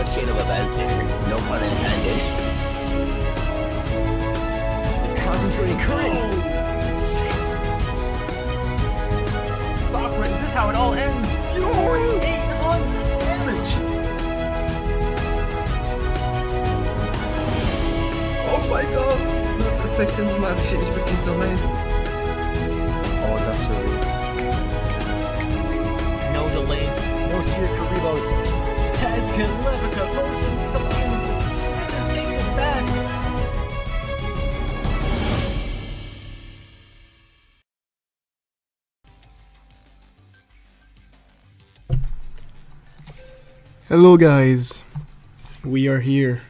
chain of events here. No pun intended. Concentrating current. Sakura, is this how it all ends? You're 800 damage. Oh my god! The second match is wirklich so nice. Oh, that's so weird. No delays, no Sphere Karibos. Taz can Levica motion the win. This takes it back. Hello guys, we are here.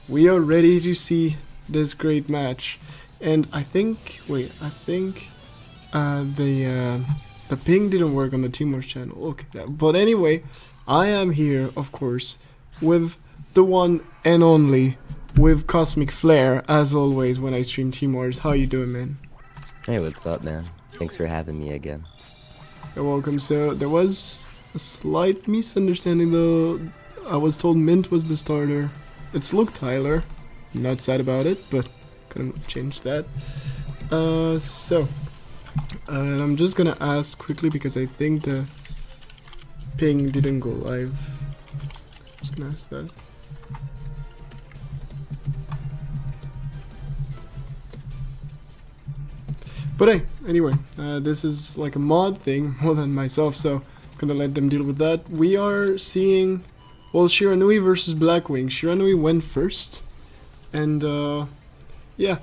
We are ready to see this great match, and I think the ping didn't work on the Timor's channel. Okay, but anyway, I am here, of course, with the one and only, with Cosmic Flare, as always when I stream Timor's. How you doing, man? Hey, what's up, man? Thanks for having me again. You're welcome. So there was a slight misunderstanding though. I was told Mint was the starter. It's Luke Tyler. Not sad about it, but couldn't change that. And I'm just gonna ask quickly because I think the ping didn't go live. Just gonna ask that. But hey, anyway, this is like a mod thing more than myself, so I'm gonna let them deal with that. We are seeing, well, Shiranui versus Blackwing. Shiranui went first, and yeah,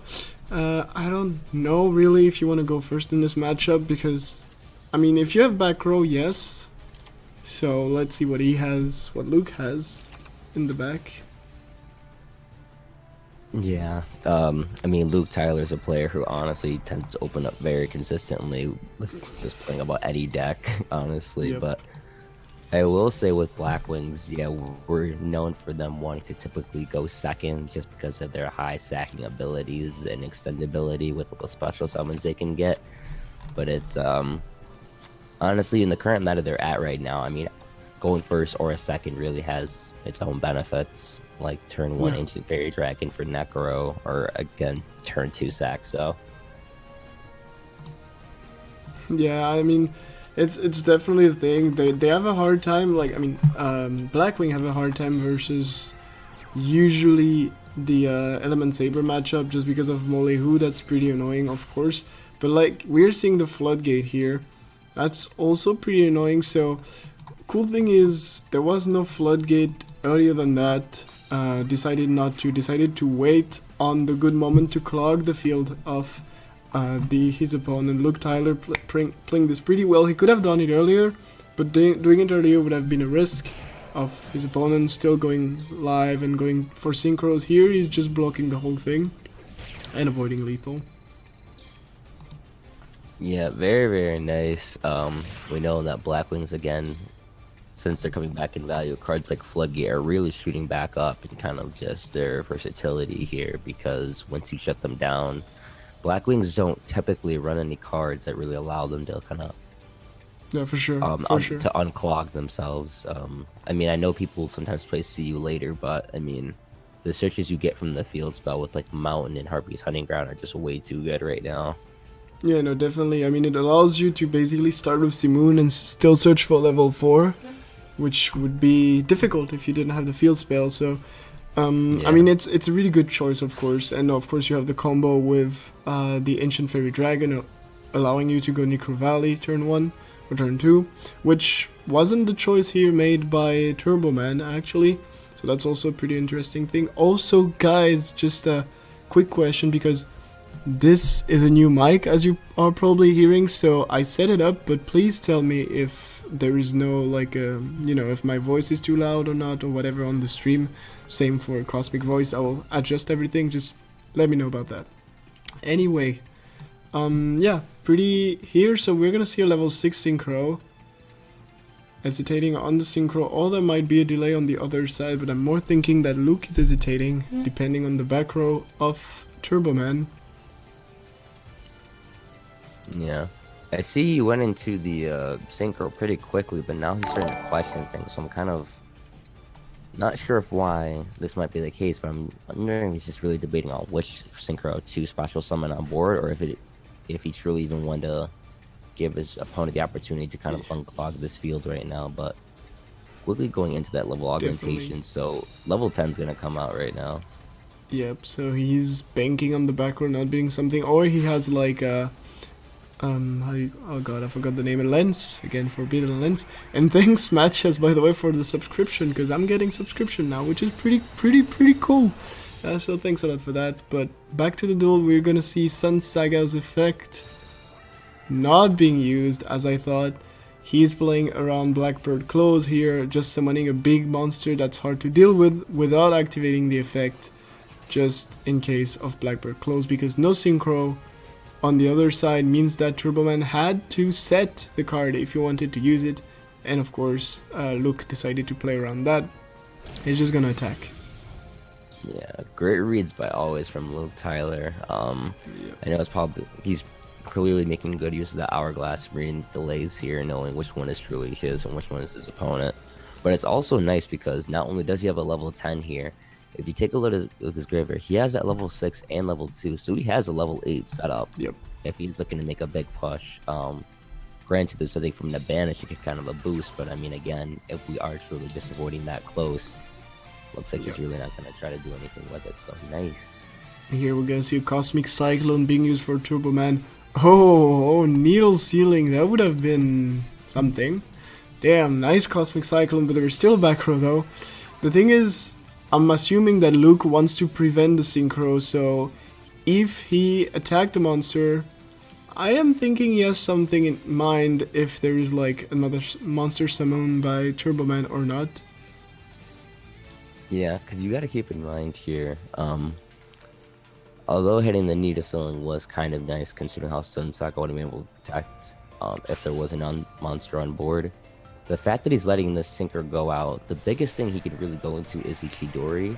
I don't know really if you want to go first in this matchup because, I mean, if you have back row, yes. So let's see what he has, what Luke has in the back. Yeah, I mean, Luke Tyler's a player who honestly tends to open up very consistently with just playing about any deck, honestly. Yep. But I will say with Blackwings, yeah, we're known for them wanting to typically go second just because of their high stacking abilities and extendability with the special summons they can get. But it's, honestly, in the current meta they're at right now, I mean, going first or a second really has its own benefits, like turn 1 Ancient Fairy Dragon for Necro, or again, turn 2 Saxo. Yeah, I mean, it's definitely a thing. They have a hard time, like, I mean, Blackwing have a hard time versus usually the Element Saber matchup just because of Molehu. That's pretty annoying, of course. But like, we're seeing the Floodgate here. That's also pretty annoying, so cool thing is there was no Floodgate earlier than that. Decided to wait on the good moment to clog the field of his opponent. Luke Tyler playing this pretty well. He could have done it earlier, but doing it earlier would have been a risk of his opponent still going live and going for synchros. Here he's just blocking the whole thing and avoiding lethal. Yeah, very, very nice. We know that Blackwings, again, since they're coming back in value, cards like Floodgate are really shooting back up and kind of just their versatility here, because once you shut them down, Blackwings don't typically run any cards that really allow them to kind of to unclog themselves. I mean, I know people sometimes play See You Later, but I mean, the searches you get from the field spell with like Mountain and Harpy's Hunting Ground are just way too good right now. Yeah, no, definitely. I mean, it allows you to basically start with Simoon and still search for level 4. Which would be difficult if you didn't have the field spell. So, I mean, it's a really good choice, of course. And of course, you have the combo with the Ancient Fairy Dragon, allowing you to go Necro Valley turn 1 or turn 2, which wasn't the choice here made by Turboman, actually. So that's also a pretty interesting thing. Also, guys, just a quick question, because this is a new mic, as you are probably hearing. So I set it up, but please tell me if there is no, like, you know, if my voice is too loud or not, or whatever on the stream. Same for Cosmic Voice. I will adjust everything. Just let me know about that. Anyway, yeah, pretty here. So we're gonna see a level 6 synchro. Hesitating on the synchro, or there might be a delay on the other side, but I'm more thinking that Luke is hesitating, depending on the back row of Turboman. Yeah. I see he went into the synchro pretty quickly, but now he's starting to question things, so I'm kind of Not sure if why this might be the case, but I'm wondering if he's just really debating on which synchro to special summon on board, or if he truly even wanted to give his opponent the opportunity to kind of unclog this field right now. But quickly going into that level augmentation, so level 10 is gonna come out right now. Yep. So he's banking on the back row not being something, or he has like a oh god, I forgot the name. A lens again, forbidden lens. And thanks Matches, by the way, for the subscription, because I'm getting subscription now, which is pretty cool. So thanks a lot for that. But back to the duel, we're gonna see Sun Saga's effect not being used as I thought. He's playing around Blackbird Close here, just summoning a big monster that's hard to deal with without activating the effect, just in case of Blackbird Close, because no synchro on the other side means that Turboman had to set the card if you wanted to use it, and of course Luke decided to play around that. He's just gonna attack. Yeah, great reads by always from Luke Tyler. I know it's probably he's clearly making good use of the hourglass, reading delays here, knowing which one is truly his and which one is his opponent. But it's also nice because not only does he have a level 10 here, if you take a look at his graveyard, he has at level 6 and level 2, so he has a level 8 setup. Yep. If he's looking to make a big push. Granted, there's something from the banish to get kind of a boost, but I mean, again, if we are truly just avoiding that close, looks like he's really not going to try to do anything with it, so nice. Here we're gonna see a Cosmic Cyclone being used for Turboman. Oh, Needle Sealing, that would have been something. Damn, nice Cosmic Cyclone, but there's still a back row though. The thing is, I'm assuming that Luke wants to prevent the synchro, so if he attacked the monster, I am thinking he has something in mind if there is like another monster summoned by Turboman or not. Yeah, because you got to keep in mind here, although hitting the Needle Sealing was kind of nice considering how Sun Saga would have been able to protect if there was a monster on board. The fact that he's letting this sinker go out, the biggest thing he could really go into is Ichidori,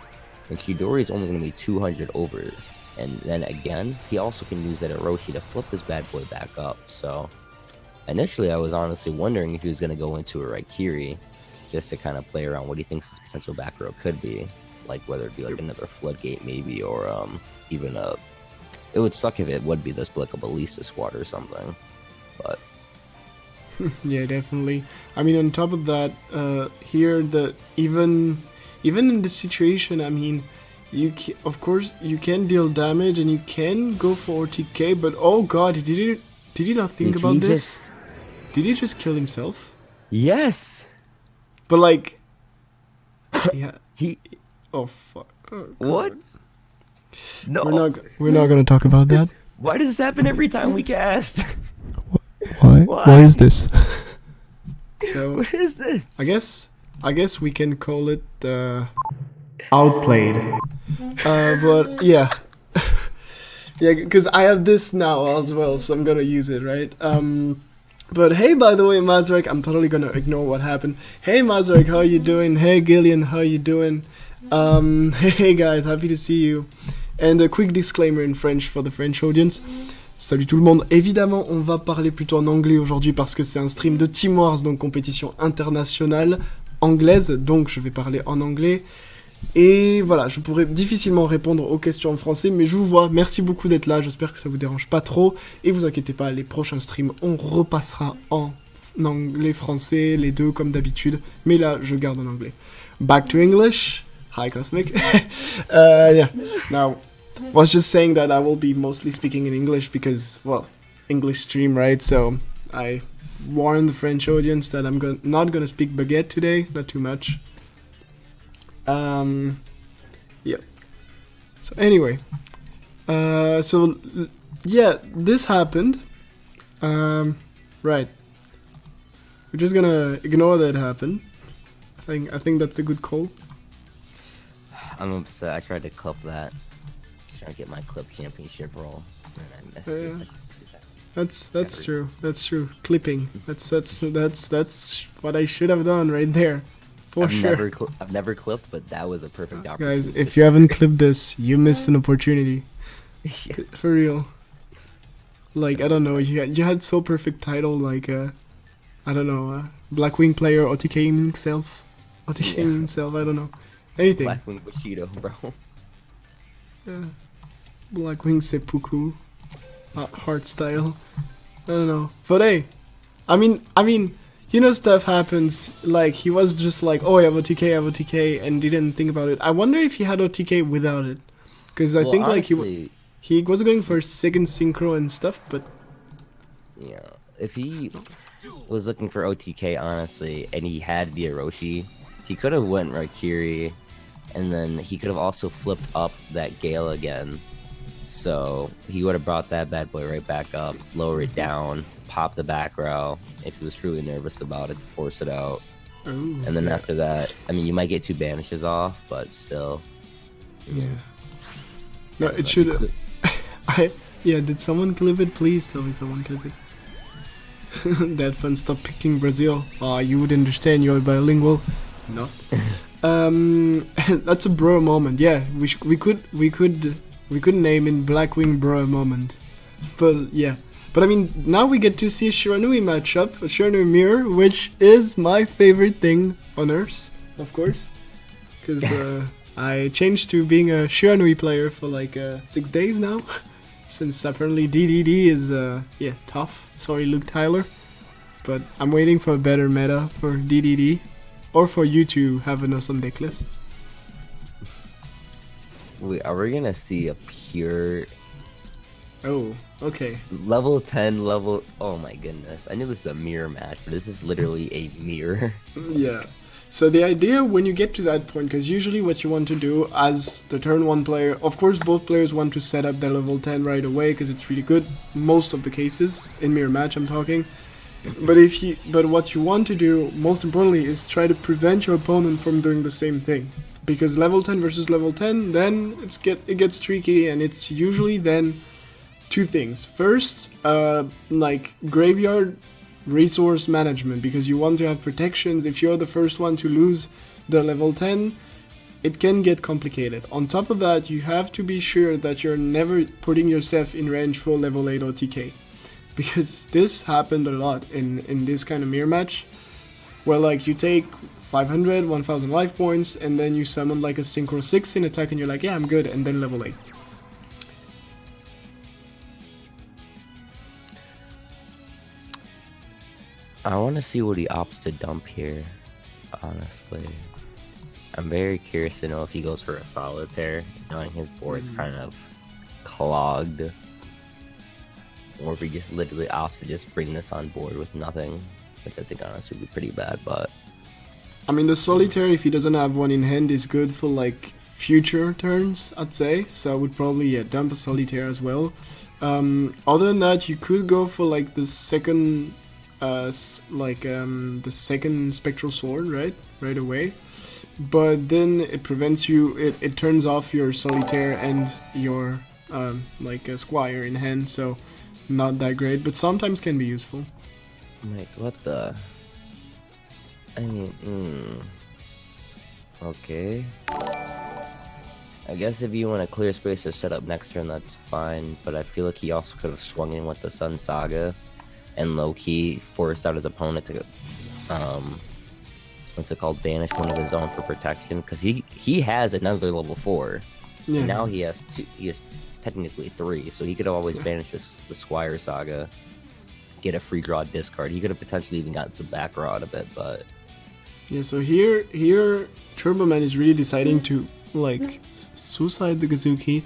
and Chidori is only going to be 200 over. And then again, he also can use that Orochi to flip this bad boy back up. So initially I was honestly wondering if he was going to go into a Raikiri just to kind of play around what he thinks his potential back row could be. Like whether it be like another Floodgate maybe, or even a... It would suck if it would be this like a Ballista squad or something. But... Yeah, definitely. I mean, on top of that, here, even in this situation, I mean, of course, you can deal damage and you can go for OTK, but oh god, did he not think about this? Did he just kill himself? Yes! But like... Yeah. Oh, fuck. Oh, what? No. We're not gonna talk about that. Why does this happen every time we cast? Why? Why is this? So, what is this? I guess we can call it outplayed. But yeah, yeah, because I have this now as well, so I'm gonna use it, right? But hey, by the way, Mazarek, I'm totally gonna ignore what happened. Hey, Mazarek, how you doing? Hey, Gillian, how you doing? Hey guys, happy to see you. And a quick disclaimer in French for the French audience. Salut tout le monde, évidemment on va parler plutôt en anglais aujourd'hui parce que c'est un stream de Team Wars, donc compétition internationale anglaise, donc je vais parler en anglais. Et voilà, je pourrais difficilement répondre aux questions en français, mais je vous vois, merci beaucoup d'être là, j'espère que ça vous dérange pas trop. Et vous inquiétez pas, les prochains streams, on repassera en anglais-français, les deux comme d'habitude, mais là je garde en anglais. Back to English. Hi Cosmic. Yeah, now... was just saying that I will be mostly speaking in English because, well, English stream, right? So I warn the French audience that I'm not gonna speak baguette today, not too much. Yeah. So anyway, so yeah, this happened. Right. We're just gonna ignore that happened. I think that's a good call. I'm upset. I tried to clip that. Trying to get my clip championship roll, and I missed it. That's true. That's true. Clipping. That's what I should have done right there, for sure. I've never clipped, but that was a perfect opportunity. Guys, if you haven't clipped this, you missed an opportunity. Yeah. For real. Like, I don't know. You had so perfect title, like I don't know, Blackwing player OTKing himself. OTK Yeah. himself, I don't know. Anything. Blackwing Bushido, bro. Yeah. Blackwing seppuku. Heart style. I don't know. But hey, I mean, you know, stuff happens. Like, he was just like, oh, I have OTK, and didn't think about it. I wonder if he had OTK without it. Because I think, honestly, like, he was going for second synchro and stuff, but... Yeah, if he was looking for OTK, honestly, and he had the Orochi, he could have went Raikiri, and then he could have also flipped up that Gale again. So he would have brought that bad boy right back up, lower it down, pop the back row if he was truly nervous about it to force it out. Ooh, And then yeah. after that, I mean, you might get 2 banishes off, but still. Yeah. No, it But should... you could- Yeah, did someone clip it? Please tell me someone clip it. That fun, stop picking Brazil. Ah, you would understand, you're bilingual. No. That's a bro moment. Yeah, we could name it Blackwing bro moment. But yeah. But I mean, now we get to see a Shiranui matchup, a Shiranui mirror, which is my favorite thing on Earth, of course. Because I changed to being a Shiranui player for like 6 days now. Since apparently DDD is, yeah, tough. Sorry, Luke Tyler. But I'm waiting for a better meta for DDD. Or for you to have an awesome deck list. Are we gonna see a pure Oh, okay. level 10 level? Oh my goodness! I knew this is a mirror match, but this is literally a mirror. Yeah. So the idea when you get to that point, because usually what you want to do as the turn 1 player, of course both players want to set up their level 10 right away because it's really good, most of the cases, in mirror match I'm talking. But what you want to do, most importantly, is try to prevent your opponent from doing the same thing. Because level 10 versus level 10, then it gets tricky, and it's usually then 2 things. First, like graveyard resource management, because you want to have protections. If you're the first one to lose the level 10, it can get complicated. On top of that, you have to be sure that you're never putting yourself in range for level 8 OTK. Because this happened a lot in this kind of mirror match, where like you take 500, 1000 life points, and then you summon like a Synchro 6 in attack, and you're like, yeah, I'm good, and then level 8. I want to see what he opts to dump here, honestly. I'm very curious to know if he goes for a solitaire, knowing his board's kind of clogged. Or if he just literally opts to just bring this on board with nothing, which I think honestly would be pretty bad, but... I mean, the solitaire, if he doesn't have one in hand, is good for like future turns, I'd say. So I would probably dump a solitaire as well. Other than that, you could go for like the second... the second spectral sword, right away, but then it prevents you. It turns off your solitaire and your like a squire in hand, so not that great, but sometimes can be useful. Wait, what the? I mean, okay. I guess if you want to clear space or set up next turn, that's fine. But I feel like he also could have swung in with the Sun Saga. And low-key forced out his opponent to, what's it called, banish one of his own for protection, because he has another level 4. Yeah. And now he has technically 3, so he could have always banished the Squire Saga, get a free draw discard. He could have potentially even gotten to back row out of it, but... Yeah, so here Turbo Man is really deciding to, like, suicide the Gazuki.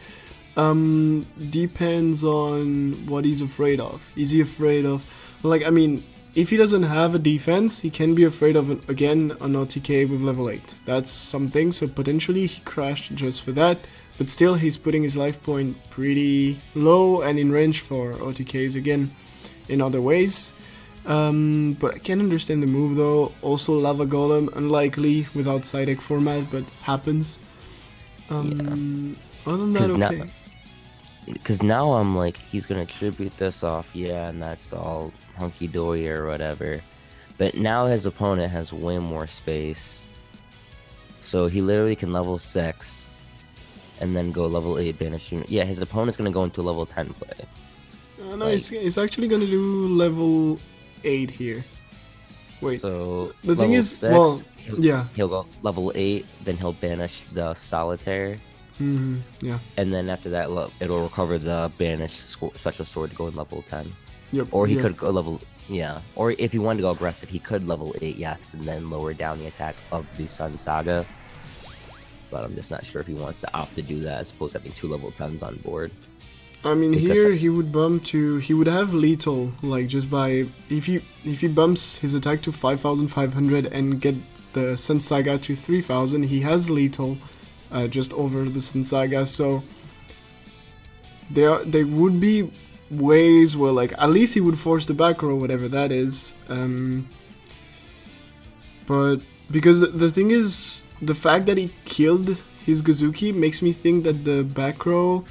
Depends on what he's afraid of. Is he afraid of, like, I mean, if he doesn't have a defense, he can be afraid of, an OTK with level 8. That's something, so potentially he crashed just for that, but still he's putting his life point pretty low and in range for OTKs again in other ways. But I can understand the move though. Also Lava Golem, unlikely without side deck format, but happens. Other than that, okay. Because now I'm like, he's going to tribute this off, yeah, and that's all hunky-dory or whatever. But now his opponent has way more space. So he literally can level 6 and then go level 8 banish unit. Yeah, his opponent's going to go into level 10 play. No, he's actually going to do level 8 here. Wait. So The thing level is, 6, well, he'll, yeah. he'll go level 8, then he'll banish the solitaire, Yeah. and then after that, it'll recover the banished special sword to go in level 10. Yep. Or he yeah. could go level, yeah. Or if he wanted to go aggressive, he could level 8, yes, and then lower down the attack of the Sun Saga. But I'm just not sure if he wants to opt to do that as opposed to having 2 level 10s on board. I mean, Because here he would bump to, he would have lethal, like just by, if he bumps his attack to 5,500 and get the Sun Saga to 3,000, he has lethal just over the Sun Saga, so there would be ways where, like, at least he would force the back row, whatever that is, but because the thing is, the fact that he killed his Gozuki makes me think that the back row,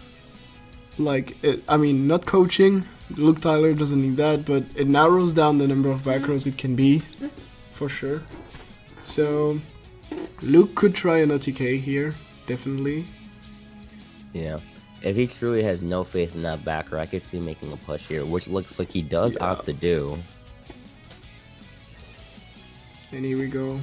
like, I mean, not coaching, Luke Tyler doesn't need that, but it narrows down the number of back rows it can be, for sure. So, Luke could try an OTK here, definitely. Yeah. If he truly has no faith in that back row, I could see him making a push here, which looks like he does opt to do. And here we go.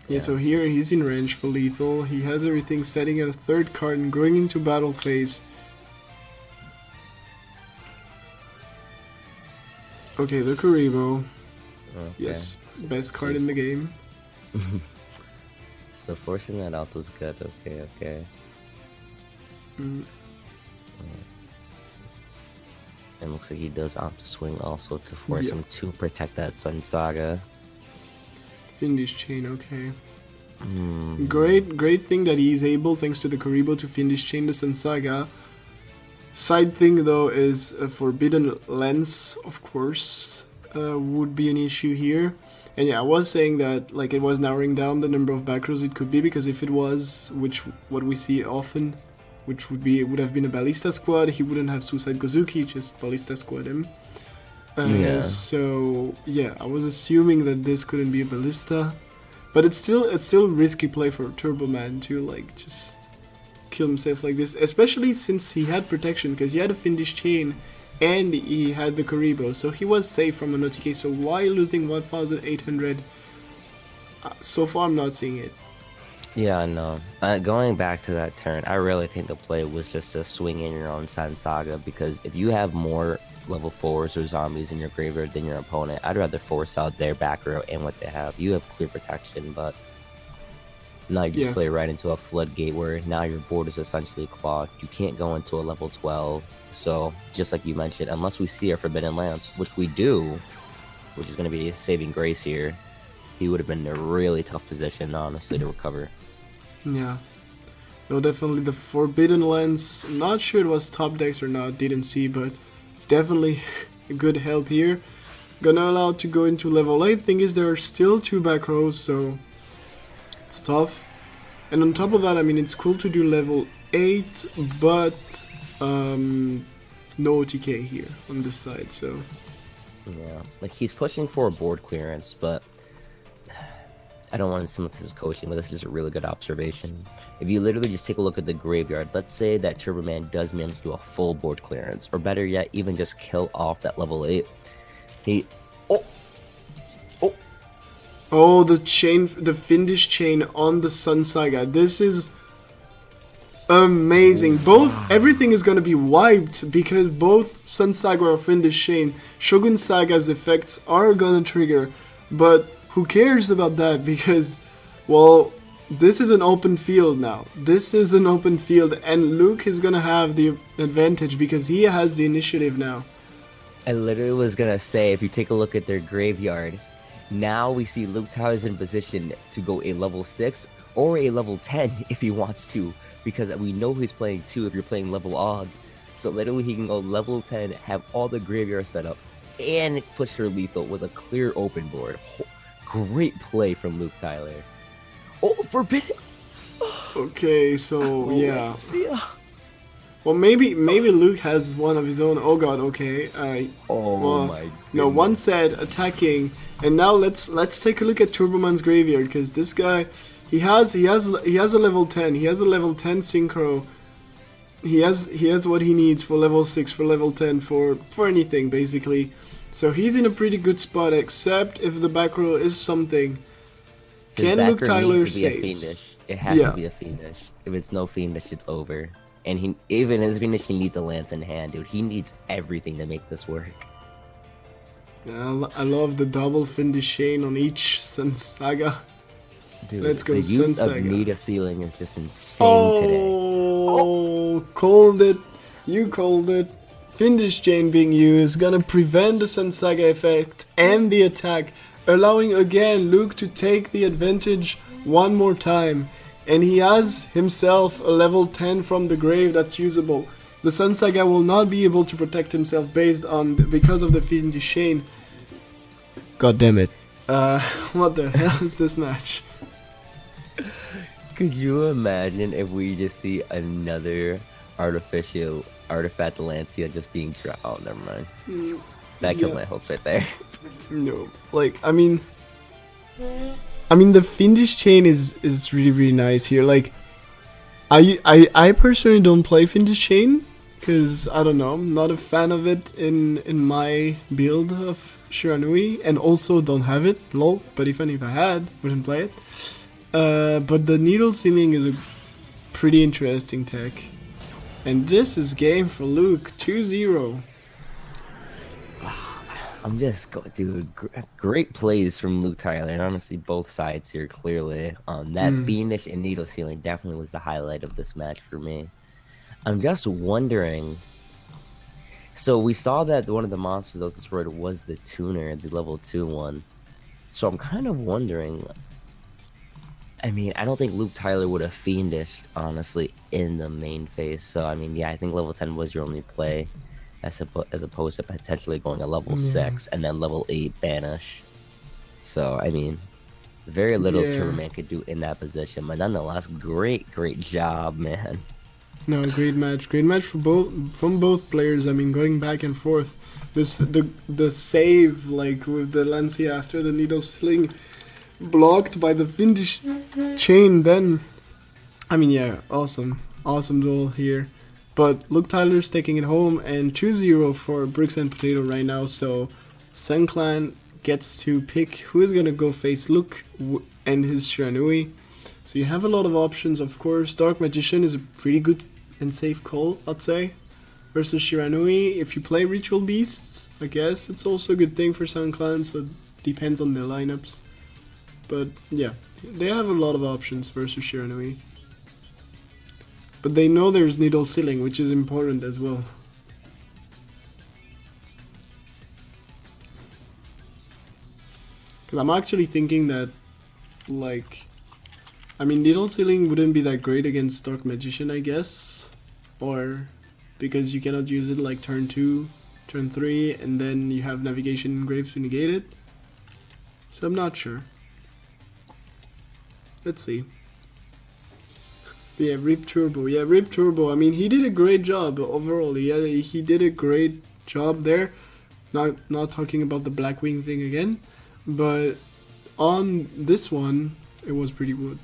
Yeah, so here he's in range for lethal. He has everything setting at a 3rd card and going into battle phase. Okay, the Kuribo. Okay. Yes, best card in the game. So forcing that out was good. Okay. And looks like he does opt to swing also to force him to protect that Sun Saga. Finish chain, okay. Great thing that he's able, thanks to the Kuribo, to finish chain the Sun Saga. Side thing though is Forbidden Lens, of course, would be an issue here. And yeah, I was saying that, like, it was narrowing down the number of back rows it could be, because if it was, what we see often, which would have been a Ballista squad, he wouldn't have Suicide Gozuki, just Ballista squad him. So yeah, I was assuming that this couldn't be a Ballista, but it's still risky play for Turbo Man to, like, just kill himself like this, especially since he had protection, because he had a Finnish chain and he had the Kuribo, so he was safe from an OTK. So why losing 1,800? So far, I'm not seeing it. Yeah, I know. Going back to that turn, I really think the play was just to swing in your own Sun Saga, because if you have more level 4s or zombies in your graveyard than your opponent, I'd rather force out their back row and what they have. You have clear protection, but now you just play right into a floodgate where now your board is essentially clogged. You can't go into a level 12. So, just like you mentioned, unless we see our Forbidden Lance, which we do, which is going to be a saving grace here, he would have been in a really tough position, honestly, to recover. Yeah. No, definitely the Forbidden Lens. Not sure it was top decks or not, didn't see, but definitely a good help here. Gonna allow to go into level 8. Thing is, there are still 2 back rows, so it's tough. And on top of that, I mean, it's cool to do level 8, but no OTK here on this side, so yeah, like, he's pushing for a board clearance, but I don't want to assume this is coaching, but this is a really good observation. If you literally just take a look at the graveyard, let's say that Turbo Man does manage to do a full board clearance, or better yet, even just kill off that level 8. the chain, the Finnish chain on the Sun Saga. This is amazing. Everything is gonna be wiped because both Sun Saga or Finnish chain, Shogun Saga's effects are gonna trigger. But who cares about that? Because, well, this is an open field now. This is an open field, and Luke is gonna have the advantage because he has the initiative now. I literally was gonna say, if you take a look at their graveyard, now we see Luke Tyler's in position to go a level 6 or a level 10 if he wants to, because we know he's playing 2 if you're playing level Og. So literally he can go level 10, have all the graveyard set up, and push for lethal with a clear open board. Great play from Luke Tyler. Oh, forbidden! Okay, so yeah. Well, maybe Luke has one of his own. Oh god, okay. My goodness. No, one set attacking, and now let's take a look at Turboman's graveyard, because this guy, he has a level 10. He has a level 10 synchro. he has what he needs for level 6, for level 10, for anything basically. So he's in a pretty good spot, except if the back row is something. Can Luke Tyler save? It has to be a Fiendish. If it's no Fiendish, it's over. And he, even as Fiendish, he needs a lance in hand, dude. He needs everything to make this work. Yeah, I love the double Fiendish chain on each Sun Saga. Dude, let's go the Sun use Saga. of Nita Ceiling is just insane today. Oh, called it. You called it. Fiendish chain being used, gonna prevent the Sun Saga effect and the attack, allowing again Luke to take the advantage one more time. And he has himself a level 10 from the grave that's usable. The Sun Saga will not be able to protect himself because of the Fiendish chain. God damn it. What the hell is this match? Could you imagine if we just see another artificial artifact Lancia just being dropped? Oh, never mind. That killed my hopes right there. No, like, I mean, the Fiendish chain is really, really nice here. Like, I personally don't play Fiendish chain because I don't know, I'm not a fan of it in my build of Shiranui, and also don't have it. Lol. But even if I had, wouldn't play it. But the needle ceiling is a pretty interesting tech, and this is game for Luke 2-0. I'm just going through great plays from Luke Tyler, and honestly, both sides here clearly. That Fiendish and Needle Ceiling definitely was the highlight of this match for me. I'm just wondering. So we saw that one of the monsters that was destroyed was the tuner, the level 2 one. So I'm kind of wondering. I mean, I don't think Luke Tyler would have Fiendished, honestly, in the main phase. So I mean, yeah, I think level 10 was your only play. As opposed to potentially going a level 6 and then level 8 banish. So, I mean, very little Tourman could do in that position. But nonetheless, great job, man. No, great match from both players. I mean, going back and forth. The save, like, with the Lancia after the needle sling blocked by the Fiendish chain, then, I mean, yeah, awesome duel here. But Luke Tyler's taking it home, and 2-0 for Bricks and Potato right now. So Sun Clan gets to pick who is going to go face Luke and his Shiranui. So you have a lot of options, of course. Dark Magician is a pretty good and safe call, I'd say. Versus Shiranui, if you play Ritual Beasts, I guess it's also a good thing for Sun Clan, so it depends on their lineups. But yeah, they have a lot of options versus Shiranui. But they know there's needle ceiling, which is important as well. Because I'm actually thinking that, like, I mean, needle ceiling wouldn't be that great against Dark Magician, I guess. Or because you cannot use it like turn 2, turn 3, and then you have navigation and grave to negate it. So I'm not sure. Let's see. Yeah, Rip Turbo. Yeah, Rip Turbo. I mean, he did a great job overall. Yeah, he did a great job there. Not talking about the Blackwing thing again, but on this one, it was pretty good.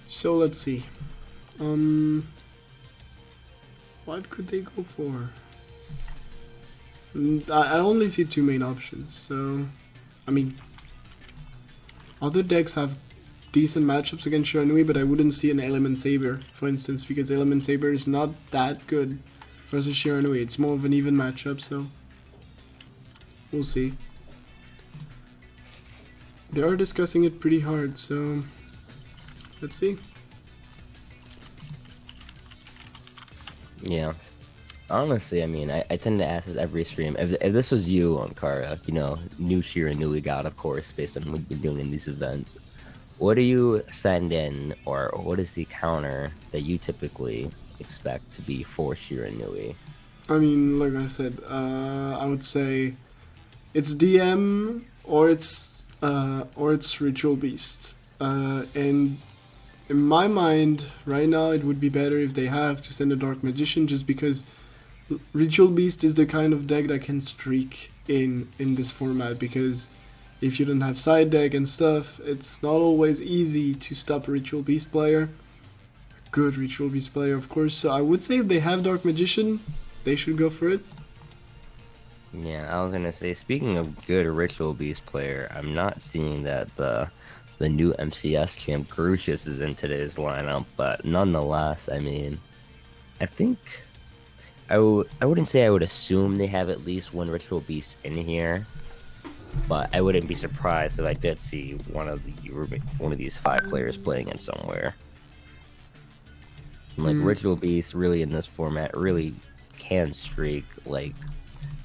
So let's see. What could they go for? I only see 2 main options, so I mean, other decks have decent matchups against Shiranui, but I wouldn't see an Element Saber, for instance, because Element Saber is not that good versus Shiranui. It's more of an even matchup, so we'll see. They are discussing it pretty hard, so let's see. Yeah. Honestly, I mean, I tend to ask this every stream. If this was you, Aankara, you know, new Shiranui god, of course, based on what you've been doing in these events, what do you send in, or what is the counter that you typically expect to be for Shiranui? I mean, like I said, I would say it's DM or it's Ritual Beast. And in my mind, right now, it would be better if they have to send a Dark Magician, just because Ritual Beast is the kind of deck that can streak in this format, because if you don't have side deck and stuff, it's not always easy to stop a Ritual Beast player. A good Ritual Beast player, of course. So I would say if they have Dark Magician, they should go for it. Yeah, I was gonna say, speaking of good Ritual Beast player, I'm not seeing that the new MCS champ Grucius is in today's lineup, but nonetheless, I mean, I think I wouldn't say I would assume they have at least one Ritual Beast in here, but I wouldn't be surprised if I did see one of these 5 players playing it somewhere. Like Ritual Beast, really in this format, really can streak. Like,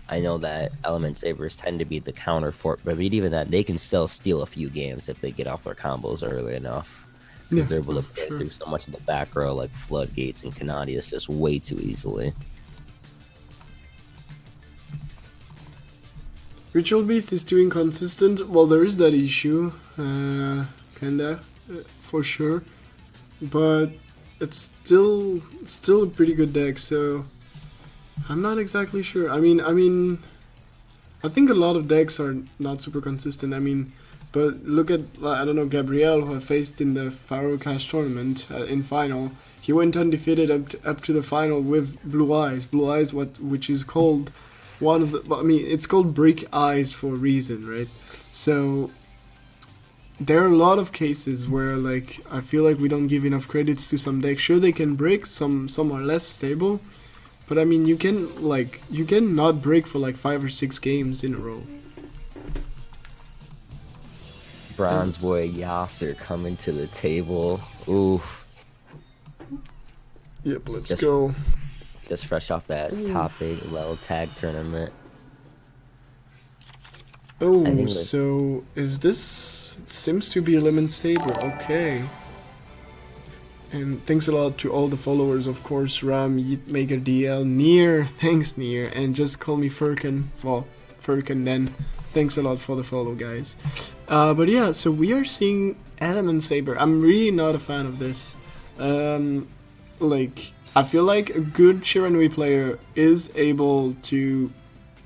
I know that Element Sabers tend to be the counter fort, but even that, they can still steal a few games if they get off their combos early enough. Because they're able to play through so much of the back row, like Floodgates and Canadius, just way too easily. Ritual Beast is too inconsistent. Well, there is that issue, kinda, for sure. But it's still a pretty good deck, so I'm not exactly sure. I mean, I think a lot of decks are not super consistent. I mean, but look at, I don't know, Gabriel, who I faced in the Pharaoh Cash tournament in final. He went undefeated up to the final with Blue Eyes. Blue Eyes, which is called one of the. I mean, it's called Brick Eyes for a reason, right? So there are a lot of cases where, like, I feel like we don't give enough credits to some decks. Sure, they can break. Some are less stable. But I mean, you can not break for like 5 or 6 games in a row. Bronze Boy Yasser coming to the table. Oof. Yep, let's go. Just fresh off that top 8 level tag tournament. Oh, so is this? It seems to be a Lemon Saber. Okay. And thanks a lot to all the followers, of course, Ram, Yeetmaker DL, Nier, thanks Nier, and just call me Furkan, well, Furkan then, thanks a lot for the follow, guys. But yeah, so we are seeing Element Saber. I'm really not a fan of this. Like, I feel like a good Shiranui player is able to,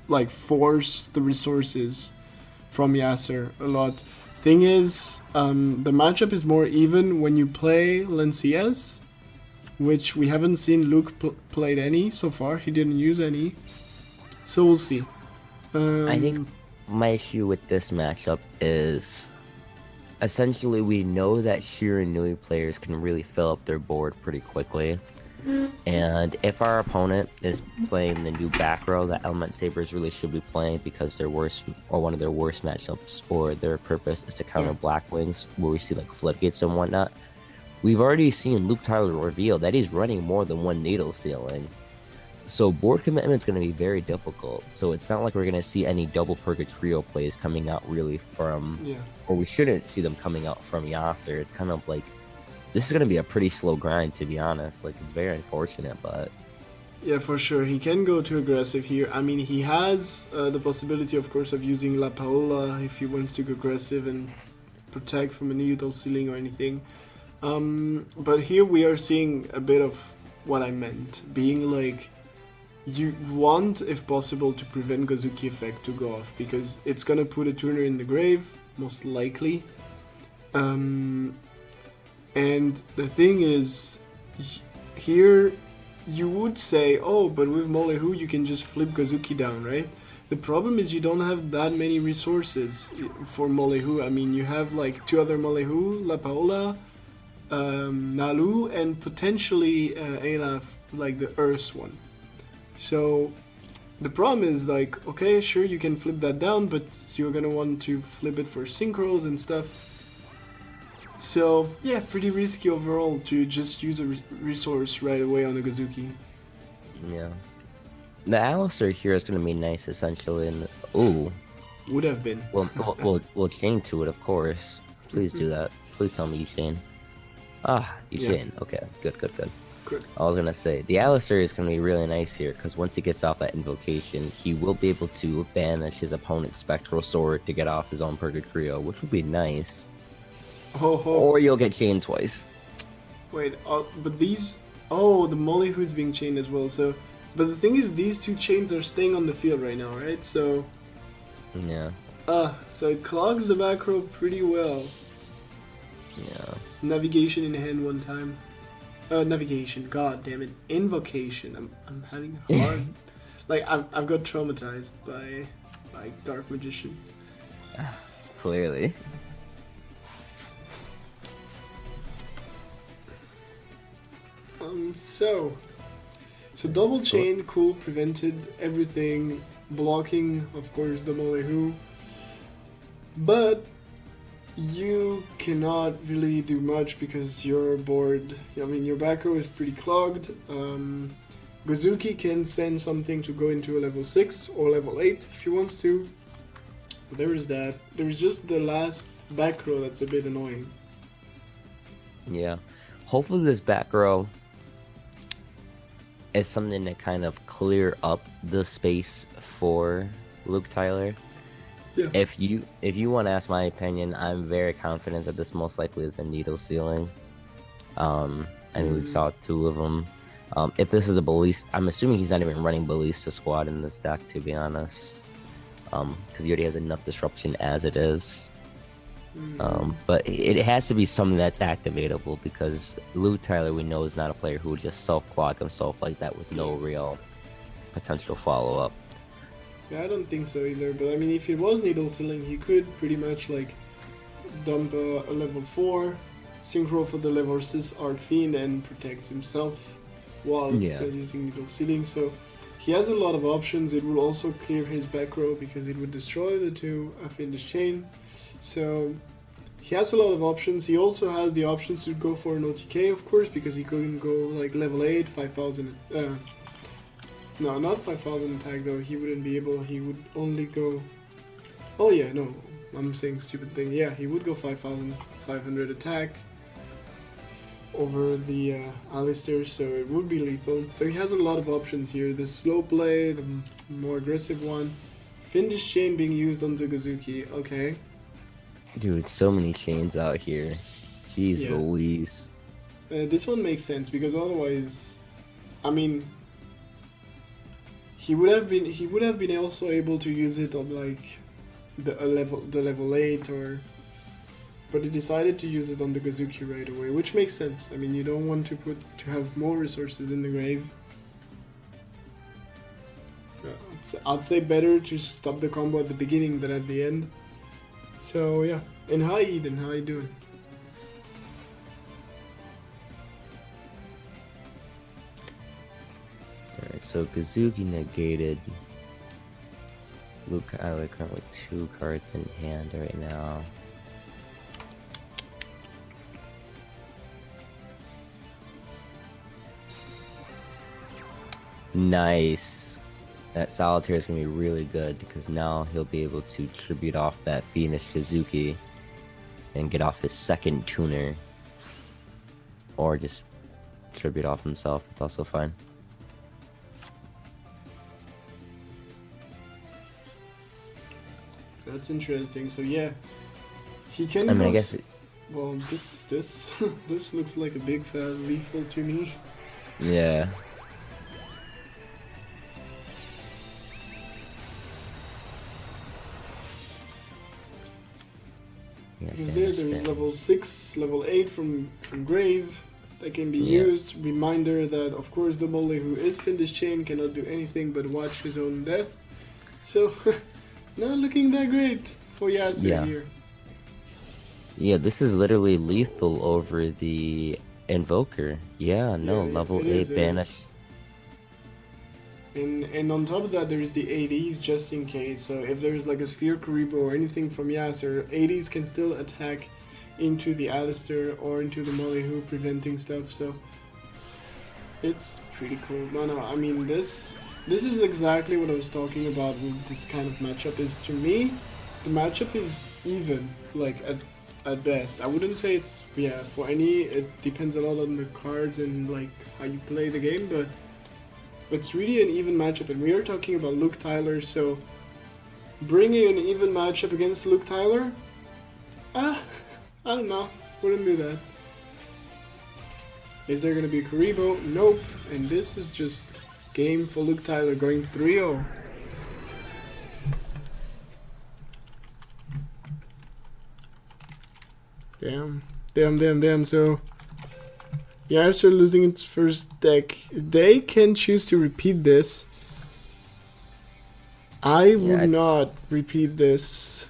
like, force the resources from Yasser a lot. Thing is, the matchup is more even when you play Lenciez, which we haven't seen Luke played any so far. He didn't use any, so we'll see. I think my issue with this matchup is essentially we know that Shiranui players can really fill up their board pretty quickly. And if our opponent is playing the new back row that Element Sabers really should be playing because their worst or one of their worst matchups or their purpose is to counter Black Wings, where we see like Floodgates and whatnot, we've already seen Luke Tyler reveal that he's running more than one needle ceiling. So board commitment is going to be very difficult. So it's not like we're going to see any double Purgatrio plays coming out really from, or we shouldn't see them coming out from Yasser. It's kind of like, this is going to be a pretty slow grind, to be honest. Like, it's very unfortunate, but... Yeah, for sure. He can go too aggressive here. I mean, he has the possibility, of course, of using La Paola if he wants to go aggressive and protect from a needle ceiling or anything. But here we are seeing a bit of what I meant. Being like, you want, if possible, to prevent Gozuki effect to go off, because it's going to put a tuner in the grave, most likely. And the thing is, here you would say, oh, but with Molehu you can just flip Gozuki down, right? The problem is you don't have that many resources for Molehu. I mean, you have like 2 other Molehu, La Paola, Nalu, and potentially Ayla, like the Earth one. So the problem is like, okay, sure, you can flip that down, but you're gonna want to flip it for synchros and stuff. So, yeah, pretty risky overall to just use a resource right away on the Gozuki. Yeah. The Alistair here is going to be nice, essentially, and... Ooh. Would have been. We'll chain to it, of course. Please do that. Please tell me you chain. Ah, you chain. Okay, good. I was going to say, the Alistair is going to be really nice here, because once he gets off that invocation, he will be able to banish his opponent's Spectral Sword to get off his own Purgatrio, which would be nice. Or you'll get chained twice. Wait, but these... Oh, the Molehu's being chained as well, so... But the thing is, these 2 chains are staying on the field right now, right? So... Yeah. So it clogs the back row pretty well. Yeah. Navigation in hand one time. Navigation, god damn it. Invocation. I'm having hard. Like, I've got traumatized by Dark Magician. Clearly. So double chain, cool, prevented everything, blocking, of course, the Molehu. But you cannot really do much because your board, I mean, your back row is pretty clogged. Gozuki can send something to go into a level 6 or level 8 if he wants to. So there is that. There's just the last back row that's a bit annoying. Yeah. Hopefully this back row is something to kind of clear up the space for Luke Tyler. Yeah. If you want to ask my opinion, I'm very confident that this most likely is a needle ceiling. I mean, we saw 2 of them. If this is a Ballista, I'm assuming he's not even running Ballista Squad in this deck, to be honest. Because he already has enough disruption as it is. But it has to be something that's activatable, because Luke Tyler, we know, is not a player who would just self-clog himself like that with no real potential follow-up. Yeah, I don't think so either, but I mean, if it was needle ceiling, he could pretty much like dump a level 4, synchro for the level 6 Arc Fiend, and protects himself while still using needle ceiling. So he has a lot of options. It will also clear his back row because it would destroy the 2 Fiendish Chain. So he has a lot of options. He also has the options to go for an OTK, of course, because he couldn't go like level 8, 5000. No, not 5000 attack though. He wouldn't be able. He would only go. Oh yeah, no, I'm saying stupid thing. Yeah, he would go 5500 attack over the Alistair, so it would be lethal. So he has a lot of options here. The slow play, the more aggressive one, Fiendish Chain being used on the Gozuki. Okay. Dude, so many chains out here. Jeez Yeah. Louise. This one makes sense because otherwise, I mean, he would have been also able to use it on like the level 8 or, but he decided to use it on the Gozuki right away, which makes sense. I mean, you don't want to have more resources in the grave. I'd say better to stop the combo at the beginning than at the end. So yeah, and hi Eden, how you doing? Alright, so Gozuki negated. Luke Tyler currently with 2 cards in hand right now. Nice. That Solitaire is going to be really good because now he'll be able to tribute off that Fiendish Gozuki and get off his second tuner. Or just tribute off himself. It's also fine. That's interesting. So yeah, he can. I mean, I guess. Well, this this looks like a big fat lethal to me. Yeah. Because there's level 6, level 8 from Grave that can be used. Reminder that, of course, the Mole who is Fiendish Chain cannot do anything but watch his own death. So, not looking that great for Yasser here. Yeah, this is literally lethal over the Invoker. Yeah, no, level 8 banish. And on top of that, there is the 80s just in case. So if there is like a Sphere Karibo or anything from Yasser, 80s can still attack into the Alistair or into the Molehu, preventing stuff. So it's pretty cool. No, I mean this is exactly what I was talking about with this kind of matchup. Is to me, the matchup is even, like at best. I wouldn't say it's for any. It depends a lot on the cards and like how you play the game, but it's really an even matchup, and we are talking about Luke Tyler, so bringing an even matchup against Luke Tyler, I don't know, wouldn't do that. Is there going to be a Karibo? Nope, and this is just game for Luke Tyler, going 3-0. Damn. So, Yasser losing its first deck. They can choose to repeat this. I would not repeat this.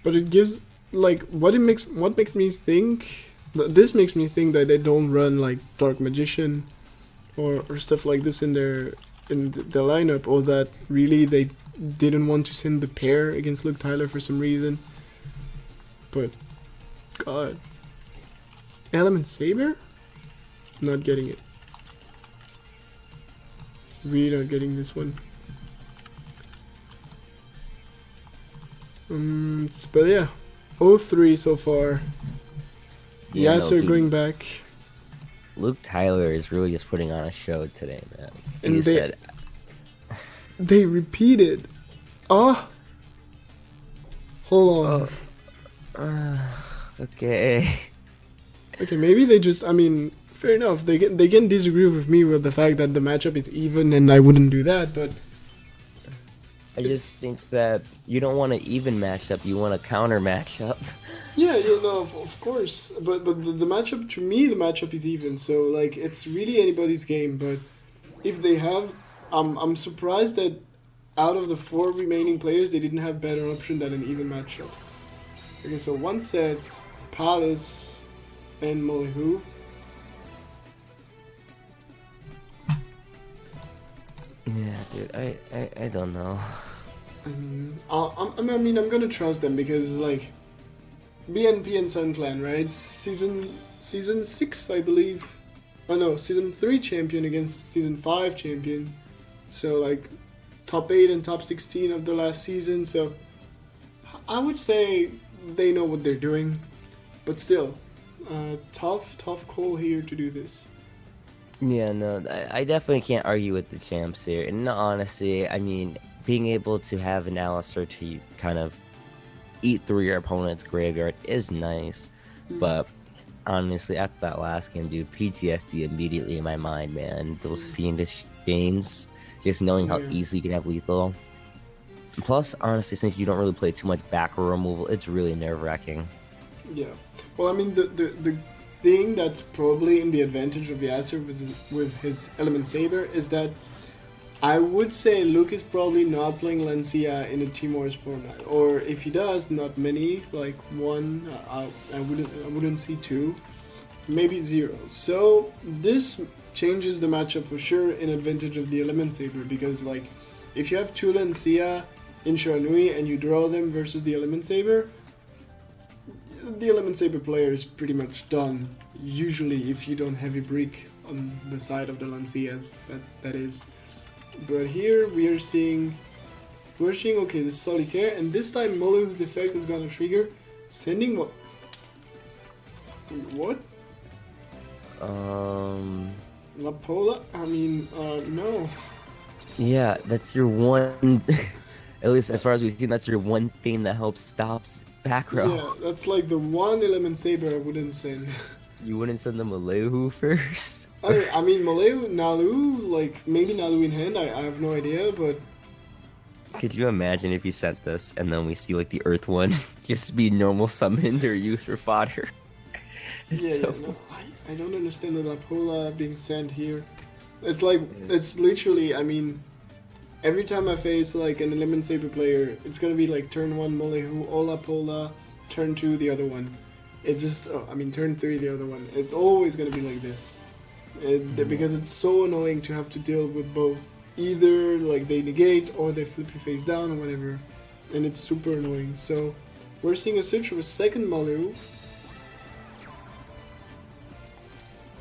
But it gives, like, what makes me think... This makes me think that they don't run, like, Dark Magician or stuff like this in the lineup, or that really they didn't want to send the pair against Luke Tyler for some reason. But, God. Element Saber? Not getting it. Really not getting this one. But yeah, 0-3 so far. Yeah, Yasser going back. Luke Tyler is really just putting on a show today, man. And they repeated. Oh, hold on. Okay. Okay, maybe they just. I mean, fair enough. They can disagree with me with the fact that the matchup is even, and I wouldn't do that. But I just think that you don't want an even matchup. You want a counter matchup. Yeah, no, of course. But the matchup, to me, the matchup is even. So, like, it's really anybody's game. But if they have... I'm surprised that out of the 4 remaining players, they didn't have better option than an even matchup. Okay, so 1 set, Palace and Molehu. Yeah, dude, I don't know. I mean, I'm gonna trust them because, like, BNP and Sun Clan, right? Season 6, I believe. Oh no, Season 3 champion against Season 5 champion. So, like, top 8 and top 16 of the last season. So, I would say they know what they're doing. But still, tough call here to do this. Yeah, no, I definitely can't argue with the champs here. And honestly, I mean, being able to have an Alistair to kind of eat through your opponent's graveyard is nice. But honestly, after that last game, dude, PTSD immediately in my mind, man. Those fiendish chains, just knowing how easily you can have lethal. Plus, honestly, since you don't really play too much back row removal, it's really nerve-wracking. Yeah. Well, I mean, the thing that's probably in the advantage of Yasser with his Element Saber is that I would say Luke is probably not playing Lancia in a Team Wars format, or if he does, not many, like 1. I wouldn't see 2, maybe 0. So this changes the matchup for sure in advantage of the Element Saber, because, like, if you have 2 Lancia in Shiranui and you draw them versus the Element Saber, the Element Saber player is pretty much done. Usually, if you don't heavy brick on the side of the Lancias, that is. But here we're seeing okay, this Solitaire, and this time Molehu's effect is gonna trigger sending what? What? La Pola? I mean, no. Yeah, that's your one. At least as far as we've seen, that's your one thing that helps stops back row. Yeah, that's like the one Element Saber I wouldn't send. You wouldn't send them a Lehu first? I mean, Molehu, Nalu, like, maybe Nalu in hand, I have no idea, but... Could you imagine if you sent this, and then we see, like, the Earth one just be normal summoned or used for fodder? No, I don't understand the Lapola being sent here. It's like, it's literally, I mean, every time I face, like, an Element Saber player, it's gonna be, like, turn 1 Molehu, or Lapola, turn 2 the other one. It just, turn 3 the other one. It's always gonna be like this. Because it's so annoying to have to deal with both. Either, like, they negate, or they flip you face down, or whatever. And it's super annoying. So, we're seeing a search of a second Malu.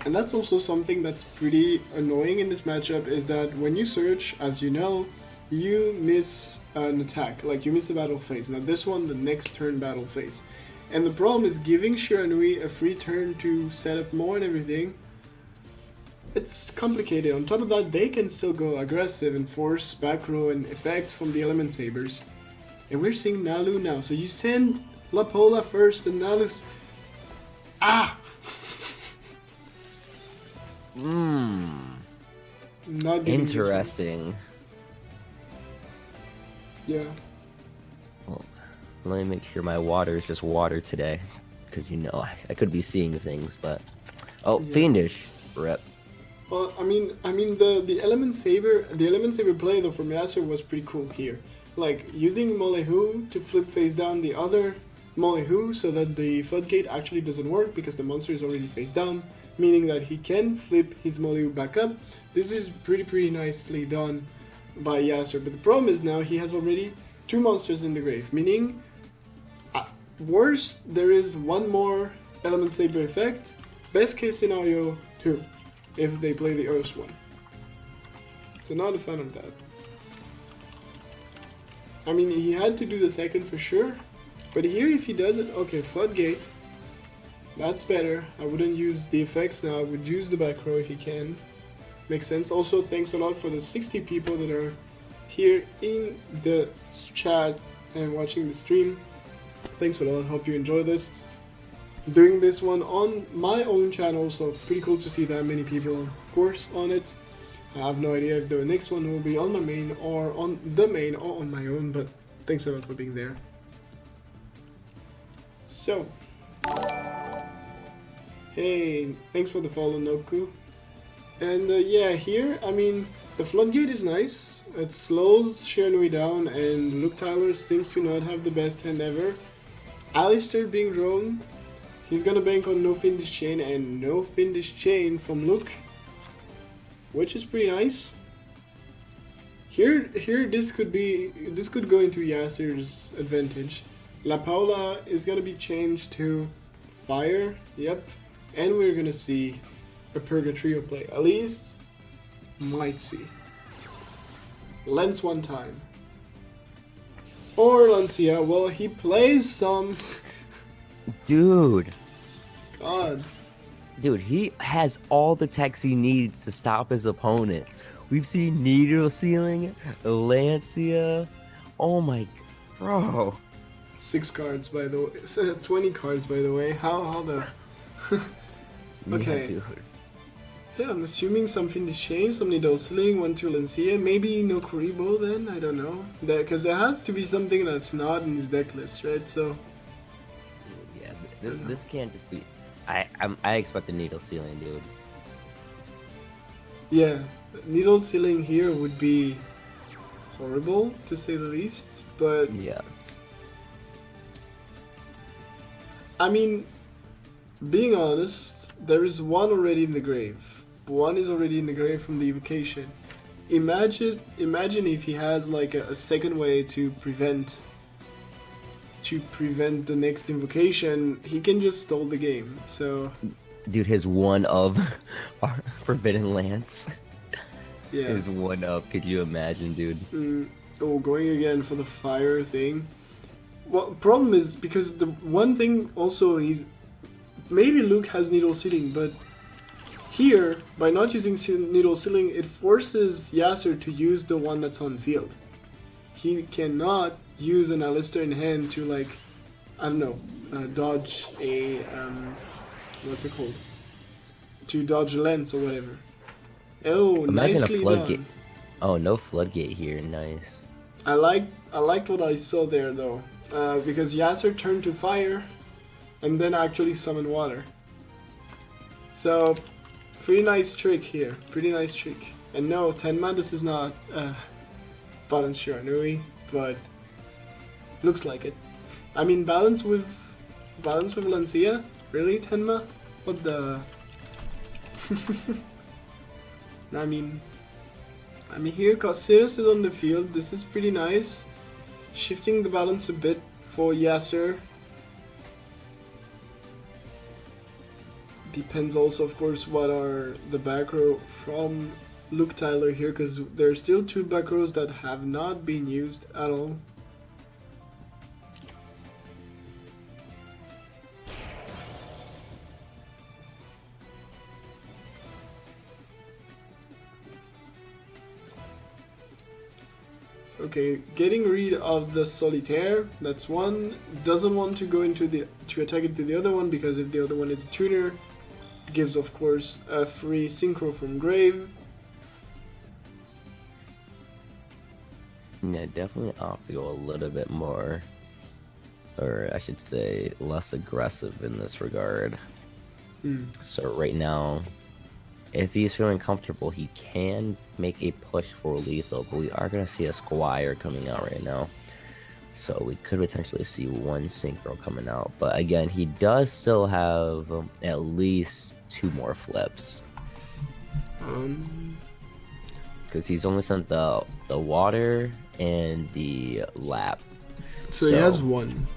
And that's also something that's pretty annoying in this matchup, is that when you search, as you know, you miss an attack. Like, you miss a battle phase. Now this one, the next turn battle phase. And the problem is giving Shiranui a free turn to set up more and everything. It's complicated. On top of that, they can still go aggressive and force back row and effects from the Element Sabers. And we're seeing Nalu now. So you send La Pola first and Nalu's... Ah! Not interesting. Yeah. Well, Let me make sure my water is just water today, because you know I could be seeing things, but oh, Yeah. fiendish rip. Well, I mean, the element saber play though from Yasser was pretty cool here. Like using Molehu to flip face down the other Molehu so that the floodgate actually doesn't work because the monster is already face down, meaning that he can flip his Molehu back up. This is pretty nicely done by Yasser. But the problem is now he has already 2 monsters in the grave, meaning worst there is 1 more element saber effect. Best case scenario 2. If they play the Earth one. So not a fan of that. I mean, he had to do the second for sure. But here if he does it, okay, Floodgate. That's better. I wouldn't use the effects now. I would use the back row if he can. Makes sense. Also, thanks a lot for the 60 people that are here in the chat and watching the stream. Thanks a lot. Hope you enjoy this. Doing this one on my own channel, so pretty cool to see that many people, of course, on it. I have no idea if the next one will be on my main or on the main or on my own, but thanks a lot for being there. So, hey, thanks for the follow, Noku. And yeah, here, I mean, the floodgate is nice. It slows Shiranui down, and Luke Tyler seems to not have the best hand ever. Alistair being drawn. He's gonna bank on no Fiendish Chain and no Fiendish Chain from Luke, which is pretty nice. Here, this could go into Yasser's advantage. La Paula is gonna be changed to Fire, yep, and we're gonna see a Purgatrio play. At least, might see. Lens one time. Or Lancia, well, he plays some... Dude. God. Dude, he has all the techs he needs to stop his opponents. We've seen Needle Sealing, Lancia. Oh my... Bro. 6 cards, by the way. 20 cards, by the way. How the... Okay. Yeah, dude. Yeah, I'm assuming some Fiendish Chain, some Needle Sealing, 1-2 Lancia, maybe no Kuribo then, I don't know. Because there has to be something that's not in his deck list, right? So... Yeah, this can't just be... I expect the Needle Sealing, dude. Yeah, Needle Sealing here would be horrible, to say the least, but... Yeah. I mean, being honest, there is one already in the grave. One is already in the grave from the evocation. Imagine if he has like a second way to prevent the next invocation. He can just stall the game. So, Dude, his one of our Forbidden Lance. yeah. His one of, could you imagine, dude? Oh, going again for the fire thing. Well, problem is because the one thing also he's maybe Luke has Needle Sealing, but here by not using Needle Sealing, it forces Yasser to use the one that's on field. He cannot use an Alistair in hand to, like, I don't know, dodge a what's it called? To dodge a lens or whatever. Oh, Imagine nicely a floodgate. done. Oh, no floodgate here. Nice. I liked what I saw there though, because Yasser turned to fire, and then actually summoned water. So, pretty nice trick here. Pretty nice trick. And no, Tenma, this is not balance Shiranui, but looks like it. I mean, balance with Lancia? Really, Tenma? What the? I mean, here Cosirus is on the field. This is pretty nice. Shifting the balance a bit for Yasser. Depends also, of course, what are the back row from Luke Tyler here, because there are still 2 back rows that have not been used at all. Okay, getting rid of the Solitaire, that's one. Doesn't want to go into to attack into the other one, because if the other one is a tuner, it gives, of course, a free synchro from grave. Yeah, definitely opt to go a little bit more or I should say, less aggressive in this regard. So right now, if he's feeling comfortable, he can make a push for lethal, but we are going to see a Squire coming out right now. So we could potentially see one Synchro coming out. But again, he does still have at least 2 more flips. Because he's only sent the water and the lap. So he has 1.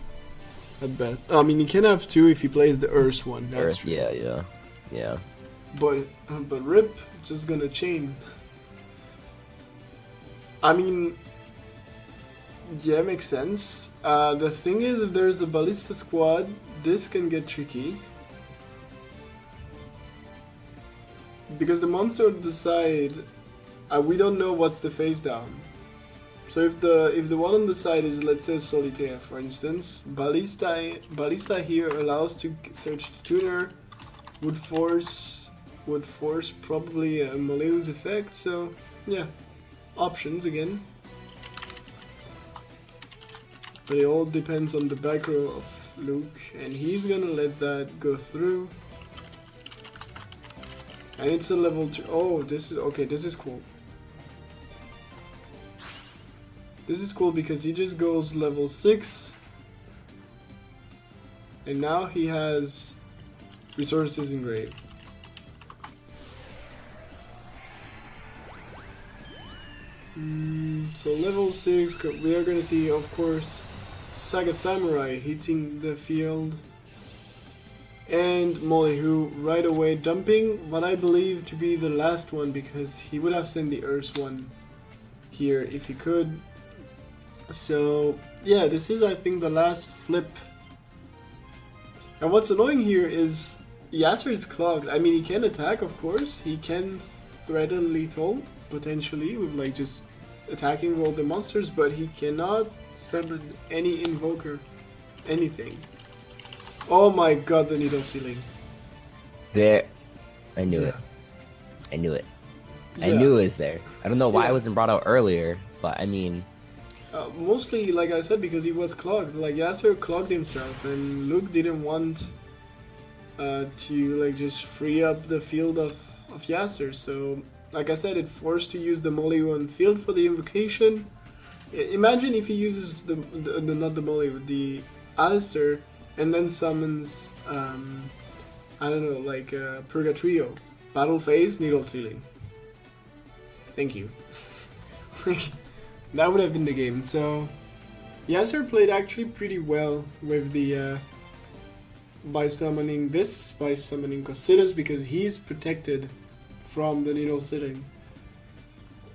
At best. I mean, he can have 2 if he plays the Earth one. That's true. Yeah. But Rip just gonna chain. I mean, yeah, makes sense. The thing is, if there's a Ballista squad, this can get tricky. Because the monster on the side, we don't know what's the face down. So if the one on the side is, let's say, Solitaire, for instance, Ballista here allows to search the tuner, would force probably a Maleus effect. So yeah, options again. But it all depends on the back row of Luke, and he's gonna let that go through. And it's a level 2. Oh, this is okay. This is cool. This is cool because he just goes level 6, and now he has resources engraved. So level 6, we are gonna see, of course, Saga Samurai hitting the field, and Molly, who right away dumping what I believe to be the last one, because he would have sent the Earth one here if he could. So yeah, this is, I think, the last flip. And what's annoying here is Yasser is clogged. I mean, he can attack, of course. He can threaten lethal, potentially, with like just attacking all the monsters, but he cannot summon any invoker, anything. Oh my god, the needle ceiling. There. I knew it. I knew it. I knew it was there. I don't know why it wasn't brought out earlier, but I mean... mostly, like I said, because he was clogged. Like, Yasser clogged himself, and Luke didn't want to, like, just free up the field of Yasser. So, like I said, it forced to use the Molly-1 field for the invocation. Imagine if he uses not the Molly, the Alistair, and then summons, I don't know, like Purgatrio. Battle phase, needle ceiling. Thank you. That would have been the game. So Yasser played actually pretty well with the by summoning Cosidus, because he's protected from the needle ceiling.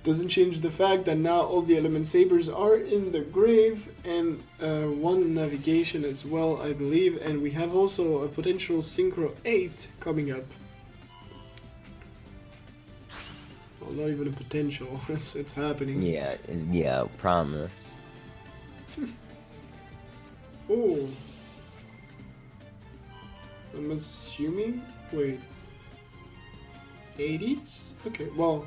Doesn't change the fact that now all the element sabers are in the grave, and 1 navigation as well, I believe, and we have also a potential Synchro 8 coming up. Well, not even a potential, it's happening. Yeah, promise. Oh. I'm assuming... Wait. 80s? Okay, well...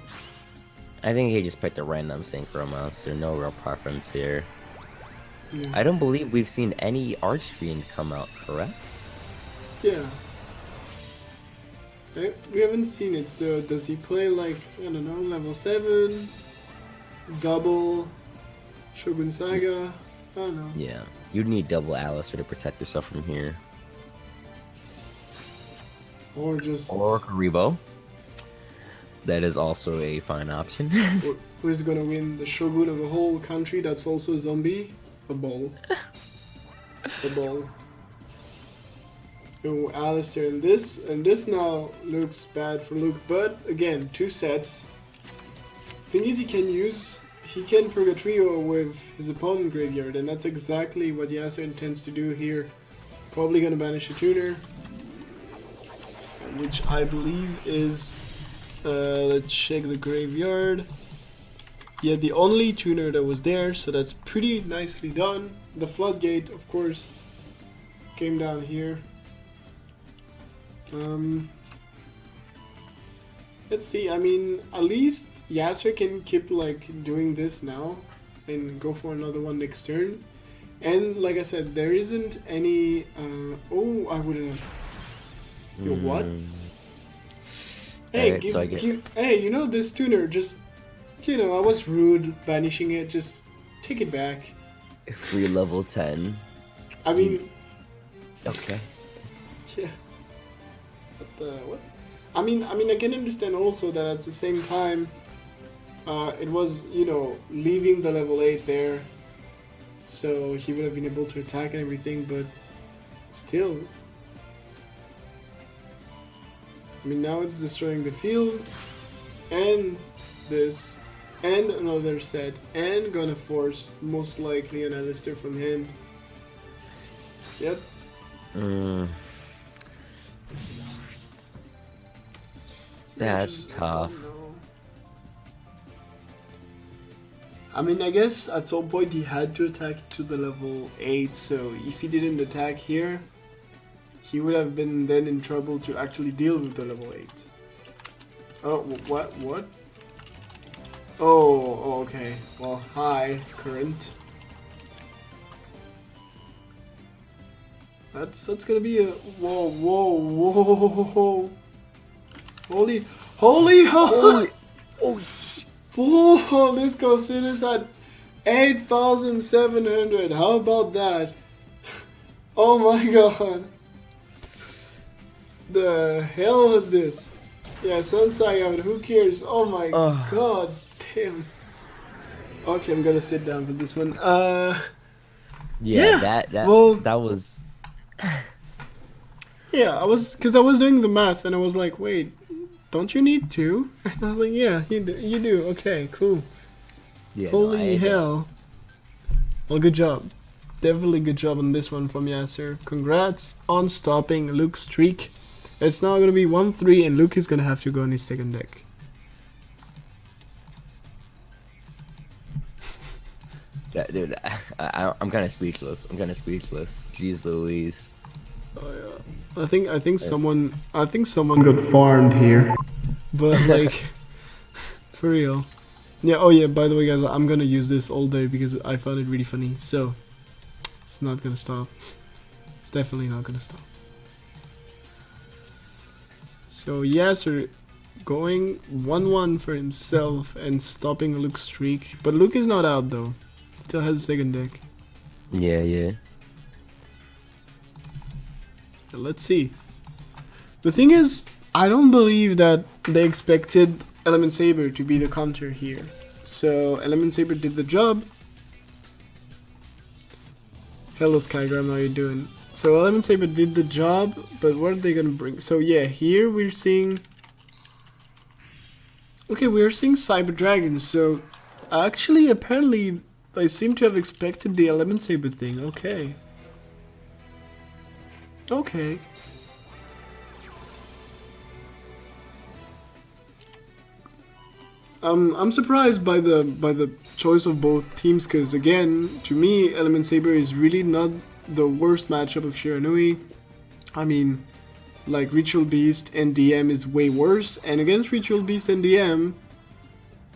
I think he just picked a random Synchro monster, no real preference here. Yeah. I don't believe we've seen any Archfiend come out, correct? Yeah. We haven't seen it, so does he play like, I don't know, level 7? Double? Shogun Saga? I don't know. Yeah, you'd need double Alistair to protect yourself from here. Or just... Or Karibo. That is also a fine option. Who's gonna win? The Shogun of a whole country that's also a zombie? A ball. A ball. Oh, Alistair, and this now looks bad for Luke, but again, 2 sets. Thing is, he can Purgatrio with his opponent graveyard, and that's exactly what Yasser intends to do here. Probably gonna banish a tuner, which I believe is, let's check the graveyard. Yeah, the only tuner that was there, so that's pretty nicely done. The floodgate, of course, came down here. Let's see, I mean, at least Yasser can keep like doing this now and go for another one next turn. And like I said, there isn't any. Oh, I wouldn't have. Yo, what? Hey, Alright, so I get- hey, you know this tuner? Just, I was rude banishing it. Just take it back. Free level 10. I mean, Okay. yeah. What? I mean, I can understand also that at the same time, it was, leaving the level 8 there, so he would have been able to attack and everything, but still. I mean, now it's destroying the field, and this, and another set, and gonna force, most likely, an Alistair from hand. Yep. That's Just- tough. I don't know. I mean, I guess at some point he had to attack to the level 8, so if he didn't attack here, he would have been then in trouble to actually deal with the level 8. Oh, what? Oh, okay. Well, hi, current. That's gonna be a whoa. Holy oh, this considers at 8,700. How about that? Oh my god. The hell is this? Yeah, Sunsai, who cares? Oh my god damn. Okay, I'm gonna sit down for this one. Yeah, Yeah, that well- that was Yeah, I was doing the math and I was like, wait, don't you need 2? And I was like, yeah, you do. Okay, cool. yeah. Holy hell. Well, good job. Definitely good job on this one from Yasser. Congrats on stopping Luke's streak. It's now going to be 1-3 and Luke is going to have to go on his second deck. Yeah, dude, I'm kind of speechless. Jeez Louise. Oh yeah. I think someone got farmed here. But like for real. Yeah, oh yeah, by the way guys, I'm gonna use this all day because I found it really funny. So it's not gonna stop. It's definitely not gonna stop. So Yasser going 1-1 for himself and stopping Luke's streak. But Luke is not out though. Still has a second deck. Yeah. Let's see. The thing is, I don't believe that they expected Element Saber to be the counter here. So Element Saber did the job. Hello Skygram, how you doing? So Element Saber did the job, but what are they gonna bring? So yeah, here we're seeing... Okay, we're seeing Cyber Dragons, so actually, apparently, I seem to have expected the Element Saber thing, okay. Okay. I'm surprised by the choice of both teams, because again, to me, Element Saber is really not the worst matchup of Shiranui. I mean, like Ritual Beast and DM is way worse, and against Ritual Beast and DM,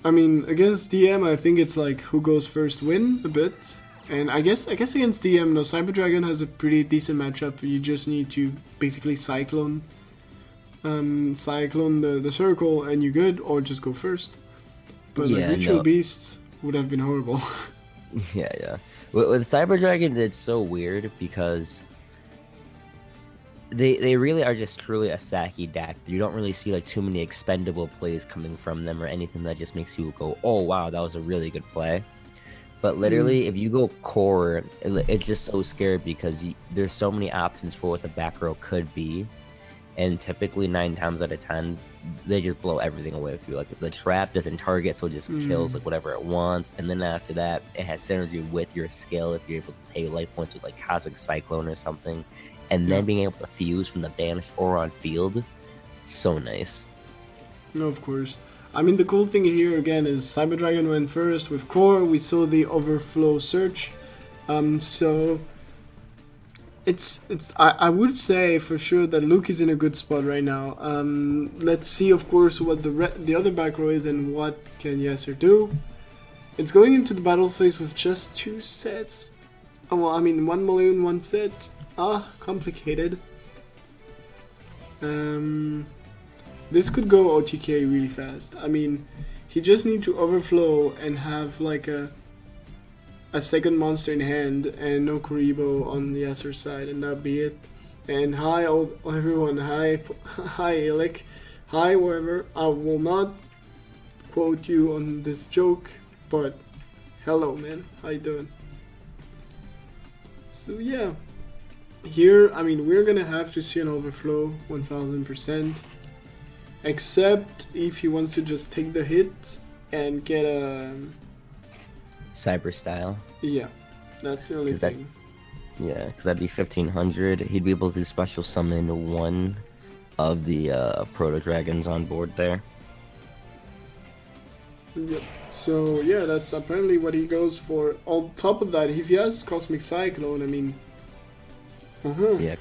I mean, against DM, I think it's like who goes first win a bit. And I guess against DM, no, Cyber Dragon has a pretty decent matchup. You just need to basically cyclone the circle and you're good, or just go first. But Yeah, like Ritual no. Beasts would have been horrible. Yeah. With Cyber Dragon, it's so weird because they really are just truly a sacky deck. You don't really see like too many expendable plays coming from them or anything that just makes you go, oh wow, that was a really good play. But literally, if you go core, it's just so scary because there's so many options for what the back row could be, and typically 9 times out of 10, they just blow everything away with you. Like the trap doesn't target, so it just kills like whatever it wants, and then after that, it has synergy with your skill if you're able to pay life points with like Cosmic Cyclone or something, and then being able to fuse from the banished or on field, so nice. No, of course. I mean, the cool thing here again is Cyber Dragon went first with core. We saw the overflow search, so it's I would say for sure that Luke is in a good spot right now. Let's see, of course, what the other back row is and what can Yasser do. It's going into the battle phase with just 2 sets. Oh, well, I mean, 1 million, 1 set. Complicated. This could go OTK really fast. I mean, he just need to overflow and have like a second monster in hand and no Kuribo on the Yasser side, and that'd be it. And hi everyone, hi Alec, hi wherever. I will not quote you on this joke, but hello man, how you doing? So yeah, here, I mean, we're gonna have to see an overflow 1000%, except if he wants to just take the hit and get a Cyber style. Yeah, that's the only thing. Yeah, because that'd be 1500. He'd be able to special summon one of the proto dragons on board there. Yep. So yeah, that's apparently what he goes for. On top of that, if he has Cosmic Cyclone, I mean, Yeah,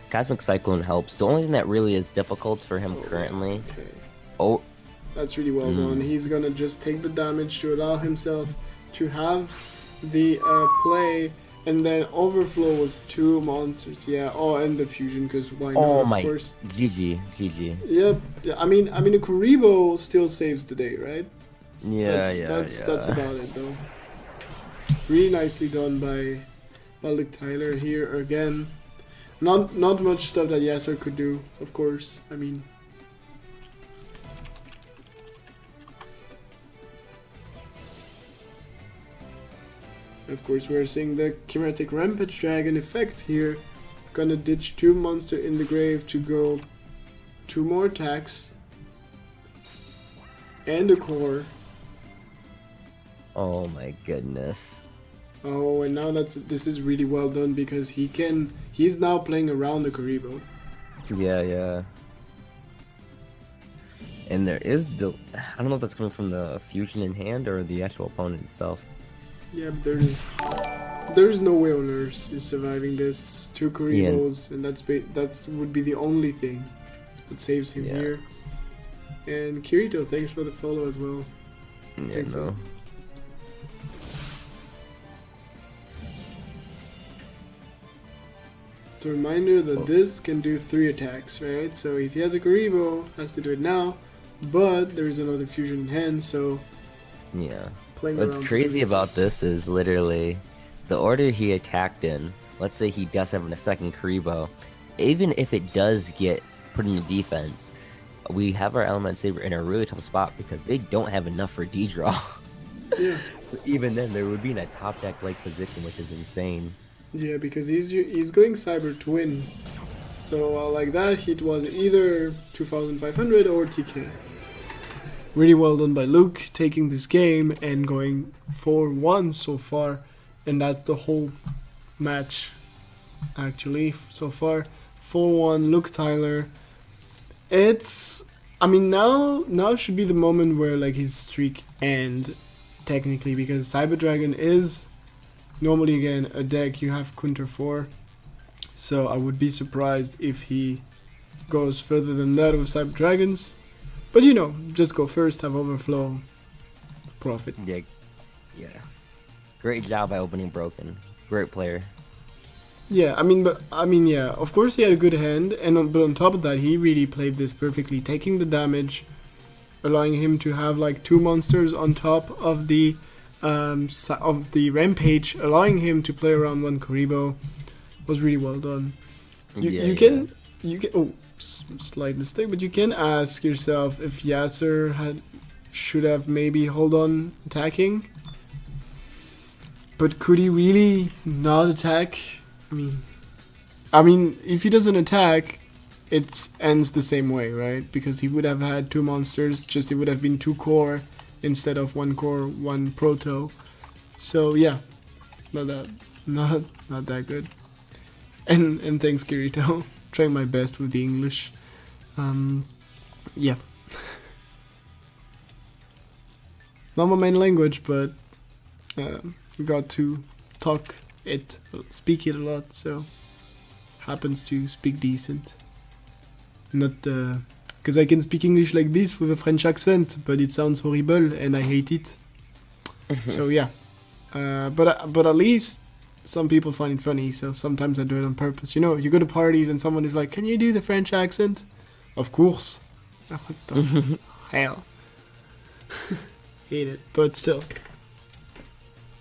Cosmic Cyclone helps. The only thing that really is difficult for him currently. Okay. That's really well done. He's gonna just take the damage to allow himself to have the play, and then overflow with 2 monsters. Yeah. Oh, and the fusion, because why not? Oh of my. course. GG. Yep. Yeah, I mean, a Kuribo still saves the day, right? That's about it, though. Really nicely done by Luke Tyler here again. Not much stuff that Yasser could do, of course. I mean, of course, we're seeing the Chimeric Rampage Dragon effect here. Gonna ditch 2 monster in the grave to go 2 more attacks and a core. Oh my goodness. Oh, and now this is really well done because he's now playing around the Kuribo. Yeah. And there is I don't know if that's coming from the fusion in hand or the actual opponent itself. Yeah, there's no way on earth is surviving this 2 Kuribos, and that's would be the only thing that saves him here. And Kirito, thanks for the follow as well. Yeah, no. It's a reminder that this can do 3 attacks, right? So if he has a Kuribo, has to do it now, but there is another fusion in hand, so yeah. What's crazy about this is literally the order he attacked in. Let's say he does have a second Kuribo. Even if it does get put into defense, we have our Element Saber in a really tough spot because they don't have enough for D-draw. Yeah. So even then, there would be in a top deck like position, which is insane. Yeah, because he's going Cyber to win. So like that, it was either 2500 or TK. Really well done by Luke, taking this game and going 4-1 so far, and that's the whole match. Actually, so far 4-1. Luke Tyler. I mean, now should be the moment where like his streak end, technically, because Cyber Dragon is normally again a deck you have counter for. So I would be surprised if he goes further than that with Cyber Dragons. But you know, just go first, have overflow, profit. Yeah. Great job by opening broken. Great player. Yeah, yeah. Of course, he had a good hand, but on top of that, he really played this perfectly, taking the damage, allowing him to have like 2 monsters on top of the rampage, allowing him to play around 1 Kuribo. Was really well done. You can. Oh, slight mistake, but you can ask yourself if Yasser should have maybe hold on attacking. But could he really not attack? I mean, if he doesn't attack, it ends the same way, right? Because he would have had 2 monsters, just it would have been 2 core instead of 1 core, 1 proto. So yeah, not that good. And thanks, Kirito. Trying my best with the English. Yeah. Not my main language, but got to speak it a lot, so happens to speak decent. Not because I can speak English like this with a French accent, but it sounds horrible and I hate it. So yeah, but at least some people find it funny, so sometimes I do it on purpose. You know, you go to parties and someone is like, "Can you do the French accent?" Of course. What the hell? Hate it, but still.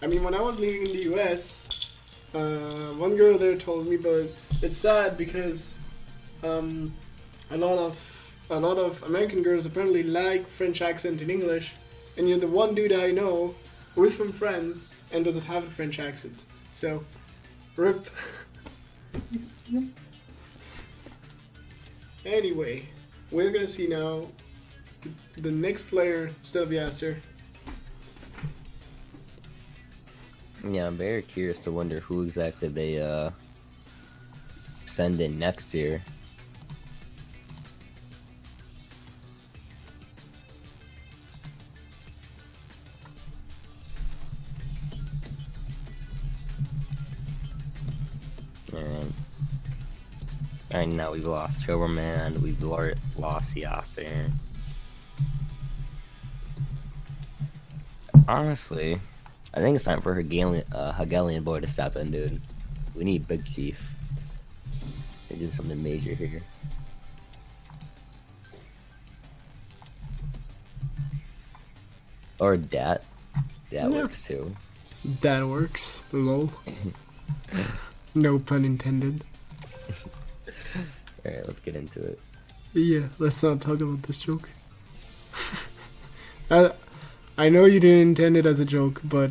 I mean, when I was living in the US, one girl there told me, but it's sad because a lot of American girls apparently like French accent in English, and you're the one dude I know who is from France and doesn't have a French accent. So, rip. Anyway, we're gonna see now the next player, Stelviaster. Yeah, I'm very curious to wonder who exactly they send in next year. Alright, now we've lost Choberman, we've lost Yasser. Honestly, I think it's time for Hegelian boy to step in, dude. We need Big Chief. They're doing something major here. Or Dat. That works too. That works. Lol. No pun intended. Alright, let's get into it. Yeah, let's not talk about this joke. I know you didn't intend it as a joke, but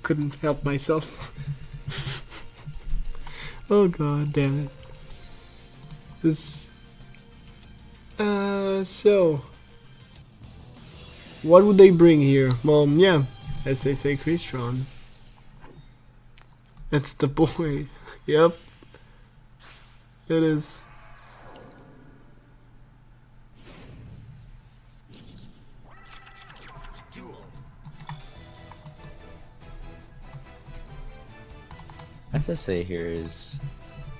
couldn't help myself. Oh god damn it. This... so... What would they bring here? Well, yeah, as they say, Christian. That's the boy. Yep. It is. SSA here is...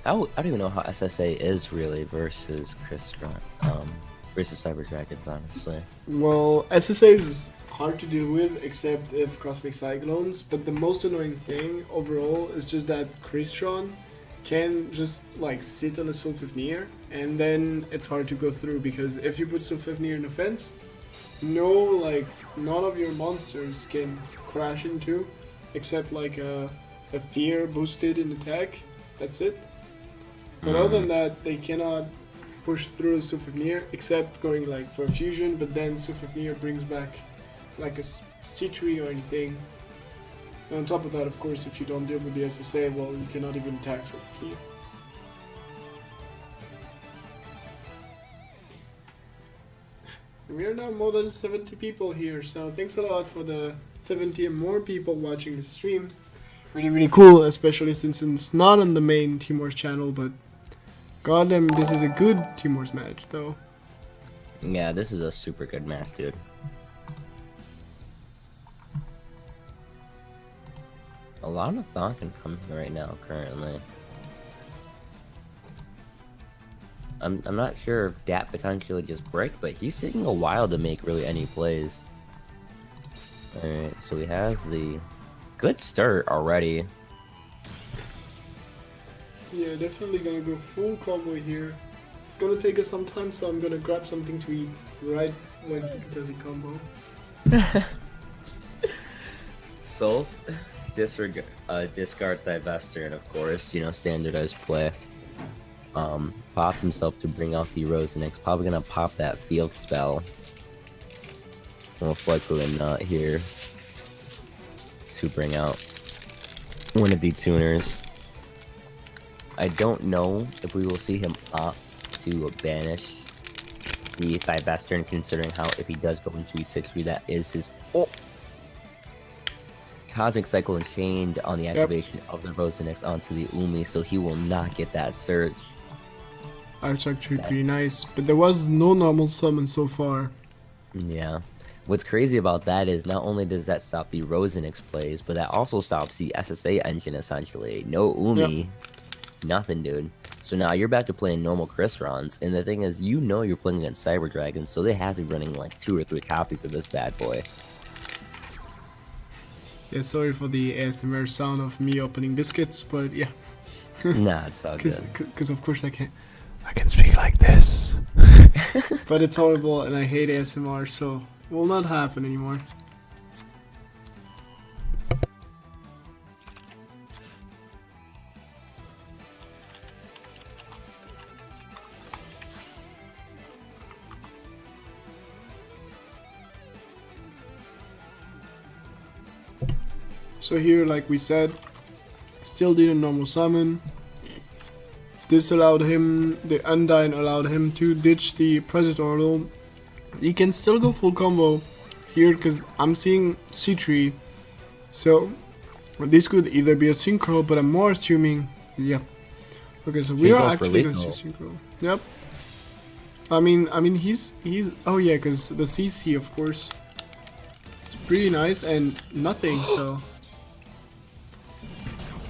I don't even know how SSA is really versus versus Cyber Dragons, honestly. Well, SSA is hard to deal with except if Cosmic Cyclones, but the most annoying thing overall is just that Crystron can just like sit on a Sulfifnir, and then it's hard to go through because if you put Sulfifnir in a fence, none of your monsters can crash into except like a fear boosted in attack. That's it. But other than that, they cannot push through Sulfifnir except going like for a fusion, but then Sulfifnir brings back like a C3 or anything. And on top of that, of course, if you don't deal with the SSA, well, you cannot even attack Sulfifnir. We are now more than 70 people here, so thanks a lot for the 70 and more people watching the stream. Really cool, especially since it's not on the main Team Wars channel, but goddamn, this is a good Team Wars match, though. Yeah, this is a super good match, dude. A lot of Thonkin coming right now, currently. I'm not sure if Dat potentially just break, but he's taking a while to make really any plays. Alright, so he has the good start already. Yeah, definitely gonna go full combo here. It's gonna take us some time, so I'm gonna grab something to eat right when he does a combo. Solf, discard Divester, and of course, you know, standardized play. Pop himself to bring out the Rosenix. Probably gonna pop that field spell. Most likely not here to bring out one of the tuners. I don't know if we will see him opt to banish the Divester, considering how if he does go into 6-3, that is his Cosmic Cycle chained on the activation of the Rosenix onto the Umi, so he will not get that search. That's actually pretty nice, but there was no normal summon so far. Yeah. What's crazy about that is not only does that stop the Rosenix plays, but that also stops the SSA engine, essentially. No Umi, nothing, dude. So now you're back to playing normal Crystrons, and the thing is, you know you're playing against Cyber Dragons, so they have to be running like 2 or 3 copies of this bad boy. Yeah, sorry for the ASMR sound of me opening biscuits, but yeah. Nah, it's all good. Because of course I can speak like this. But it's horrible and I hate ASMR, so it will not happen anymore. So here, like we said, still did a normal summon. This allowed him, the Undyne allowed him to ditch the Predator. He can still go full combo here because I'm seeing C3. So this could either be a synchro, but I'm more assuming, yeah. Okay, so we are actually going to see synchro. Yep. I mean he's oh yeah, because the CC of course. It's pretty nice and nothing, so.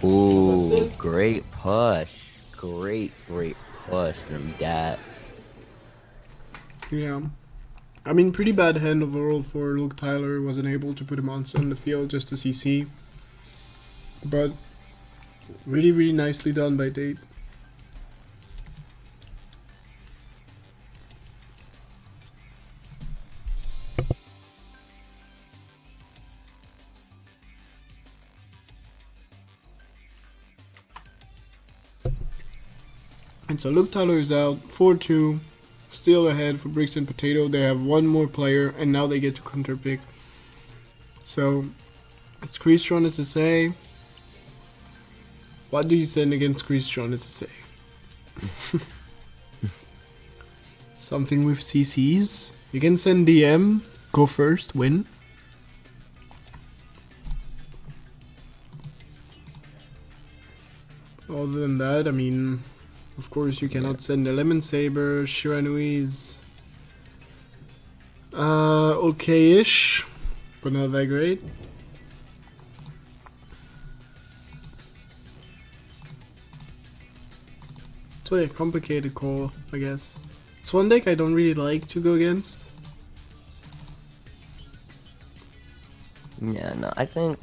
Ooh, great push. Great push from Dat. Yeah. I mean, pretty bad hand overall for Luke Tyler. Wasn't able to put a monster on the field just to CC. But really nicely done by Date. And so Luke Tyler is out, 4-2, still ahead for Bricks and Potato. They have one more player, and now they get to counter pick. So, it's Christian SSA. What do you send against Christian SSA? Something with CCs. You can send DM, go first, win. Other than that, I mean... Of course, you cannot send a Lemon Saber. Shiranui is okay-ish, but not that great. It's a complicated call, I guess. It's one deck I don't really like to go against. Yeah, no, I think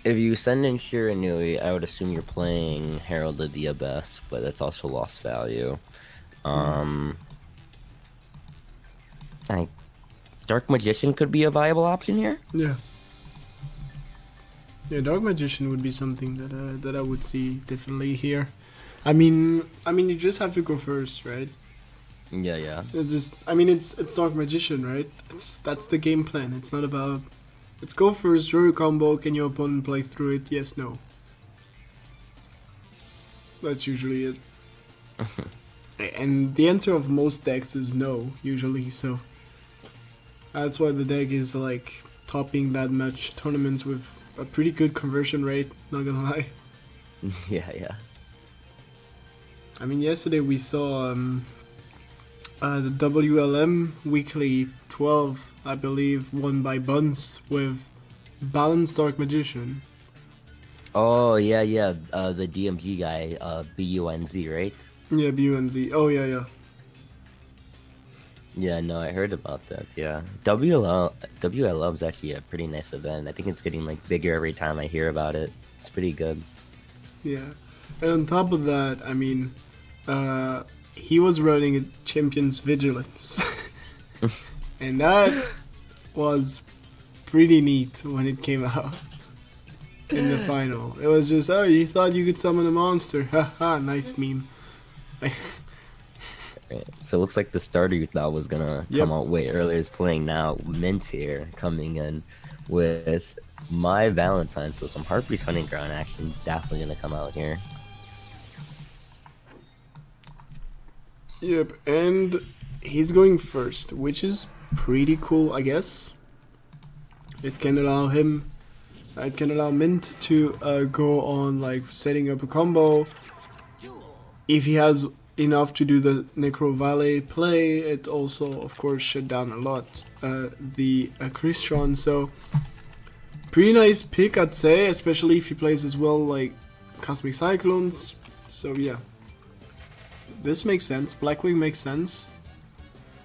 if you send in Shiranui, I would assume you're playing Herald of the Abyss, but that's also lost value. Dark Magician could be a viable option here. Yeah. Yeah, Dark Magician would be something that I would see definitely here. I mean, you just have to go first, right? Yeah. It's Dark Magician, right? That's the game plan. It's not about. Let's go first, draw your combo, can your opponent play through it? Yes, no. That's usually it. And the answer of most decks is no, usually, so... That's why the deck is, like, topping that much tournaments with a pretty good conversion rate, not gonna lie. Yeah. I mean, yesterday we saw the WLM Weekly 12, I believe, won by Buns with Balanced Dark Magician. Oh, yeah. The DMG guy, BUNZ, right? Yeah, BUNZ. Oh, yeah. Yeah, no, I heard about that, yeah. WLM is actually a pretty nice event. I think it's getting, like, bigger every time I hear about it. It's pretty good. Yeah. And on top of that, I mean, he was running a Champions Vigilance. And that was pretty neat when it came out in the final. It was just, oh, you thought you could summon a monster. Haha, nice meme. Right. So it looks like the starter you thought was gonna come out way earlier is playing now. Mint here coming in with My Valentine. So some Harpy's Hunting Ground action definitely gonna come out here. Yep, and he's going first, which is pretty cool, I guess. It can allow Mint to go on, like, setting up a combo. If he has enough to do the Necro Valley play, it also, of course, shut down a lot the Christian. So, pretty nice pick, I'd say, especially if he plays as well, like, Cosmic Cyclones. So, yeah. This makes sense. Blackwing makes sense.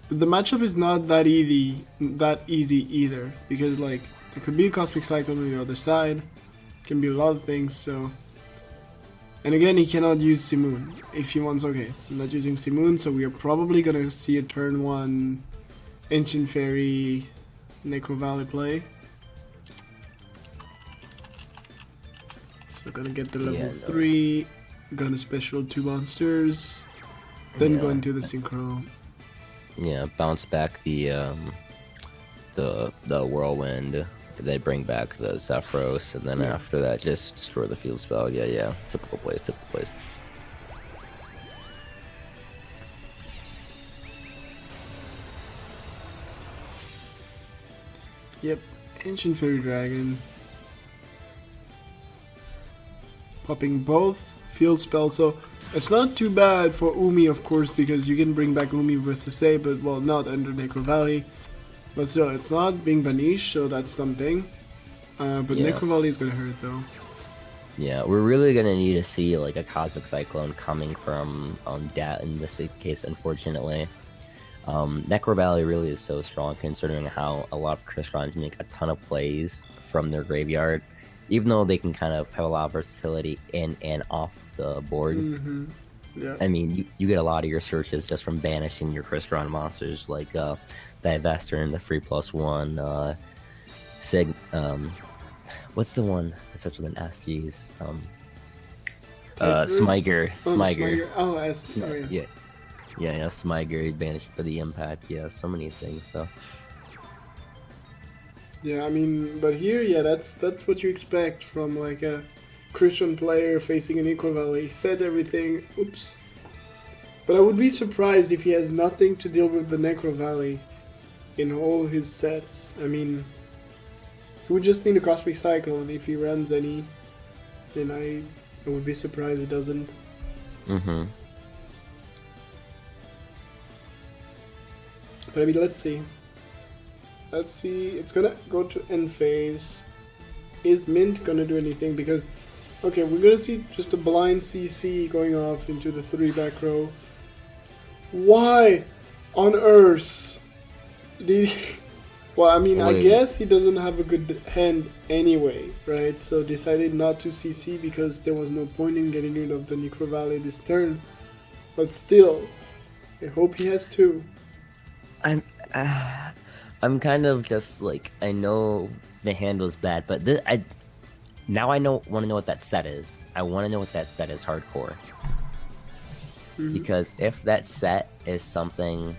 the matchup is not that easy either, because like there could be a Cosmic Cyclone on the other side, can be a lot of things. So, and again, he cannot use Simoon if he wants. Okay, I'm not using Simoon, so we are probably gonna see a turn 1 Ancient Fairy Necro Valley play. So gonna get the level 3, gonna special 2 monsters, then go into the Synchro. Yeah, bounce back the Whirlwind. They bring back the Zephyros, and then after that, just destroy the field spell. Yeah. Typical plays. Yep, Ancient Fairy Dragon. Popping both field spells, so it's not too bad for Umi, of course, because you can bring back Umi versus A, but well, not under Necro Valley. But still, it's not being banished, so that's something. But Necro Valley is gonna hurt though. Yeah, we're really gonna need to see like a Cosmic Cyclone coming from Dat in this case, unfortunately. Necro Valley really is so strong, considering how a lot of Crystons make a ton of plays from their graveyard. Even though they can kind of have a lot of versatility in and off the board. Yeah. I mean, you get a lot of your searches just from banishing your Crystron monsters, like Divester and the free +1, what's the one that starts with an S? Geez. Smiger. Oh, S. Yeah, Smiger, banished for the impact. Yeah, so many things, so... Yeah, I mean, but here, that's what you expect from like a Christian player facing an Necro Valley. He said everything, oops. But I would be surprised if he has nothing to deal with the Necro Valley in all his sets. I mean, he would just need a Cosmic Cyclone if he runs any, and I would be surprised he doesn't. Mm-hmm. But I mean, let's see. It's gonna go to end phase. Is Mint gonna do anything? Because, okay, we're gonna see just a blind CC going off into the 3 back row. Why on earth did he... Well, I mean, I guess he doesn't have a good hand anyway, right? So decided not to CC because there was no point in getting rid of the Necro Valley this turn. But still, I hope he has 2. I'm kind of just like, I know the hand was bad, but now I want to know what that set is. I want to know what that set is hardcore. Because if that set is something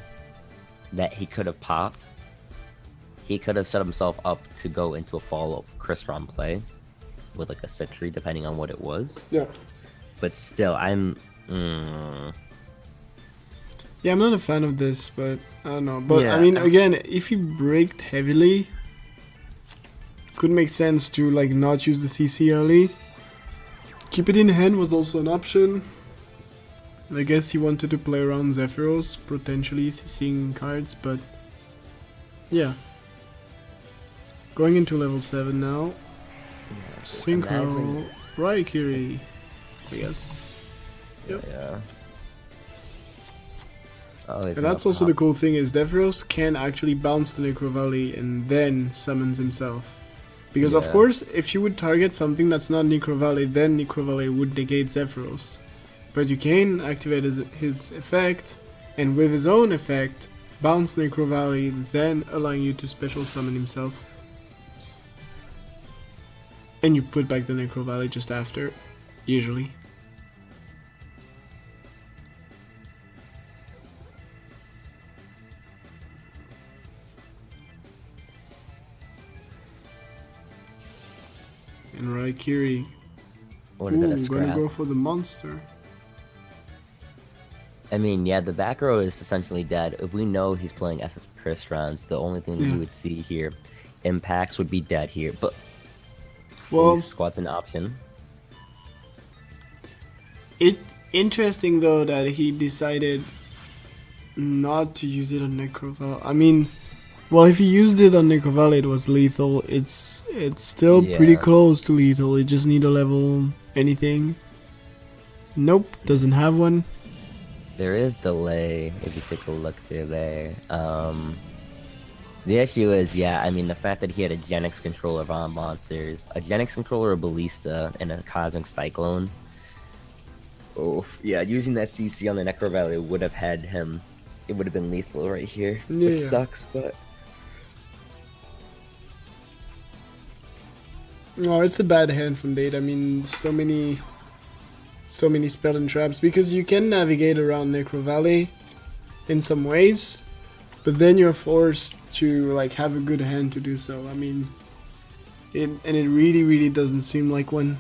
that he could have popped, he could have set himself up to go into a follow-up Crystron play with like a 6-3, depending on what it was. Yeah. But still, Yeah, I'm not a fan of this, but I don't know. But I mean, again, if he braked heavily, could make sense to like not use the CC early. Keep it in hand was also an option. I guess he wanted to play around Zephyros, potentially CCing cards, but yeah. Going into level 7 now. Synchro, Raikiri, I guess. Yep. Yeah. And that's also the cool thing is Zephyros can actually bounce the Necro Valley and then summons himself. Because of course, if you would target something that's not Necro Valley, then Necro Valley would negate Zephyros. But you can activate his effect, and with his own effect, bounce Necro Valley, then allowing you to special summon himself. And you put back the Necro Valley just after, usually. And Raikiri, gonna go for the monster. I mean, yeah, the back row is essentially dead. If we know he's playing SS Crystons, the only thing we would see here, impacts would be dead here. But well, squad's an option. Interesting though that he decided not to use it on Necro Valley. I mean, well, if he used it on Necro Valley, it was lethal. It's still pretty close to lethal. It just need a level anything. Nope, doesn't have one. There is delay if you take a look through there. The issue is, yeah, I mean, the fact that he had a Gen X controller on monsters, a Gen X controller, a Ballista, and a Cosmic Cyclone. Oh, yeah, using that CC on the Necro Valley would have had him. It would have been lethal right here, Yeah. which sucks, but. No, it's a bad hand from Date. I mean, so many spell and traps, because you can navigate around Necro Valley in some ways, but then you're forced to like have a good hand to do so. I mean, it really doesn't seem like one.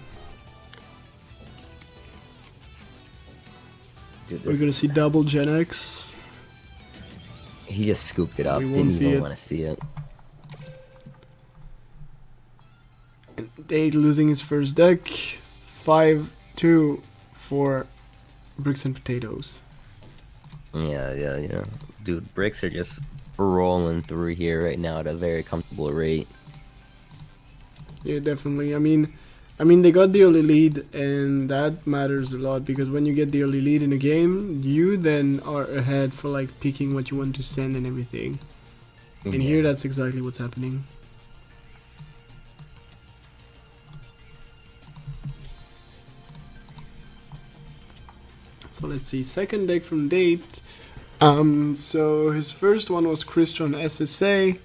Dude, We're gonna see double Gen X. He just scooped it up. We won't Didn't see even it. want to see it. Date losing his first deck. 5-2 for Bricks and Potatoes. Yeah. Dude, bricks are just rolling through here right now at a very comfortable rate. Yeah, definitely. I mean, they got the early lead, and that matters a lot, because when you get the early lead in a game, you then are ahead for like picking what you want to send and everything. And here, that's exactly what's happening. So let's see, second deck from Date. So his first one was Christian SSA.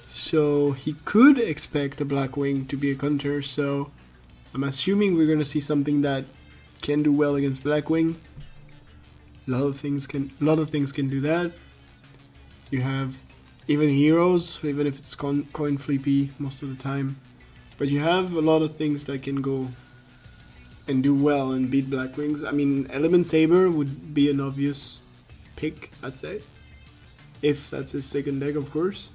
So he could expect a Blackwing to be a counter, so I'm assuming we're gonna see something that can do well against Blackwing. A lot of things can do that. You have even heroes, even if it's coin flippy most of the time. But you have a lot of things that can go and do well and beat Blackwings. I mean, Element Saber would be an obvious pick, I'd say. If that's his second deck, of course.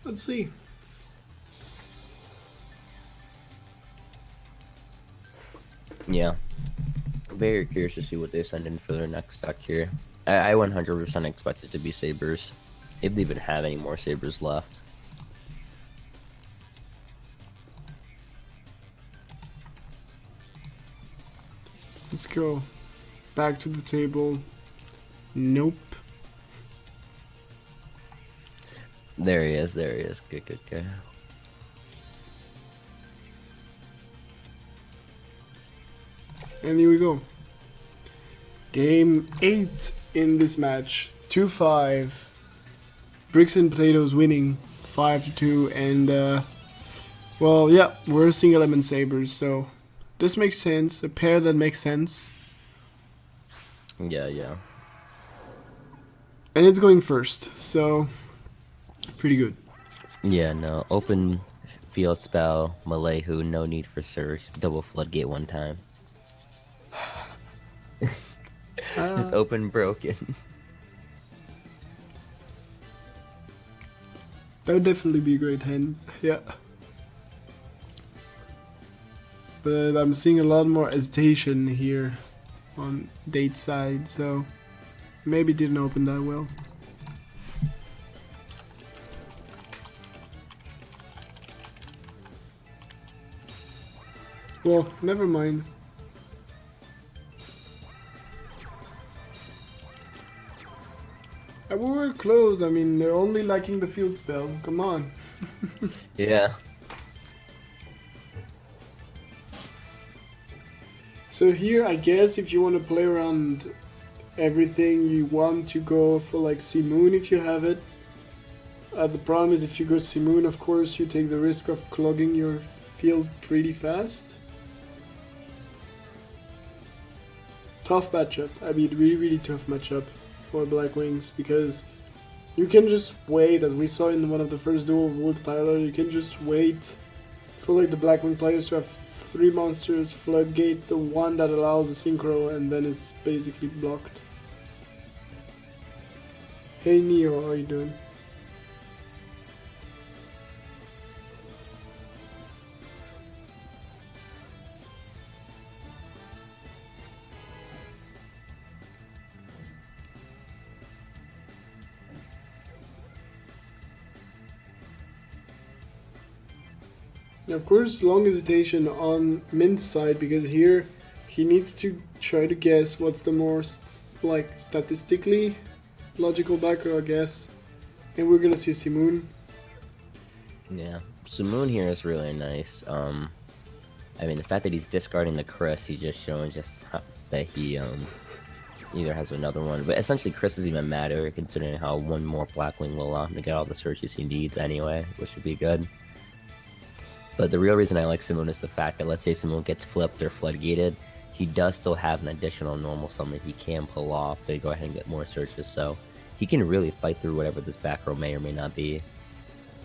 Let's see. Yeah. Very curious to see what they send in for their next deck here. I 100% expect it to be Sabers. If they even have any more Sabers left. Let's go. Back to the table. Nope. There he is. Good. And here we go. Game 8 in this match. 2-5. Bricks and Potatoes winning 5-2. And, well, yeah, we're seeing Element Sabers, so this makes sense. A pair that makes sense. Yeah. And it's going first, so pretty good. Yeah, no. Open field spell, Malehu, no need for surge. Double floodgate one time. Just open broken. That would definitely be a great hand, yeah. But I'm seeing a lot more hesitation here on Date side, so maybe didn't open that well. Well, never mind. We were close. I mean, they're only lacking the field spell. Come on. Yeah. So here, I guess if you want to play around everything, you want to go for like Simoon if you have it. The problem is if you go Simoon, of course, you take the risk of clogging your field pretty fast. Tough matchup. I mean, really tough matchup for Blackwings, because you can just wait, as we saw in one of the first duel with Tyler, you can just wait for like the Blackwing players to have 3 monsters, Floodgate, the one that allows the Synchro, and then it's basically blocked. Hey Neo, how are you doing? Of course, long hesitation on Mint's side because here he needs to try to guess what's the more like statistically logical back row, I guess. And we're gonna see Simoon. Yeah, Simoon here is really nice. I mean, the fact that he's discarding the Chris, he's just showing that he either has another one. But essentially, Chris doesn't even matter considering how one more Blackwing will allow him to get all the searches he needs anyway, which would be good. But the real reason I like Simoon is the fact that let's say Simoon gets flipped or floodgated, he does still have an additional normal summon he can pull off to go ahead and get more searches. So he can really fight through whatever this back row may or may not be.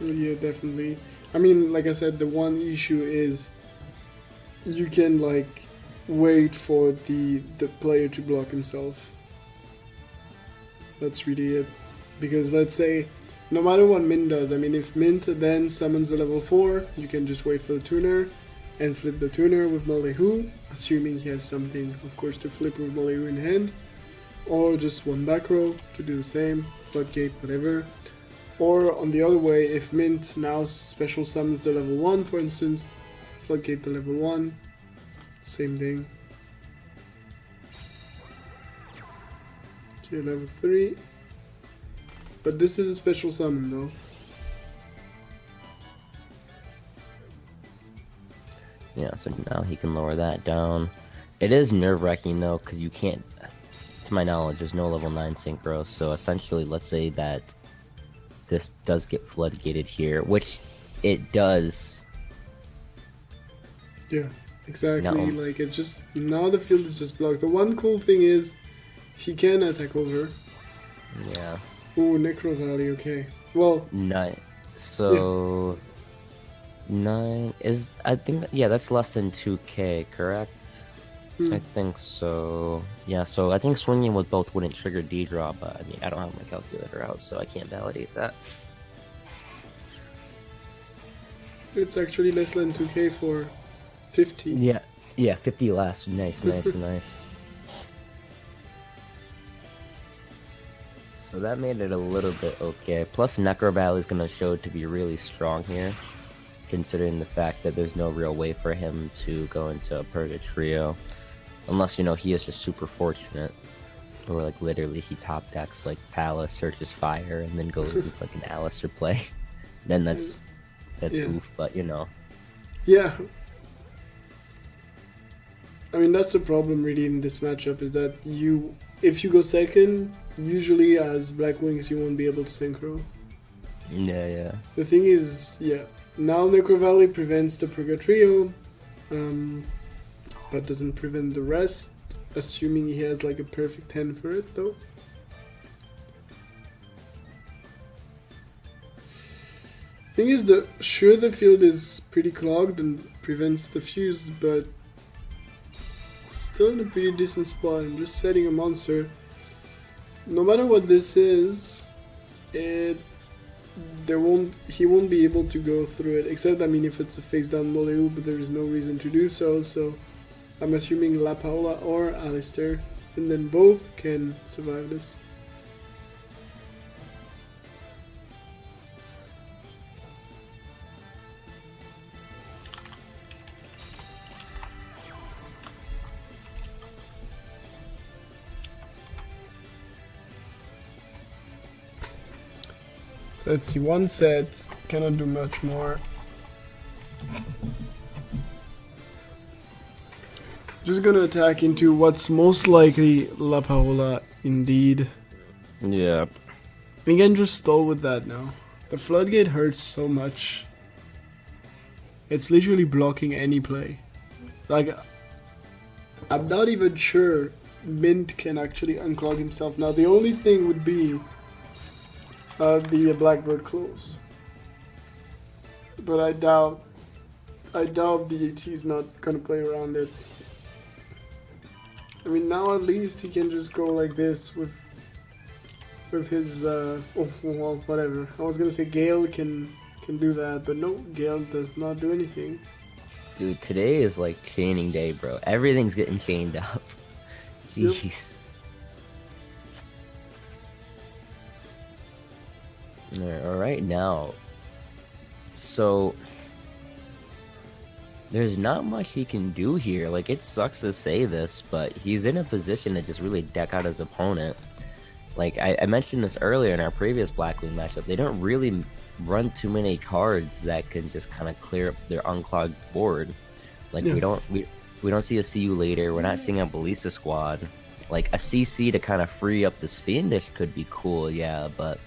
Yeah, definitely. I mean, like I said, the one issue is you can like wait for the player to block himself. That's really it. Because let's say, no matter what Mint does, I mean, if Mint then summons a level 4, you can just wait for the tuner and flip the tuner with Molehu, assuming he has something, of course, to flip with Molehu in hand. Or just one back row to do the same, floodgate, whatever. Or on the other way, if Mint now special summons the level 1, for instance, floodgate the level 1, same thing. Okay, level 3. But this is a special summon though. Yeah, so now he can lower that down. It is nerve-wracking though, because you can't, to my knowledge, there's no level 9 synchro, so essentially, let's say that this does get floodgated here, which it does. Yeah, exactly. No. Like it's just now the field is just blocked. The one cool thing is he can attack over. Yeah. Ooh, Necro Valley. Okay. Well. 9. So 9 is, I think, yeah, that's less than 2k, correct? I think so. Yeah, so I think swinging with both wouldn't trigger D-draw, but I mean, I don't have my calculator out, so I can't validate that. It's actually less than 2k for 50. Yeah, 50 less. Nice, nice, nice. So that made it a little bit okay. Plus, Necro Valley is going to show to be really strong here, considering the fact that there's no real way for him to go into a Purga Trio. Unless, you know, he is just super fortunate. Or, like, literally he top decks, like, Palace, searches Fire, and then goes with, like, an Alistair play. Then that's oof, but, you know. Yeah. I mean, that's the problem, really, in this matchup, is that if you go second, usually as Black Wings, you won't be able to synchro. Yeah. The thing is, now Necro Valley prevents the Purga Trio, but doesn't prevent the rest, assuming he has like a perfect hand for it though. Thing is, the field is pretty clogged and prevents the fuse, but still in a pretty decent spot. I'm just setting a monster. No matter what this is, he won't be able to go through it, except, I mean, if it's a face down Moleu, but there is no reason to do so, so I'm assuming La Paola or Alistair, and then both can survive this. So let's see, one set, cannot do much more. Just gonna attack into what's most likely La Paola, indeed. Yeah. We can just stall with that now. The floodgate hurts so much. It's literally blocking any play. Like, I'm not even sure Mint can actually unclog himself. Now, the only thing would be the Blackbird close. But I doubt the AT is not gonna play around it. I mean, now at least he can just go like this with his well, whatever. I was gonna say Gale can do that, but no, Gale does not do anything. Dude, today is like chaining day, bro. Everything's getting chained up. Jeez. Yep. Alright, now. So, there's not much he can do here. Like, it sucks to say this, but he's in a position to just really deck out his opponent. Like, I mentioned this earlier in our previous Blackwing matchup, they don't really run too many cards that can just kind of clear up their unclogged board. Like, we don't see a See You Later, we're not seeing a Ballista Squad. Like, a CC to kind of free up this Fiendish could be cool, yeah, but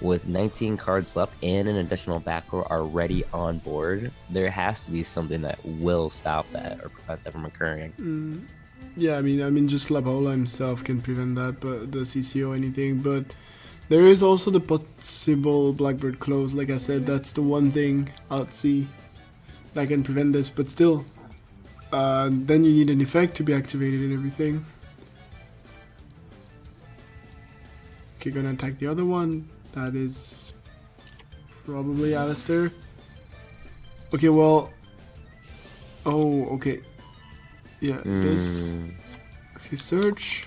with 19 cards left and an additional back row already on board, there has to be something that will stop that or prevent that from occurring. Yeah, I mean, just Labola himself can prevent that, but the CC or anything. But there is also the possible Blackbird Close. Like I said, that's the one thing I'd see that can prevent this. But still, then you need an effect to be activated and everything. Okay, gonna attack the other one. That is probably Alistair. Okay, well... Oh, okay. Yeah, this... Okay, search.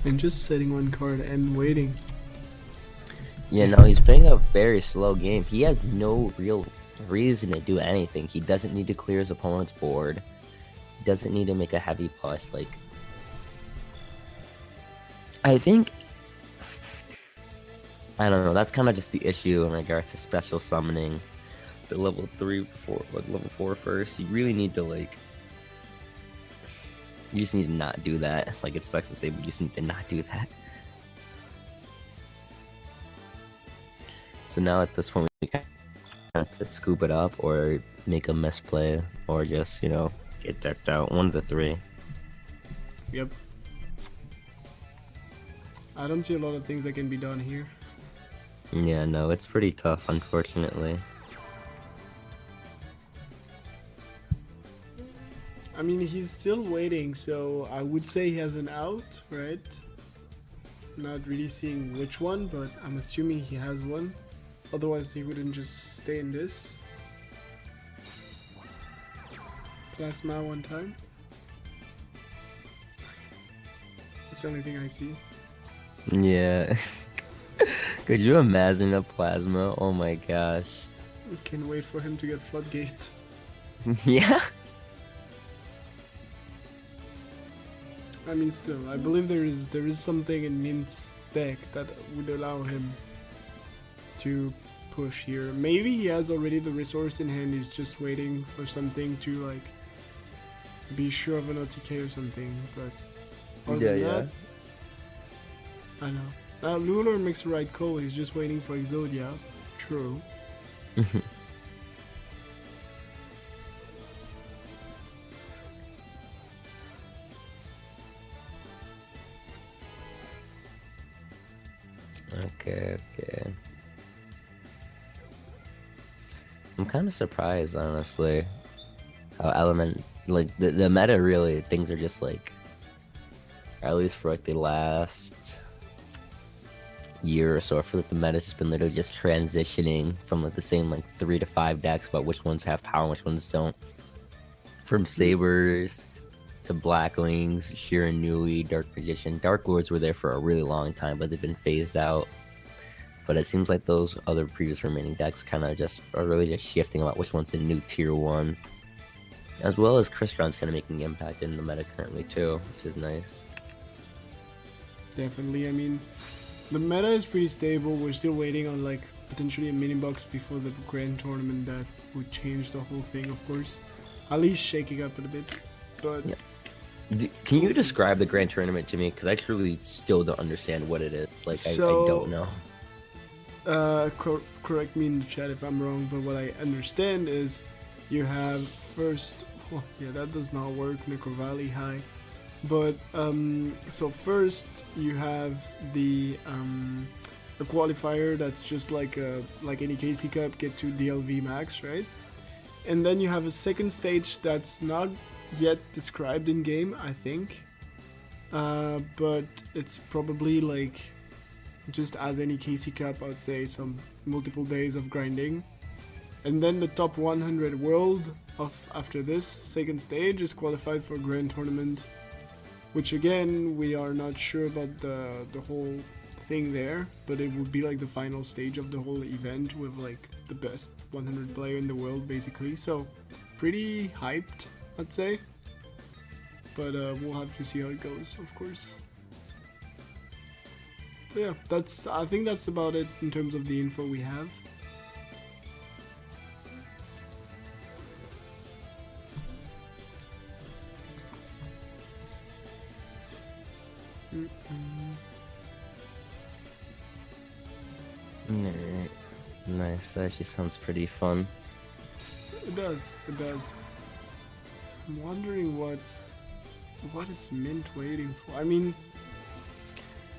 And just setting one card and waiting. Yeah, no, he's playing a very slow game. He has no real reason to do anything. He doesn't need to clear his opponent's board. He doesn't need to make a heavy push. Like, I think, I don't know, that's kind of just the issue in regards to special summoning the level 3 before, like, level 4 first. You really need to, like, you just need to not do that. Like, it sucks to say, but you just need to not do that. So now at this point, we kind of have to scoop it up or make a misplay or just, you know, get decked out. One of the three. Yep. I don't see a lot of things that can be done here. Yeah, no, it's pretty tough, unfortunately. I mean, he's still waiting, so I would say he has an out, right? Not really seeing which one, but I'm assuming he has one. Otherwise, he wouldn't just stay in this. Plasma one time. That's the only thing I see. Yeah. Could you imagine a plasma? Oh my gosh. Can't wait for him to get Floodgate. Yeah. I mean, still, I believe there is something in Mint's deck that would allow him to push here. Maybe he has already the resource in hand, he's just waiting for something to, like, be sure of an OTK or something, but other than that, I know. Now, Lunar makes the right call, he's just waiting for Exodia. True. Okay. I'm kind of surprised, honestly, how Element, like, the meta really, things are just like, at least for like the last year or so, I feel like the meta's just been literally just transitioning from like the same like 3 to 5 decks about which ones have power and which ones don't. From Sabers to Blackwings, Shiranui, Dark Magician. Dark Lords were there for a really long time, but they've been phased out. But it seems like those other previous remaining decks kind of just are really just shifting about which one's the new tier 1. As well as Crystron's kind of making an impact in the meta currently too, which is nice. Definitely, I mean, the meta is pretty stable. We're still waiting on, like, potentially a mini box before the grand tournament that would change the whole thing, of course. At least shaking up a bit, but... Yeah. Can you describe the grand tournament to me? Because I truly still don't understand what it is. Like, I don't know. Correct me in the chat if I'm wrong, but what I understand is you have first... Oh, yeah, that does not work, Necro Valley high. But, so first you have the a qualifier that's just like any KC Cup, get to DLV max, right? And then you have a second stage that's not yet described in game, I think, but it's probably like just as any KC Cup, I would say some multiple days of grinding, And then the top 100 world after this second stage is qualified for grand tournament, which again we are not sure about the whole thing there, but it would be like the final stage of the whole event with like the best 100 player in the world basically. So pretty hyped, I'd say. But we'll have to see how it goes, of course. So yeah, I think that's about it in terms of the info we have. Alright. Nice, that actually sounds pretty fun. It does, it does. I'm wondering what is Mint waiting for? I mean,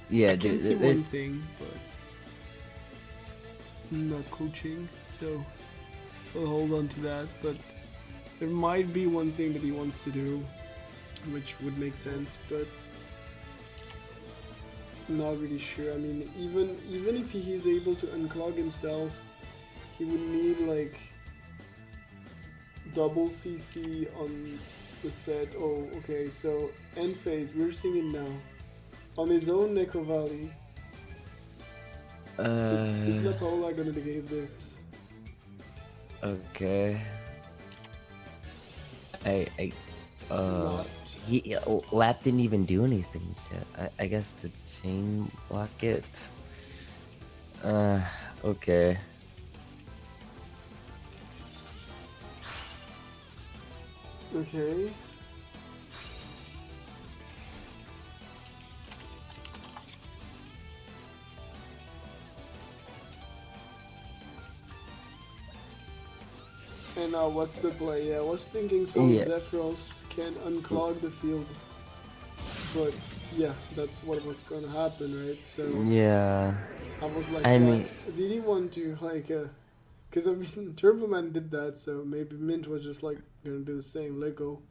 yeah, I can see one thing, but I'm not coaching, so I'll hold on to that. But there might be one thing that he wants to do, which would make sense, but I'm not really sure. I mean, even if he is able to unclog himself, he would need like double CC on the set. Oh, okay, so end phase, we're seeing it now. On his own Necro Valley. Is Lapaola gonna negate this? Okay. Not. Lap didn't even do anything yet. I guess to chain block it. Okay. Okay. And now what's the play? Yeah, I was thinking some Zephyros can unclog the field. But yeah, that's what was gonna happen, right? So yeah. I was like, I mean, did he want to like because I mean Turboman did that, so maybe Mint was just like gonna do the same. Let go.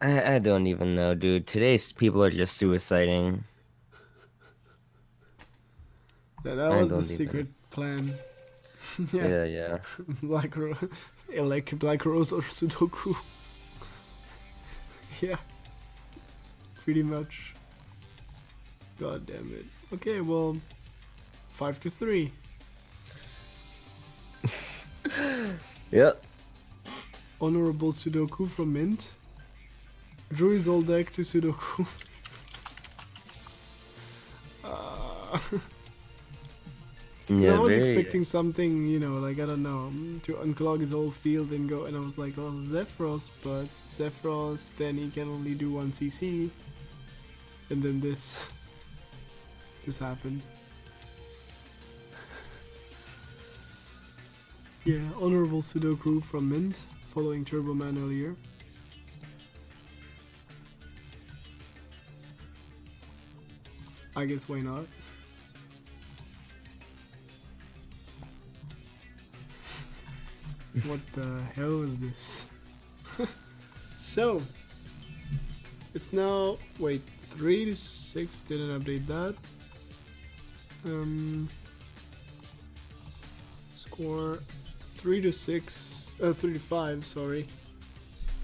I don't even know, dude. Today's people are just suiciding. Yeah, that was the secret plan. Yeah. Black like Black Rose or Sudoku. Yeah. Pretty much. God damn it. Okay, well, 5-3. Yep. Honorable Sudoku from Mint. Drew his old deck to Sudoku. Yeah, I was expecting something, you know, like, I don't know, to unclog his whole field and go, and I was like, well, Zephyros, but Zephyros, then he can only do 1 CC. And then this happened. Yeah, honorable Sudoku from Mint, following Turboman earlier. I guess why not? What the hell is this? So, it's now, wait, 3-6, didn't update that. Score 3-6, 3-5, sorry.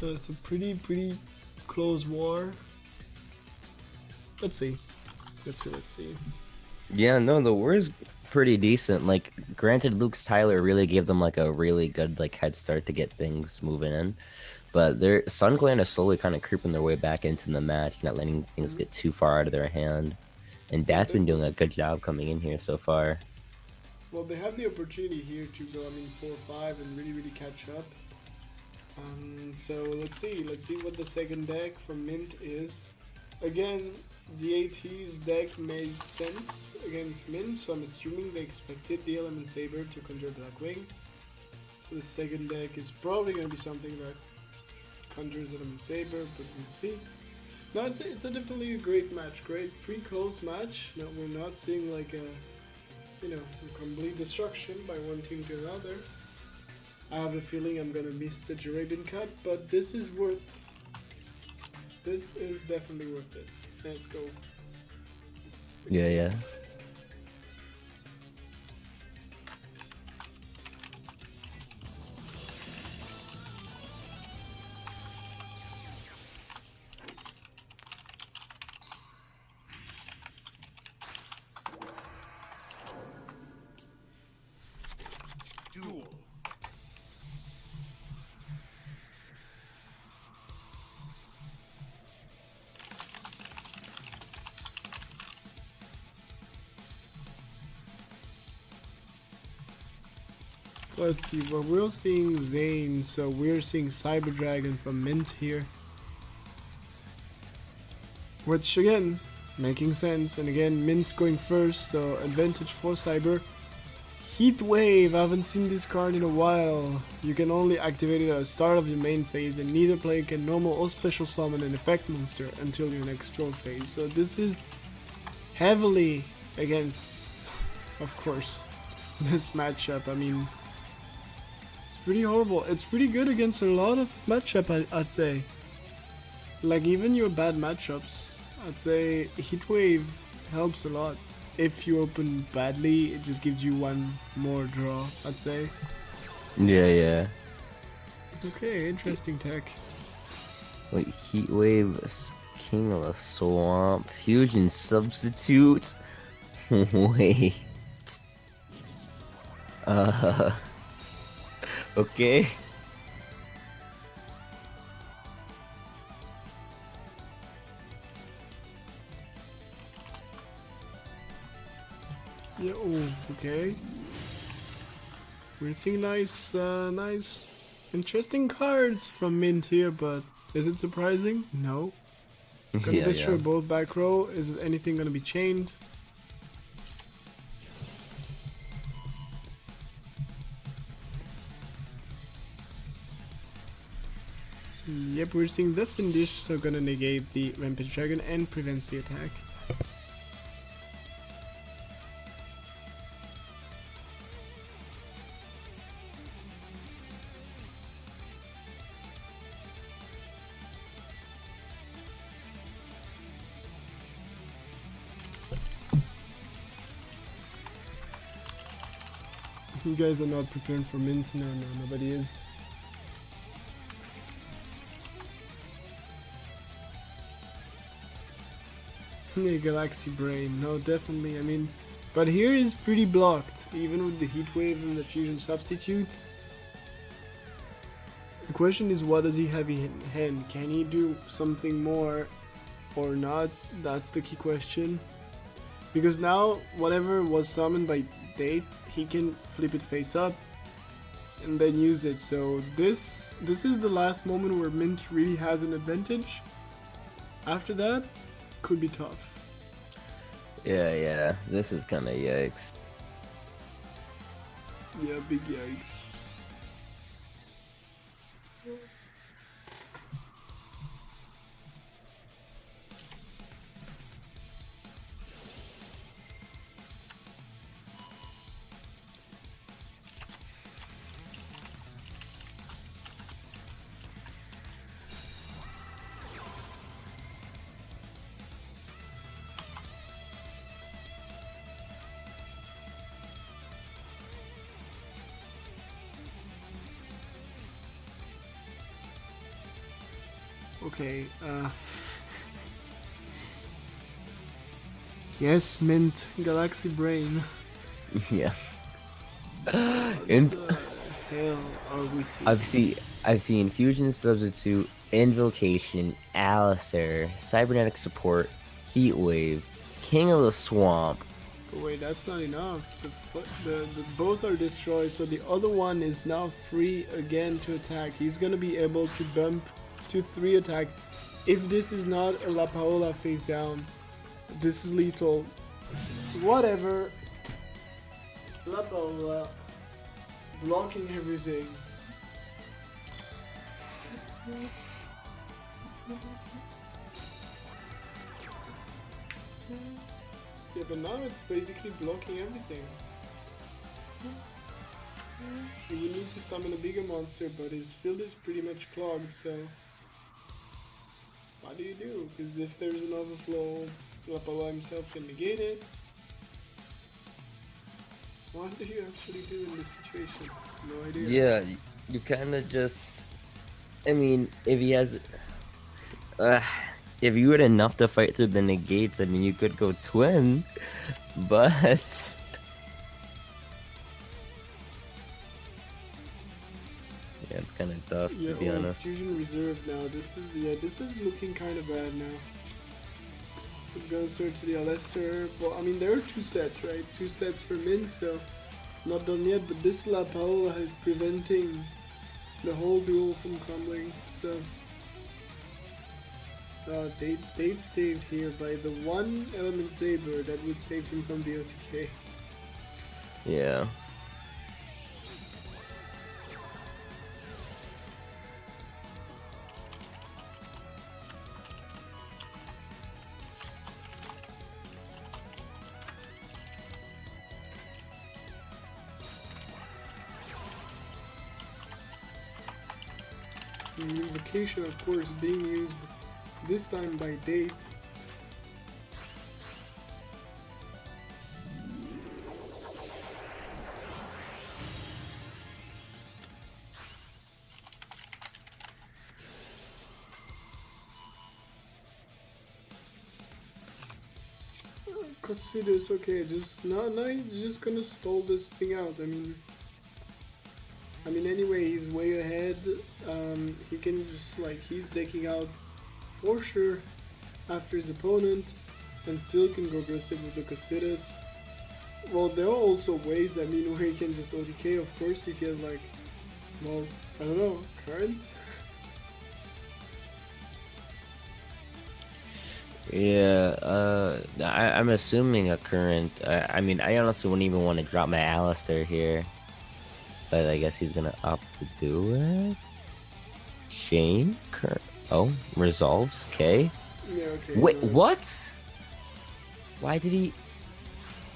It's a pretty close war. Let's see. Yeah, no, the war is pretty decent. Like, granted, Luke's Tyler really gave them like a really good like head start to get things moving in, but their Sun Clan is slowly kind of creeping their way back into the match, not letting things get too far out of their hand. And Dad's been doing a good job coming in here so far. Well, they have the opportunity here to go, 4-5 and really catch up. So let's see what the second deck from Mint is. Again, the AT's deck made sense against Mint, so I'm assuming they expected the Element Saber to conjure Blackwing. So the second deck is probably going to be something that conjures Element Saber, but we'll see. No, it's a definitely a great match, pretty close match. No, we're not seeing like a complete destruction by one team to another. I have a feeling I'm gonna miss the Jarabian cut, but this is definitely worth it. Let's go. Yeah. Let's see, well, we're seeing Zane, so we're seeing Cyber Dragon from Mint here. Which again, making sense, and again, Mint going first, so advantage for Cyber. Heat Wave, I haven't seen this card in a while. You can only activate it at the start of your main phase, and neither player can normal or special summon an effect monster until your next draw phase. So this is heavily against, of course, this matchup. I mean, it's pretty horrible. It's pretty good against a lot of matchup, I'd say. Like even your bad matchups, I'd say Heatwave helps a lot. If you open badly, it just gives you one more draw, I'd say. Yeah. Okay, interesting tech. Wait, Heatwave, King of the Swamp, Fusion Substitute. Wait. Okay. Yeah, oh, okay. We're seeing nice, interesting cards from Mint here, but is it surprising? No. Gonna destroy both back row. Is anything gonna be chained? Yep, we're seeing the Findish, so gonna negate the Rampage Dragon and prevents the attack. You guys are not prepared for Mint? No, nobody is. Yeah, Galaxy Brain, no, definitely, I mean, but here is pretty blocked, even with the Heat Wave and the Fusion Substitute. The question is, what does he have in hand? Can he do something more or not? That's the key question. Because now, whatever was summoned by Date, he can flip it face up and then use it. So this is the last moment where Mint really has an advantage. After that, could be tough. Yeah, this is kind of yikes. Yeah, big yikes. Okay, yes, Mint, Galaxy Brain. Yeah. What the hell are we seeing? I've seen Fusion Substitute, Invocation, Alistair, Cybernetic Support, Heatwave, King of the Swamp. But wait, that's not enough. The both are destroyed, so the other one is now free again to attack. He's gonna be able to bump to 3 attack. If this is not a La Paola face down, this is lethal. Whatever. La Paola blocking everything. Yeah, but now it's basically blocking everything. You need to summon a bigger monster, but his field is pretty much clogged, so what do you do? Because if there's an overflow, Lapala himself can negate it. What do you actually do in this situation? No idea. Yeah, you kind of just... I mean, if he has... if you had enough to fight through the negates, I mean, you could go twin, but... Yeah, it's kind of tough, to be honest. Fusion Reserve now. This is looking kind of bad now. Let's go search the Alistair. Well, I mean, there are 2 sets, right? 2 sets for Min, so not done yet, but this La Paola is preventing the whole duel from crumbling. So they saved here by the one element saber that would save him from the OTK. Yeah. Invocation, of course, being used this time by Date. Considers okay, just now he's just gonna stall this thing out. I mean, anyway, he's way ahead. He can just, like, he's decking out for sure after his opponent and still can go aggressive with the Casitas. Well, there are also ways, I mean, where he can just OTK, of course, if he has, like, well, I don't know, current? Yeah, I'm assuming a current. I mean, I honestly wouldn't even want to drop my Alistair here. But I guess he's gonna opt to do it. Shane? Oh, resolves. Okay. Yeah, okay. Wait, what? Why did he?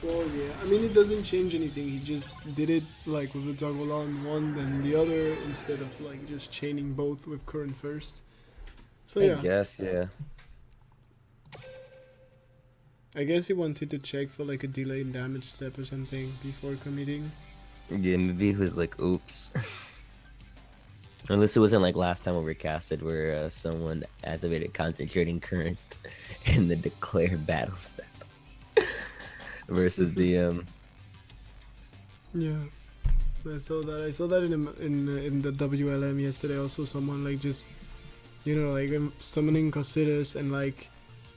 Well, yeah. I mean, it doesn't change anything. He just did it, like, with the toggle on one, then the other, instead of, like, just chaining both with current first. So, yeah. I guess, yeah. I guess he wanted to check for, like, a delayed damage step or something before committing. Yeah, maybe it was like, oops. Unless it wasn't like last time we casted where someone activated concentrating current in the declare battle step versus the Yeah, I saw that. I saw that in the WLM yesterday. Also, someone like just, you know, like summoning Casitas and like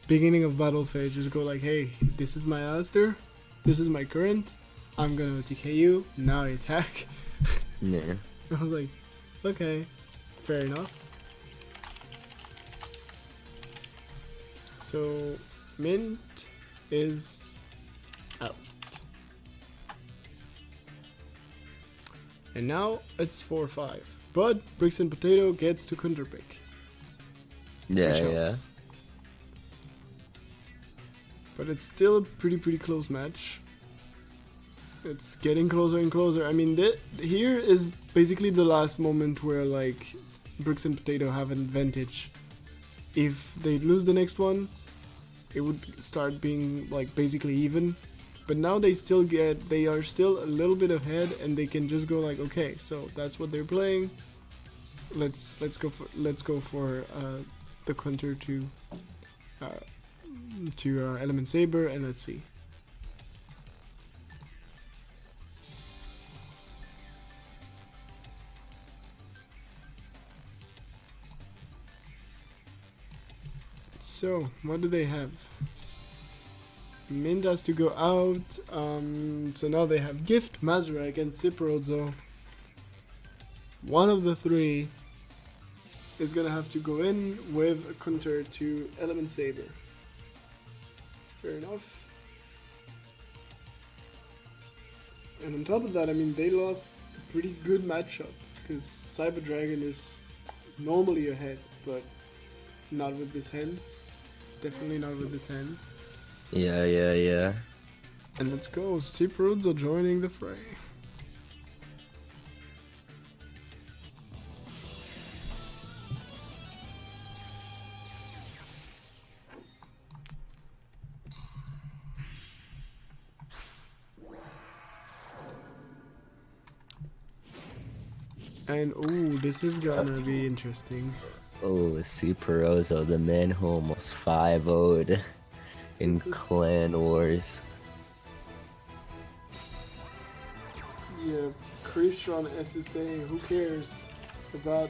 beginning of battle phase, just go like, hey, this is my Alistair, this is my current. I'm gonna TK you, now I attack. yeah. I was like, okay, fair enough. So, Mint is out. And now it's 4-5. But Bricks and Potato gets to counterpick. Yeah, yeah. But it's still a pretty close match. It's getting closer and closer. I mean, here is basically the last moment where like Bricks and Potato have an advantage. If they lose the next one, it would start being like basically even. But now they are still a little bit ahead, and they can just go like, okay, so that's what they're playing. Let's go for the counter to Element Saber, and let's see. So, what do they have? Mint has to go out. So now they have Gift, Mazurek, and Ciprozo. One of the three is gonna have to go in with a counter to Element Saber. Fair enough. And on top of that, I mean, they lost a pretty good matchup because Cyber Dragon is normally ahead, but not with this hand. Definitely not with this hand. Yeah. And let's go. Ciprozo joining the fray. And ooh, this is gonna be interesting. Oh, Ciprozo, the man who almost 5-0'd in Clan Wars. Yeah, Cristron SSA, who cares about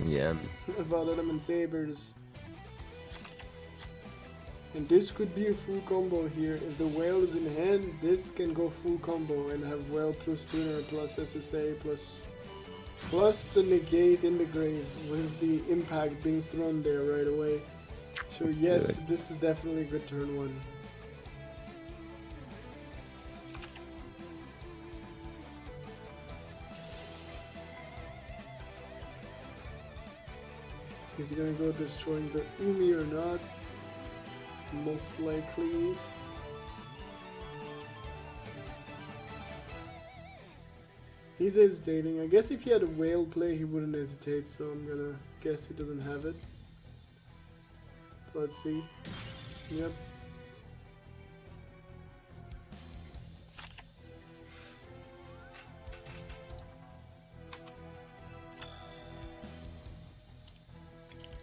Element Sabers? And this could be a full combo here. If the whale is in hand, this can go full combo and have whale plus tuner plus SSA plus the negate in the grave with the impact being thrown there right away. So yes, this is definitely a good turn one. Is he gonna go destroying the Umi or not? Most likely. He's hesitating. I guess if he had a whale play, he wouldn't hesitate, so I'm gonna guess he doesn't have it. Let's see. Yep.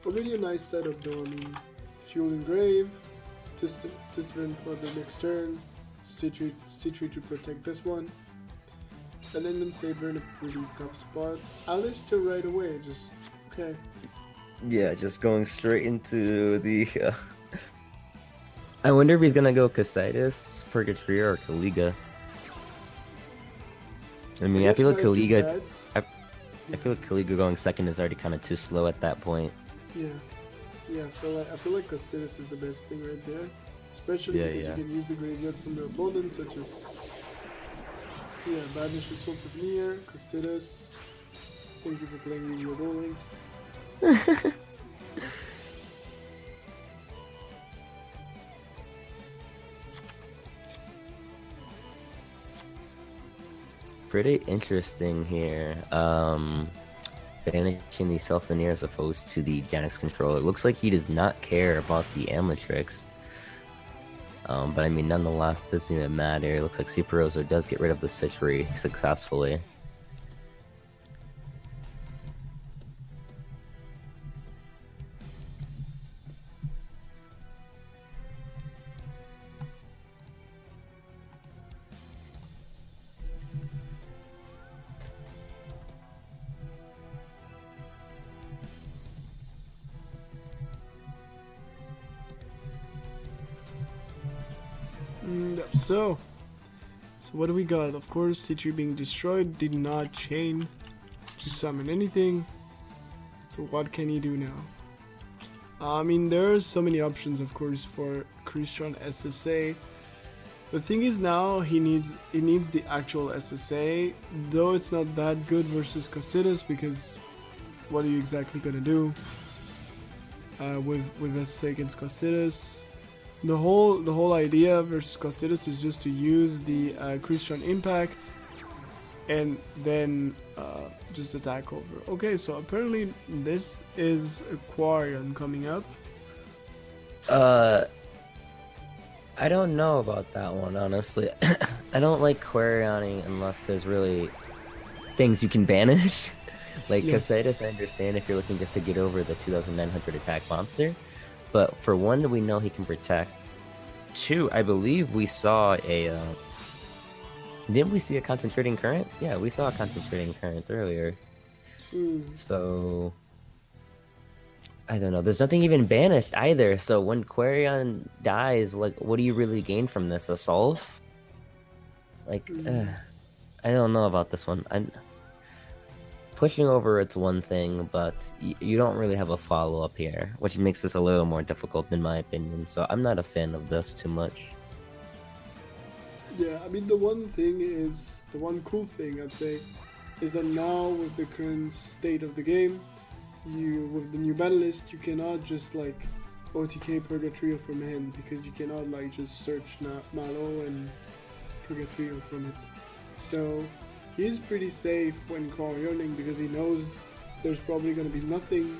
Already a nice setup though. I mean, Fuel Engrave, Tisserand for the next turn, C3 to protect this one, and then Saber in a pretty tough spot. Alistair right away, just okay. Yeah, just going straight into the. I wonder if he's gonna go Casitas, Purgatory, or Kaliga. I mean, I feel like Kaliga. I feel like Kaliga going second is already kind of too slow at that point. Yeah, I feel like Casitas is the best thing right there, especially because you can use the graveyard from your opponent, such as Banish the Soul of Near, Casitas. Thank you for playing with your Duel Links. Pretty interesting here. Banishing the Self-Veneer as opposed to the Janix controller. Looks like he does not care about the Amatrix. But I mean, nonetheless, doesn't even matter. It looks like Super Rosa does get rid of the Citri successfully. So what do we got? Of course, C3 being destroyed did not chain to summon anything. So what can he do now? I mean, there are so many options, of course, for Christian SSA. The thing is now he needs the actual SSA, though it's not that good versus Casitas, because what are you exactly gonna do with SSA against Casitas? The whole idea versus Casitas is just to use the Christian Impact and then just attack over. Okay, so apparently this is Aquarian coming up. I don't know about that one, honestly. I don't like Querioning unless there's really things you can banish. Like Casitas, I understand if you're looking just to get over the 2900 attack monster. But for one, we know he can protect. Two, I believe we saw a... didn't we see a Concentrating Current? Yeah, we saw a Concentrating Current earlier. So... I don't know. There's nothing even banished either. So when Querion dies, like, what do you really gain from this? A solve? Like, I don't know about this one. Pushing over it's one thing, but you don't really have a follow-up here, which makes this a little more difficult in my opinion, so I'm not a fan of this too much. Yeah, I mean, the one cool thing I'd say is that now with the current state of the game, with the new battle list, you cannot just like OTK Purgatrio from hand, because you cannot like just search Malo and Purgatrio from it. So he's pretty safe when Querioning, because he knows there's probably going to be nothing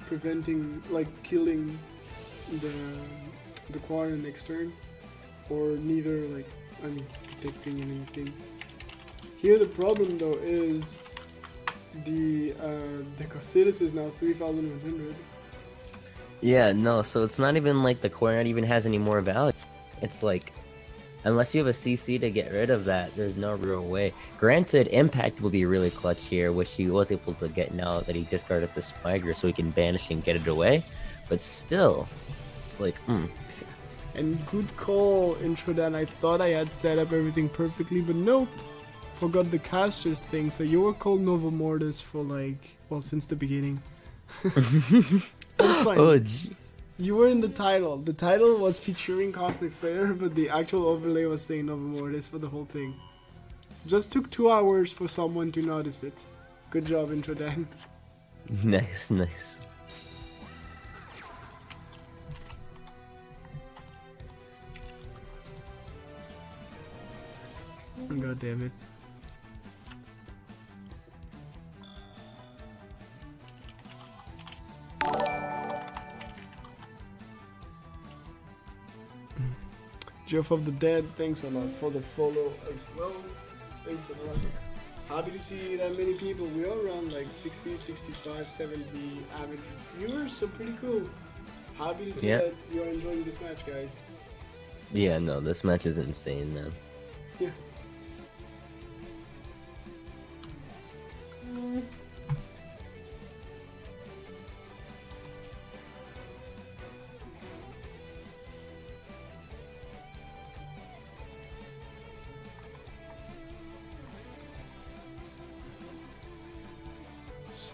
preventing, like, killing the Querion next turn, or neither, like, I mean, protecting anything. Here the problem though is the Casitas is now 3,100. Yeah, no, so it's not even like the Querion even has any more value. It's like, unless you have a CC to get rid of that, there's no real way. Granted, Impact will be really clutch here, which he was able to get now that he discarded the Spiger, so he can banish and get it away. But still, it's like, And good call, Introdan. I thought I had set up everything perfectly, but nope. Forgot the casters thing, so you were called novomortuus for like, well, since the beginning. That's fine. Oh, You were in the title. The title was featuring Cosmic Flare, but the actual overlay was saying novomortuus for the whole thing. Just took 2 hours for someone to notice it. Good job, Introdan. nice, nice. God damn it. Jeff of the Dead, thanks a lot for the follow as well. Thanks a lot. Happy to see that many people. We are around like 60, 65, 70 average viewers, so pretty cool. Happy to see that you're enjoying this match, guys. Yeah, no, this match is insane, man. Yeah.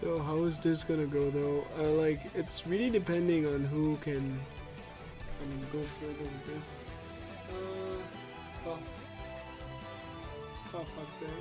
So how is this gonna go though? Like, it's really depending on who can, go further with this. Tough. Tough, I'd say.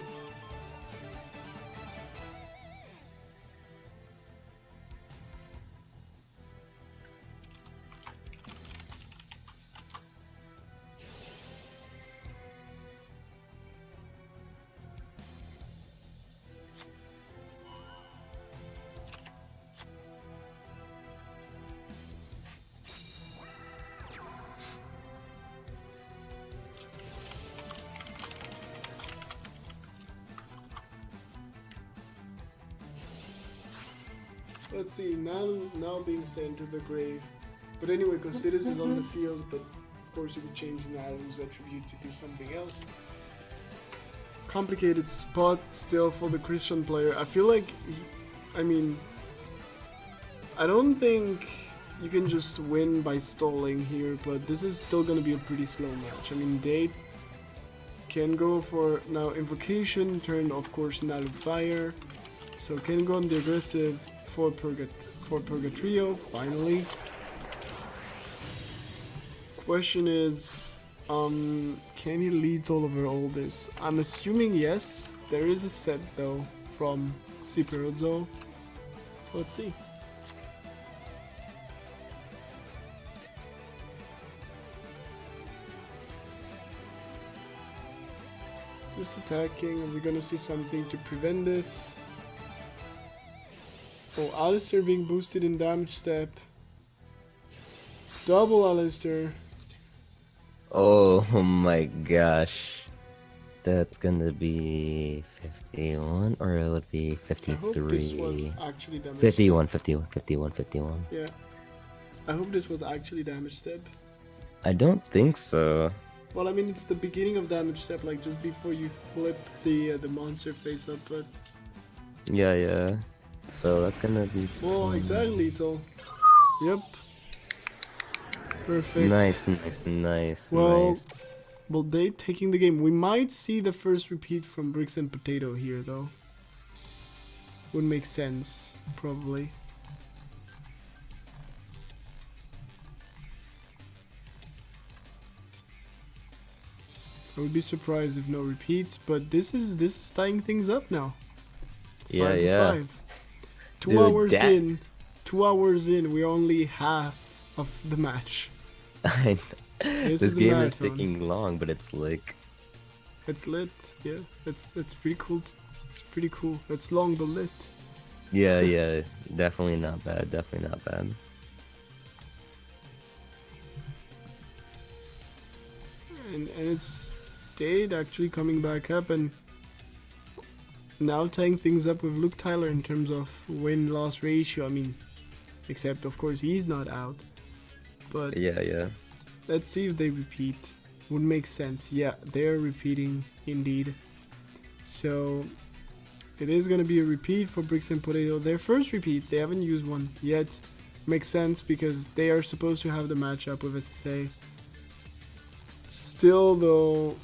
Let's see, now being sent to the grave. But anyway, Cosiris is on the field, but of course you could change Nalu's attribute to do something else. Complicated spot still for the Christian player. I feel like, I don't think you can just win by stalling here, but this is still going to be a pretty slow match. they can go for, now Invocation, turn of course Nalu Fire, so can go on the aggressive for Purgatrio, finally. Question is, can he lead all over all this? I'm assuming yes. There is a set though from Ciperozzo. So let's see. Just attacking. Are we gonna see something to prevent this? Oh, Alistair being boosted in damage step. Double Alistair. Oh my gosh. That's gonna be 51 or it would be 53. I hope this was actually damage 51, step. 51, 51, 51. Yeah. I hope this was actually damage step. I don't think so. Well, it's the beginning of damage step, like just before you flip the monster face up, but... Yeah. So that's gonna be... Well, exactly, Lethal. Yep. Perfect. Nice. Well, they taking the game. We might see the first repeat from Bricks and Potato here, though. Would make sense, probably. I would be surprised if no repeats, but this is tying things up now. 5 to 5. 2 Dude, hours in. 2 hours in, we're only half of the match. I know. This game is marathon. taking long, but it's like... It's lit, yeah. It's pretty cool. It's pretty cool. It's long but lit. Yeah. Definitely not bad. And it's Dade actually coming back up and now tying things up with Luke Tyler in terms of win-loss ratio. Except of course he's not out. But Yeah. let's see if they repeat. Would make sense. Yeah, they're repeating indeed. So it is gonna be a repeat for Bricks and Potato. Their first repeat. They haven't used one yet. Makes sense because they are supposed to have the matchup with SSA. Still, though,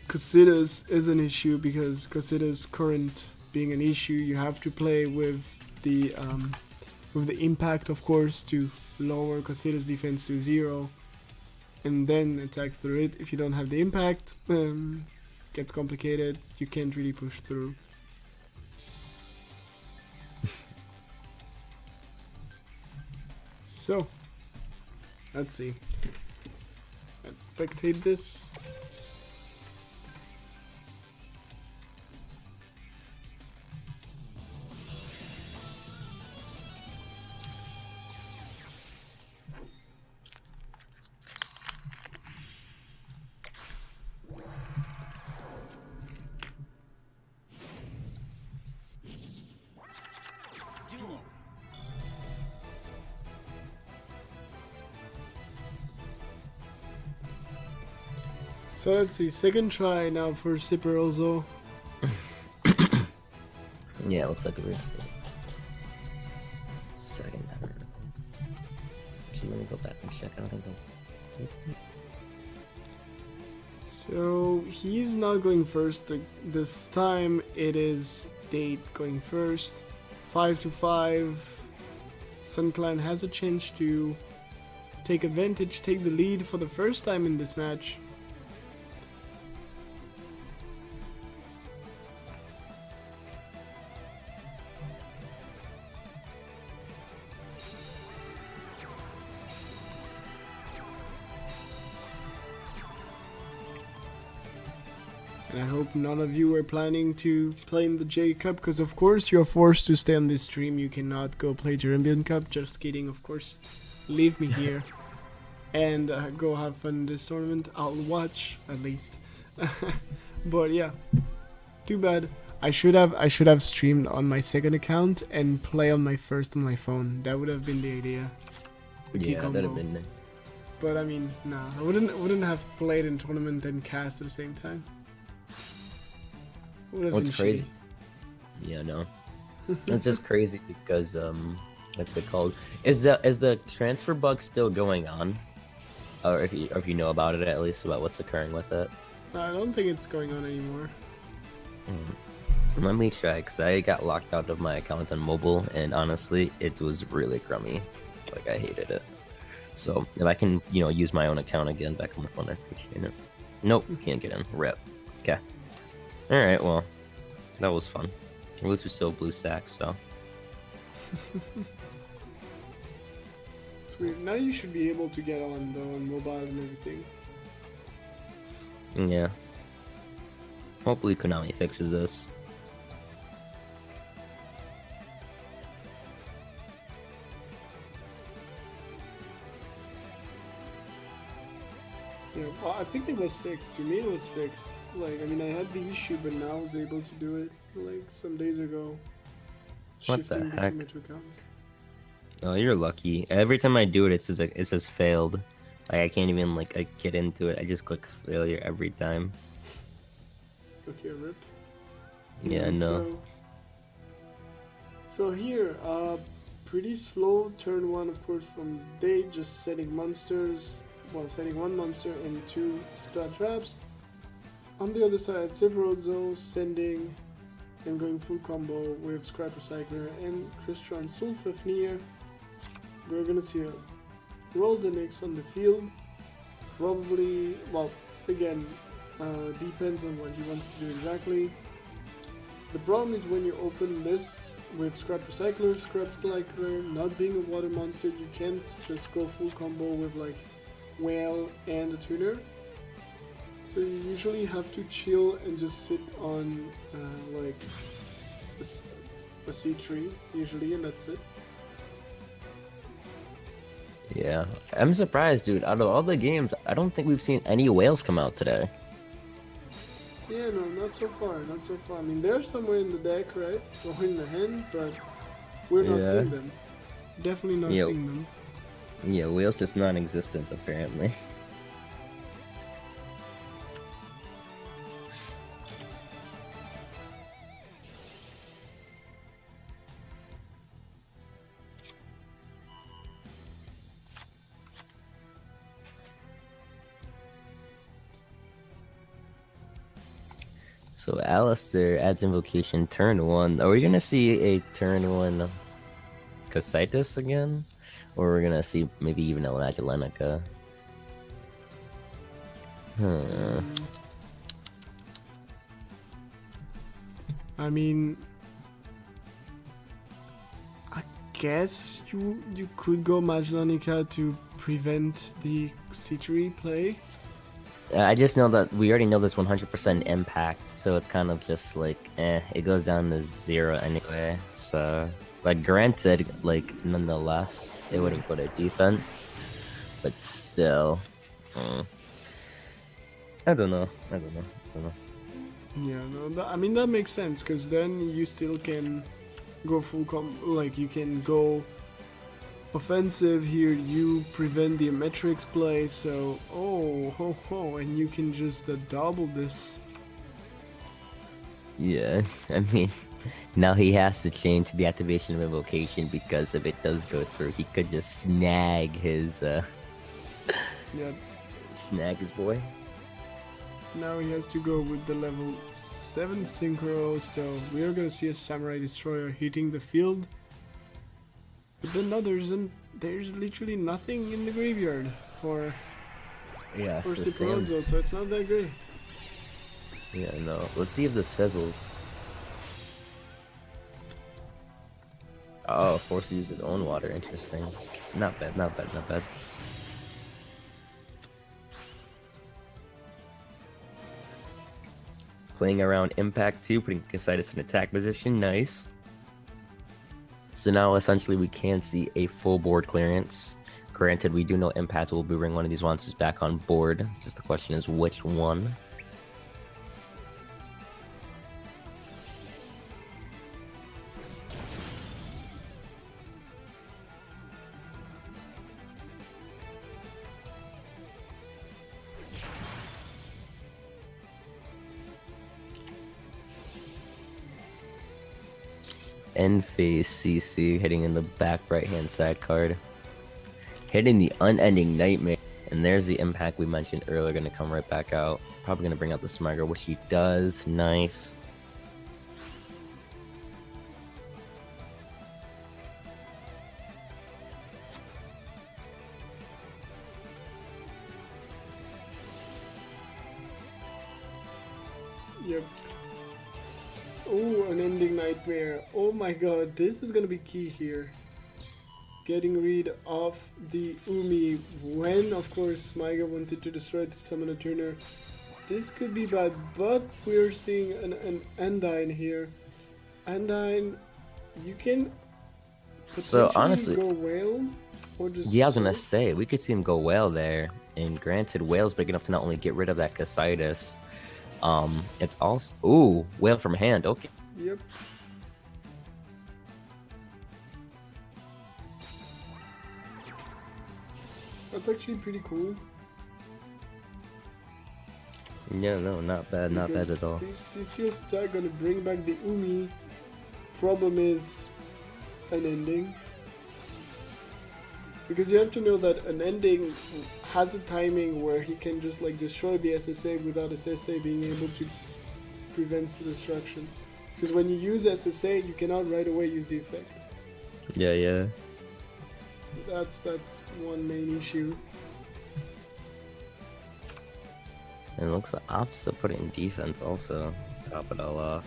Casitas is an issue because Casitas current being an issue, you have to play with the impact, of course, to lower Casitas defense to 0, and then attack through it. If you don't have the impact, gets complicated. You can't really push through. So, let's see. Let's spectate this. So let's see, second try now for Sipper also. Yeah, looks like we're second ever. Actually, let me go back and check. I don't think that's. So he's not going first this time. It is Date going first. 5-5. SunClan has a chance to take advantage, take the lead for the first time in this match. And I hope none of you were planning to play in the J Cup, because of course you're forced to stay on this stream. You cannot go play Jerembian Cup. Just kidding, of course. Leave me here and go have fun in this tournament. I'll watch at least. But yeah, too bad. I should have streamed on my second account and play on my first on my phone. That would have been the idea. The key Yeah, combo. that'd have been it. But I mean, nah, I wouldn't have played in tournament and cast at the same time. What's crazy? Yeah, no. It's just crazy because what's it called? Is the transfer bug still going on? Or if you know about it at least, about what's occurring with it? I don't think it's going on anymore. Let me try, because I got locked out of my account on mobile, and honestly, it was really crummy. Like, I hated it. So, if I can, use my own account again back on the phone, I appreciate it. Nope, can't get in. Rip. Okay. Alright, well, that was fun. At least we're still blue stacks, so. It's weird. Now you should be able to get on, though, on mobile and everything. Yeah. Hopefully Konami fixes this. Yeah, well, I think it was fixed. To me, it was fixed. Like, I mean, I had the issue, but now I was able to do it, like, some days ago. What the Shifting heck? between my two accounts. Oh, you're lucky. Every time I do it, it says failed. Like, I can't even, get into it. I just click failure every time. Okay, rip. Yeah, no. So here, pretty slow turn one, of course, from Date, just setting monsters. Well, setting one monster and two splat traps. On the other side, Severozo sending and going full combo with Scrap Recycler and Crystron Sulfafnir. We're gonna see a Rosenix on the field. Probably, well, again, depends on what he wants to do exactly. The problem is when you open this with Scrap Recycler, not being a water monster, you can't just go full combo with like Whale and a tuner. So you usually have to chill and just sit on like a C3 usually, and that's it. Yeah. I'm surprised, dude. Out of all the games, I don't think we've seen any whales come out today. Yeah, no, not so far, not so far. I mean, they're somewhere in the deck, right? Or in the hand, but we're not Yeah. seeing them. Definitely not Yeah. seeing them. Yeah, whales just non-existent, apparently. So Alistair adds invocation turn 1. Are we gonna see a turn 1 Casitas again? Or we're gonna see maybe even a Magelenica? I mean, I guess you could go Magelanica to prevent the C3 play. I just know that we already know this 100% impact, so it's kind of just like, it goes down to 0 anyway. So, like, granted, like, nonetheless, it wouldn't go to defense, but still, I don't know. Yeah, no, I mean that makes sense because then you still can go full like you can go offensive here. You prevent the Metrics play, so and you can just double this. Yeah, I mean, now he has to change the activation of invocation because if it does go through, he could just snag his snag his boy. Now he has to go with the level 7 Synchro, so we are gonna see a Samurai Destroyer hitting the field. But then no, there's literally nothing in the graveyard for Ciprozo, so it's not that great. Yeah, no. Let's see if this fizzles. Oh, forced to use his own water. Interesting. Not bad. Playing around Impact 2, putting Casitas in attack position. Nice. So now essentially we can see a full board clearance. Granted, we do know Impact will bring one of these monsters back on board. Just the question is which one. End phase CC hitting in the back right hand side card. Hitting the Unending Nightmare. And there's the impact we mentioned earlier, going to come right back out. Probably going to bring out the Smugger, which he does. Nice. Yep. Oh, Unending Nightmare. Oh my god, this is gonna be key here. Getting rid of the Umi when, of course, Smyga wanted to destroy it to summon a tuner. This could be bad, but we're seeing an Undyne here. Undyne, you can so honestly go whale or just I was gonna say we could see him go whale there. And granted, whale's big enough to not only get rid of that Casitas, it's also whale from hand. Okay. Yep. That's actually pretty cool. Yeah, no, not bad at all. This steel stack gonna bring back the Umi. Problem is Unending. Because you have to know that Unending has a timing where he can just like destroy the SSA without SSA being able to prevent the destruction. Because when you use SSA, you cannot right away use the effect. Yeah. So that's one main issue. And it looks like Ops to put it in defense also. Top it all off.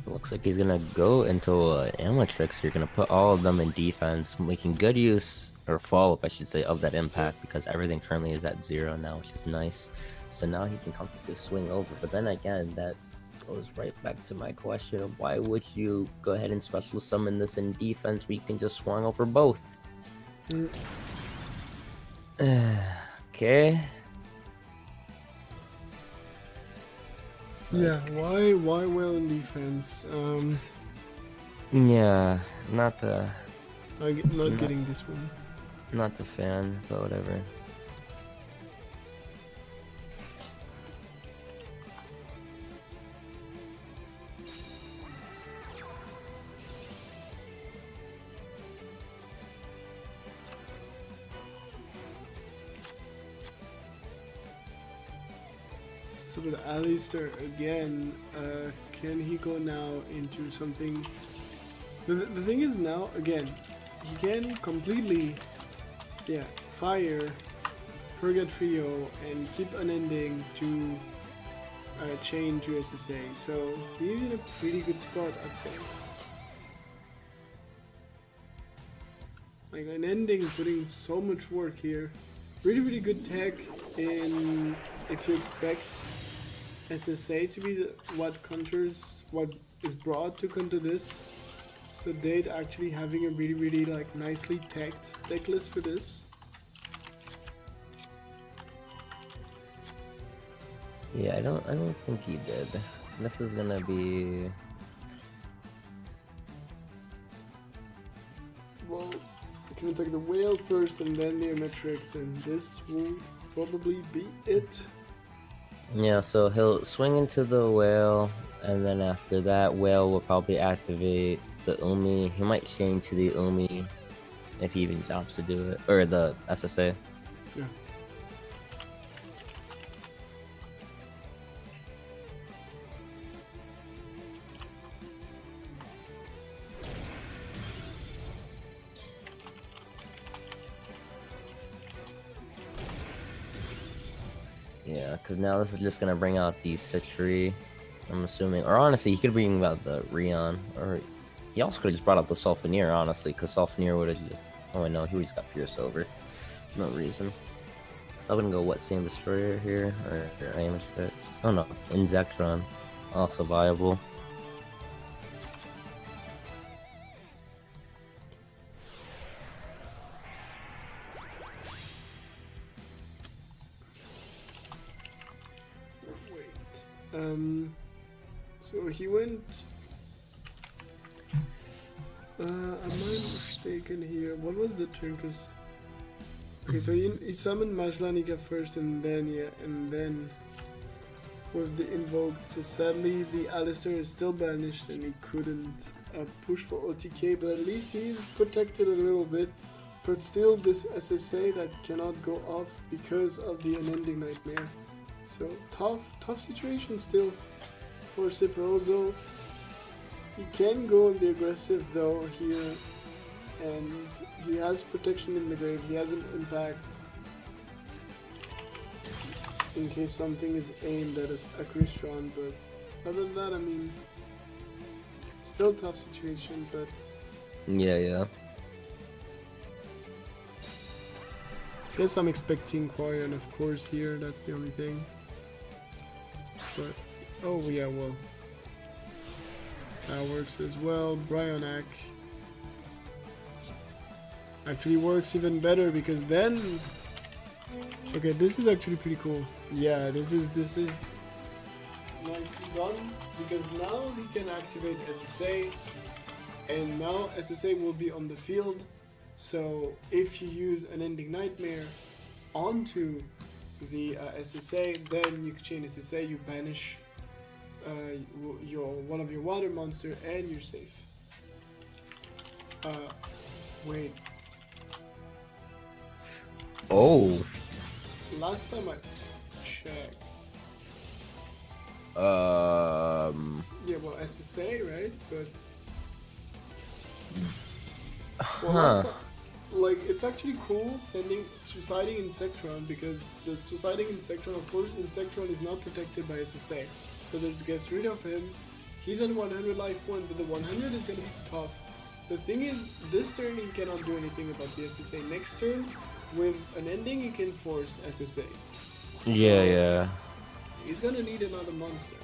Looks like he's gonna go into Amatrix. You're gonna put all of them in defense, making good use, or follow-up I should say, of that impact, because everything currently is at 0 now, which is nice. So now he can comfortably swing over. But then again, that goes right back to my question of why would you go ahead and special summon this in defense where you can just swing over both? Okay. Yeah, why well in defense? Yeah, not Not getting this one. not the fan, but whatever. So with Alistair again, can he go now into something? The thing is now, again, he can completely, fire Purgatrio and keep unending to chain to SSA. So he's in a pretty good spot, I'd say. Like unending putting so much work here. Really good tech in if you expect SSA to be what is brought to counter this. So Date actually having a really like nicely tagged deck list for this. Yeah, I don't think he did. This is gonna be. Well, you can attack the whale first and then the Matrix, and this will probably be it. Yeah, so he'll swing into the whale, and then after that, whale will probably activate the Umi. He might chain to the Umi if he even opts to do it, or the SSA. Yeah. Yeah, because now this is just gonna bring out the Citri, I'm assuming. Or honestly, he could bring out the Rion, or he also could have just brought out the Sulfanier, honestly, because Sulfanier would have just. Oh, I know, he just got Pierce over. No reason. I'm gonna go what Sam Destroyer here, or Aim Stretch. Oh no, Insectron, also viable. So he went. Am I mistaken here? What was the turn? Cause okay, so he summoned Majlanika first, and then with the invoked. So sadly, the Alistair is still banished, and he couldn't push for OTK. But at least he's protected a little bit. But still, this SSA that cannot go off because of the unending nightmare. So tough situation still for Ciprozo. He can go on the aggressive though here, and he has protection in the grave. He has an impact in case something is aimed at a Crystron. But other than that, I mean, still tough situation. But Yeah. guess I'm expecting Quarian, of course. Here, that's the only thing. But oh yeah, well, that works as well. Bryonak actually works even better because then, okay, this is actually pretty cool. Yeah, this is nicely done because now he can activate SSA, and now SSA will be on the field. So if you use an Ending Nightmare onto the SSA, then you can chain SSA, you banish one of your water monster, and you're safe. Wait. Oh. Last time I checked. Yeah, well, SSA, right? But well, last time, like, it's actually cool suiciding Insectron, because the suiciding Insectron, of course, Insectron is not protected by SSA. So just gets rid of him. He's on 100 life points, but the 100 is gonna be tough. The thing is, this turn he cannot do anything about the SSA. Next turn, with an ending, he can force SSA. Yeah. He's gonna need another monster.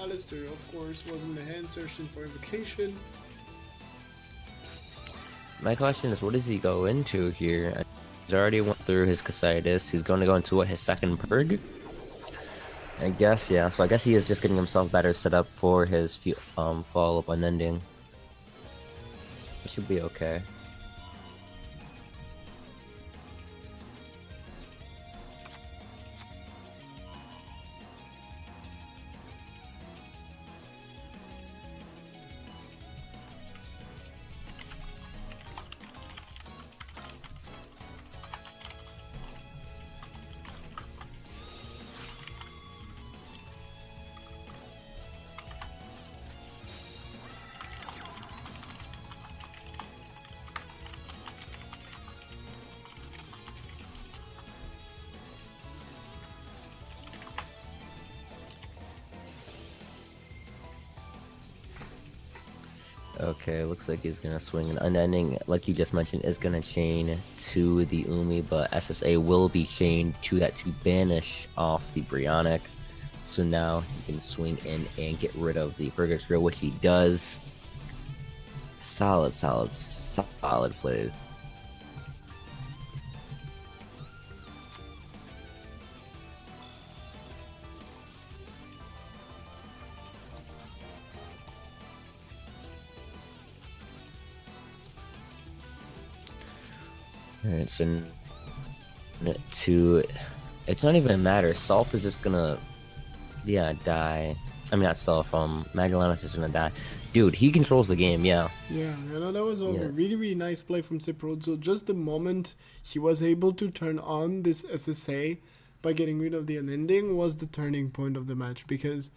Alistair, of course, was in the hand searching for invocation. My question is, what does he go into here? He's already went through his Casitis. He's going to go into his second Purg? I guess, yeah. So I guess he is just getting himself better set up for his follow-up unending. It should be okay. Okay, looks like he's gonna swing an unending, like you just mentioned, is gonna chain to the Umi, but SSA will be chained to that to banish off the Brionic. So now he can swing in and get rid of the Purgatorial, which he does. Solid plays. Alright, so it's not even a matter. Solf is just gonna, yeah, die. I mean, not Solf, Magellanic is gonna die. Dude, he controls the game, yeah. Yeah, you know, that was a really nice play from Ciprozzo. Just the moment he was able to turn on this SSA by getting rid of the unending was the turning point of the match, because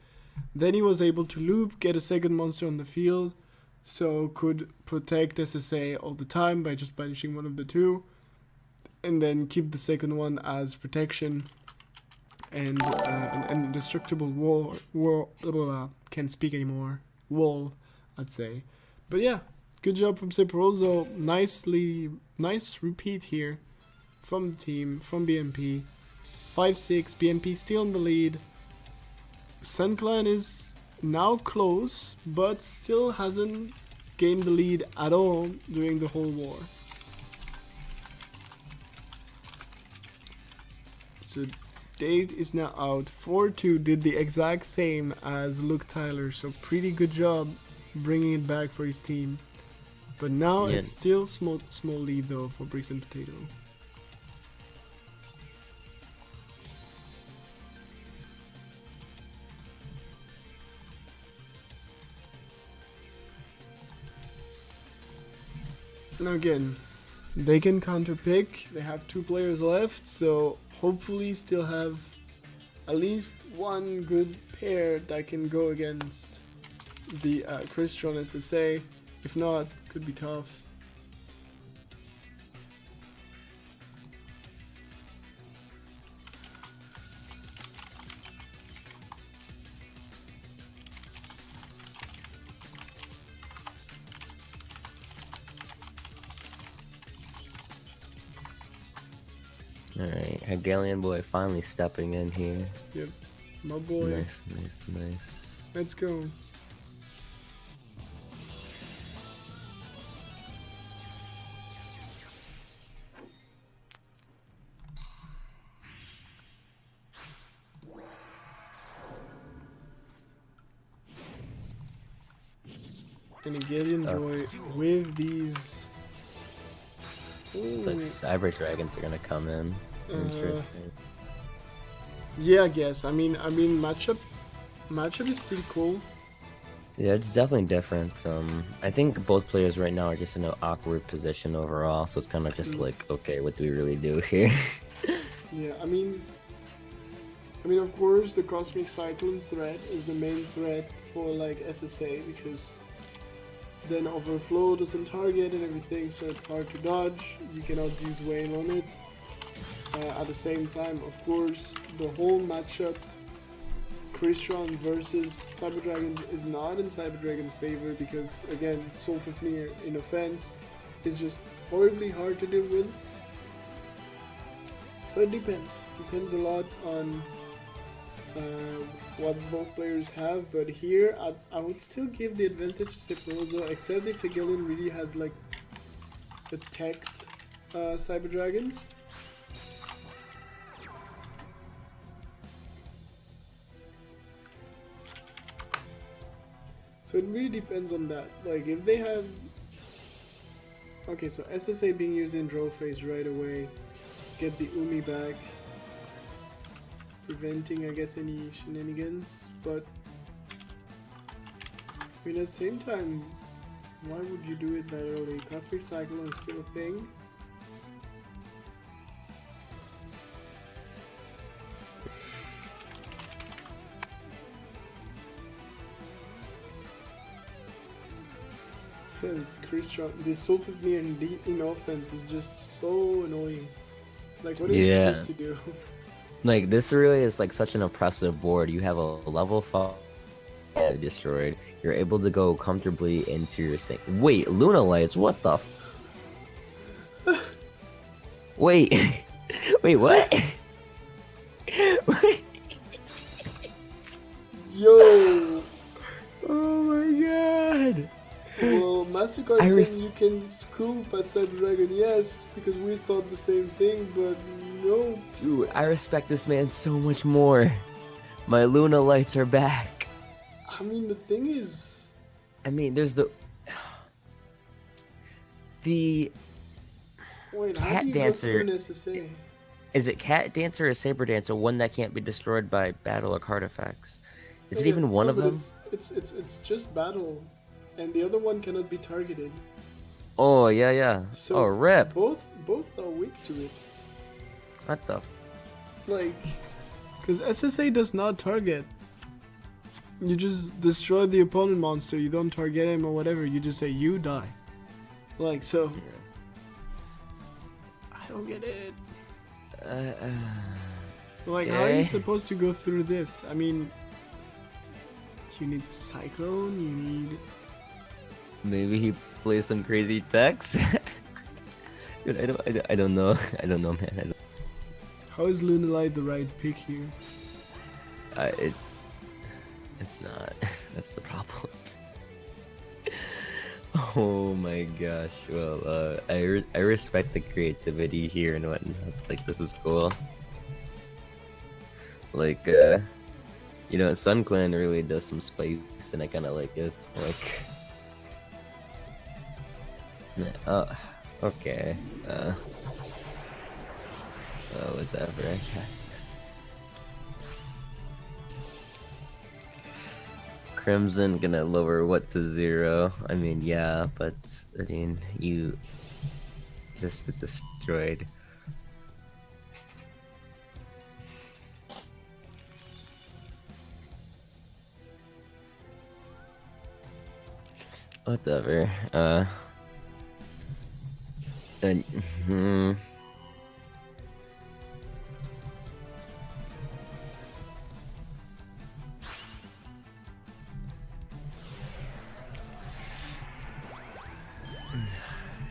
then he was able to loop, get a second monster on the field, so could protect SSA all the time by just banishing one of the two, and then keep the second one as protection, and an indestructible can't speak anymore, wall, I'd say. But yeah, good job from Ciprozzo. Nice repeat here from the team, from BMP. 5-6, BMP still in the lead. SunClan is now close, but still hasn't gained the lead at all during the whole war. So Date is now out. 4-2 did the exact same as Luke Tyler, so pretty good job bringing it back for his team. But now it's still small lead though for Bricks and Potato. Now again, they can counter pick. They have 2 players left, so hopefully still have at least one good pair that can go against the Crystron SSA. If not, could be tough. Alright, Hegelian boy finally stepping in here. Yep, my boy. Nice. Let's go. And Hegelian boy with these. Looks like Cyber Dragons are gonna come in. Interesting. Yeah, I guess. I mean, matchup is pretty cool. Yeah, it's definitely different. I think both players right now are just in an awkward position overall, so it's kind of just like, okay, what do we really do here? Yeah, I mean, of course, the Cosmic Cyclone threat is the main threat for like SSA, because then Overflow doesn't target and everything, so it's hard to dodge. You cannot use Wayne on it. At the same time, of course, the whole matchup, Crystron versus Cyber Dragon, is not in Cyber Dragon's favor, because again, Soulfafnir in offense is just horribly hard to deal with. So it depends a lot on what both players have, but here I would still give the advantage to Ciprozzo, except if Hegelian really has like attacked Cyber Dragons. So it really depends on that. Like if they have, okay, so SSA being used in draw phase right away, get the Umi back, preventing I guess any shenanigans. But I mean at the same time, why would you do it that early? Cosmic Cyclone is still a thing. This Sulfafnir in offense is just so annoying. Like, what are you supposed to do? Like, this really is like such an oppressive board. You have a level 5 destroyed. You're able to go comfortably into your sink. Wait, Luna Lights? What the? Wait, wait, what? Yo! Oh my god! Well, MasterCard saying you can scoop a said dragon, yes, because we thought the same thing, but no. Dude, I respect this man so much more. My Luna Lights are back. I mean, the thing is... I mean, there's the... Wait, Cat how do you Dancer... go through an SSA? Is it Cat Dancer or Saber Dancer, one that can't be destroyed by battle or card effects? Is it even one of them? It's just battle, and the other one cannot be targeted. Oh, yeah, yeah. So oh, rip. Both are weak to it. What the... Like, because SSA does not target. You just destroy the opponent monster, you don't target him or whatever, you just say you die. Like, so... I don't get it. Like, how are you supposed to go through this? I mean... You need Cyclone, you need... Maybe he plays some crazy decks? Dude, I don't know. I don't know, man. How is Lunalight the right pick here? It's not. That's the problem. Oh my gosh. Well, I respect the creativity here and whatnot. Like, this is cool. Like, you know, Sun Clan really does some spice, and I kind of like it. Like, oh, okay. Whatever. Okay. Crimson gonna lower what to 0? I mean, yeah, but I mean, you just destroyed. Whatever.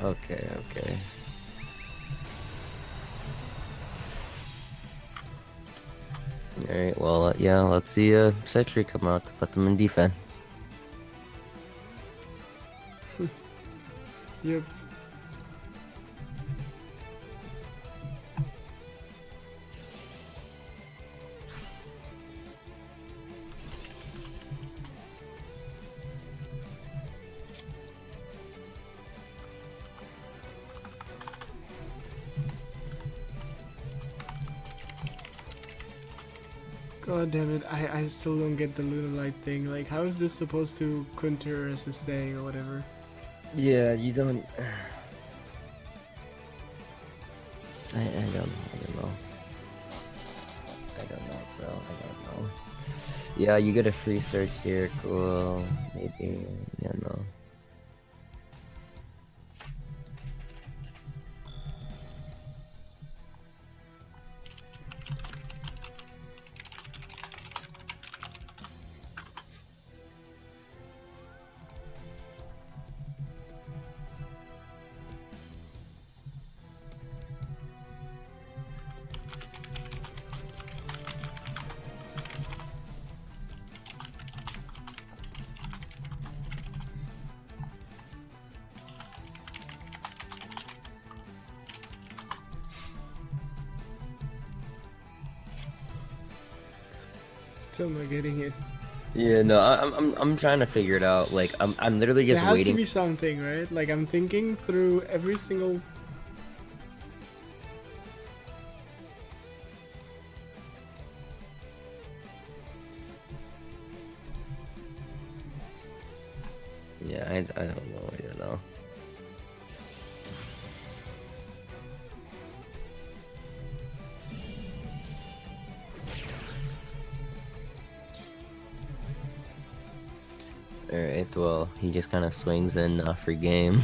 Okay, okay. Alright, well, yeah, let's see a Sentry come out to put them in defense. Yep. God damn it, I still don't get the Lunalight thing. Like, how is this supposed to counter SSA or whatever? Yeah, you don't... I don't know. I don't know, bro. I don't know. Yeah, you get a free search here. Cool. Maybe. Yeah, no. Still not getting it. Yeah, no, I'm trying to figure it out. Like, I'm literally There just has waiting. to be something, right? Like I'm thinking through every single. Yeah, I don't know, you know. Alright, well, he just kind of swings in free game.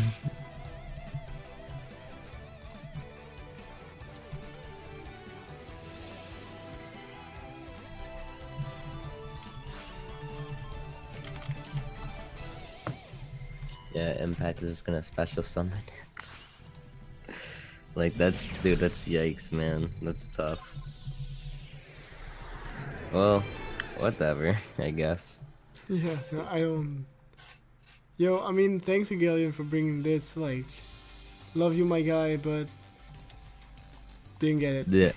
Yeah, Impact is just gonna special summon it. Like, dude, that's yikes, man. That's tough. Well, whatever, I guess. Yeah, no, I don't. Yo, I mean, thanks Agalian for bringing this. Like, love you, my guy, but didn't get it. Yeah.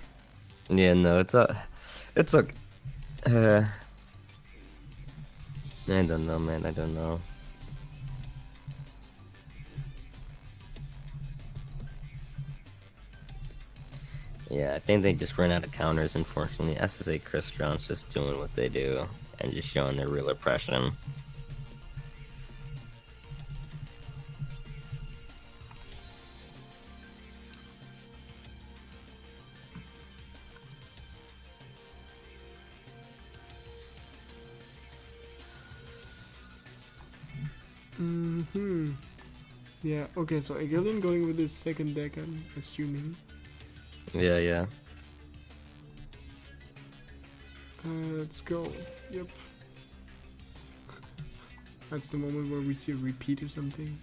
Yeah, no, it's okay. I don't know, man, I don't know. Yeah, I think they just ran out of counters, unfortunately. SSA Crystron's just doing what they do and just showing their real oppression. Yeah, okay, so Agalian going with his second deck, I'm assuming. Yeah, yeah. Let's go. Yep. That's the moment where we see a repeat or something.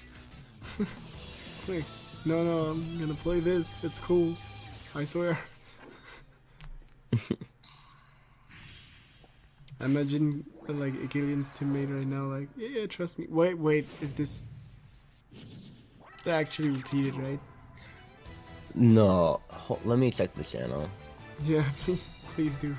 Quick. No, I'm gonna play this. It's cool. I swear. I imagine like Agalian's teammate right now, like, yeah, trust me. Wait, is this? They actually repeated, right? No, let me check the channel. Yeah, please do.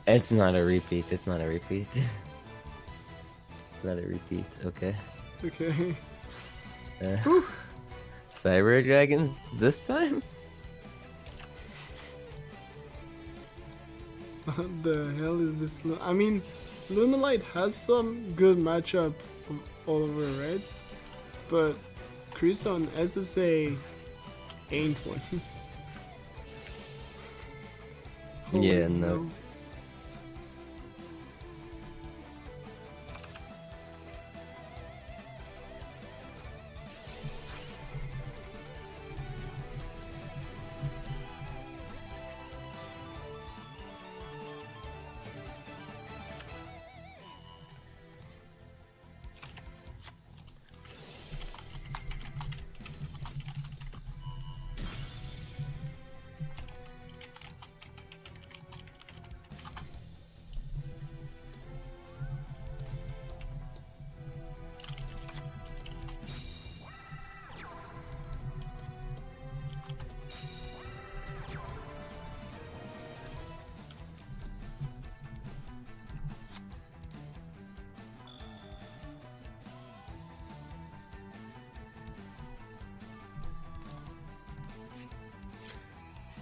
It's not a repeat, it's not a repeat. It's not a repeat, okay. Okay. Cyber Dragons this time? What the hell is this? I mean, Lunalight has some good matchup all over, right? But Chris on SSA ain't one. Yeah, Holy no. hell.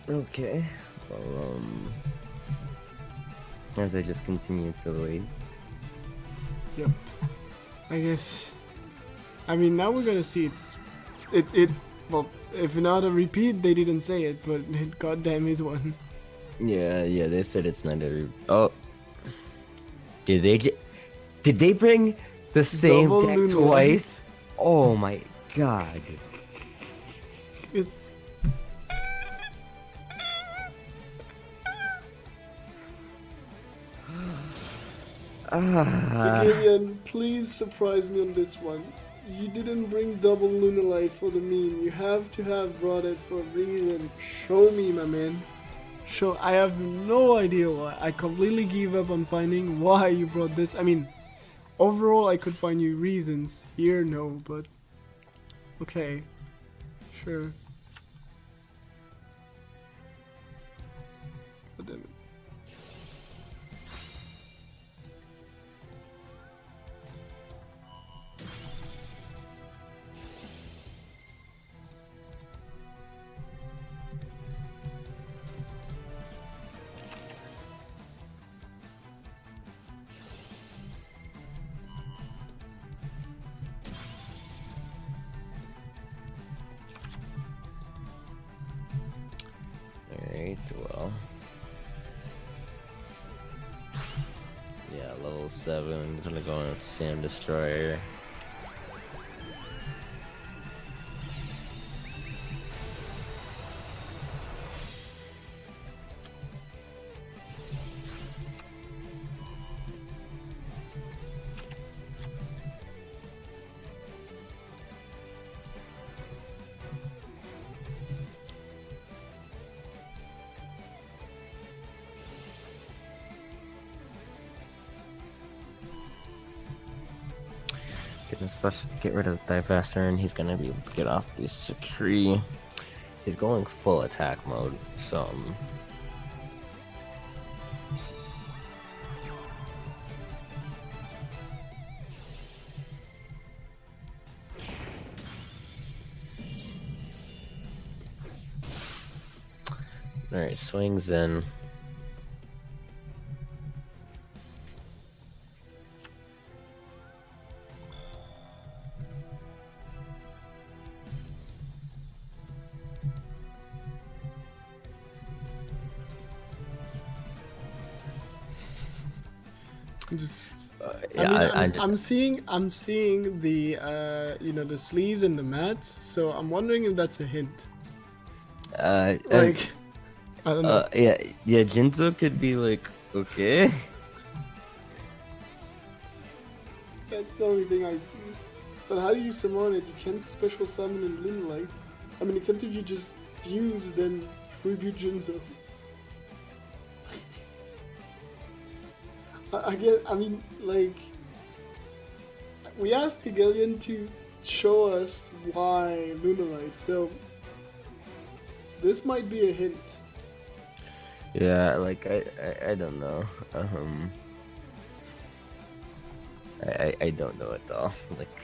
Okay. Well, as I just continue to wait. Yep. I guess. I mean, now we're gonna see it. Well, if not a repeat, they didn't say it, but it goddamn is one. Yeah, they said it's not a oh. Did they bring the same Double deck Lunalight. twice? Oh my god. It's. Agalian, please surprise me on this one. You didn't bring double Lunalight for the meme. You have to have brought it for a reason. Show me, my man. Show. I have no idea why. I completely give up on finding why you brought this. I mean, overall, I could find you reasons. Here, no, but okay, sure. God damn it. Alright, well. Yeah, level 7. He's gonna go in with Sam Destroyer. Get rid of Divefaster and he's gonna be able to get off this Sakri. He's going full attack mode, so alright, swings in. Just, Yeah, I'm seeing the you know, the sleeves and the mats. So I'm wondering if that's a hint. Like, I don't know. yeah, Jinzo could be like, okay. That's the only thing I see. But how do you summon it? You can't special summon in Lunalight. I mean, except if you just fuse, then reboot Jinzo. I mean, like, we asked Tigelian to show us why Lunalight, so this might be a hint. Yeah, like I don't know. I don't know at all. Like,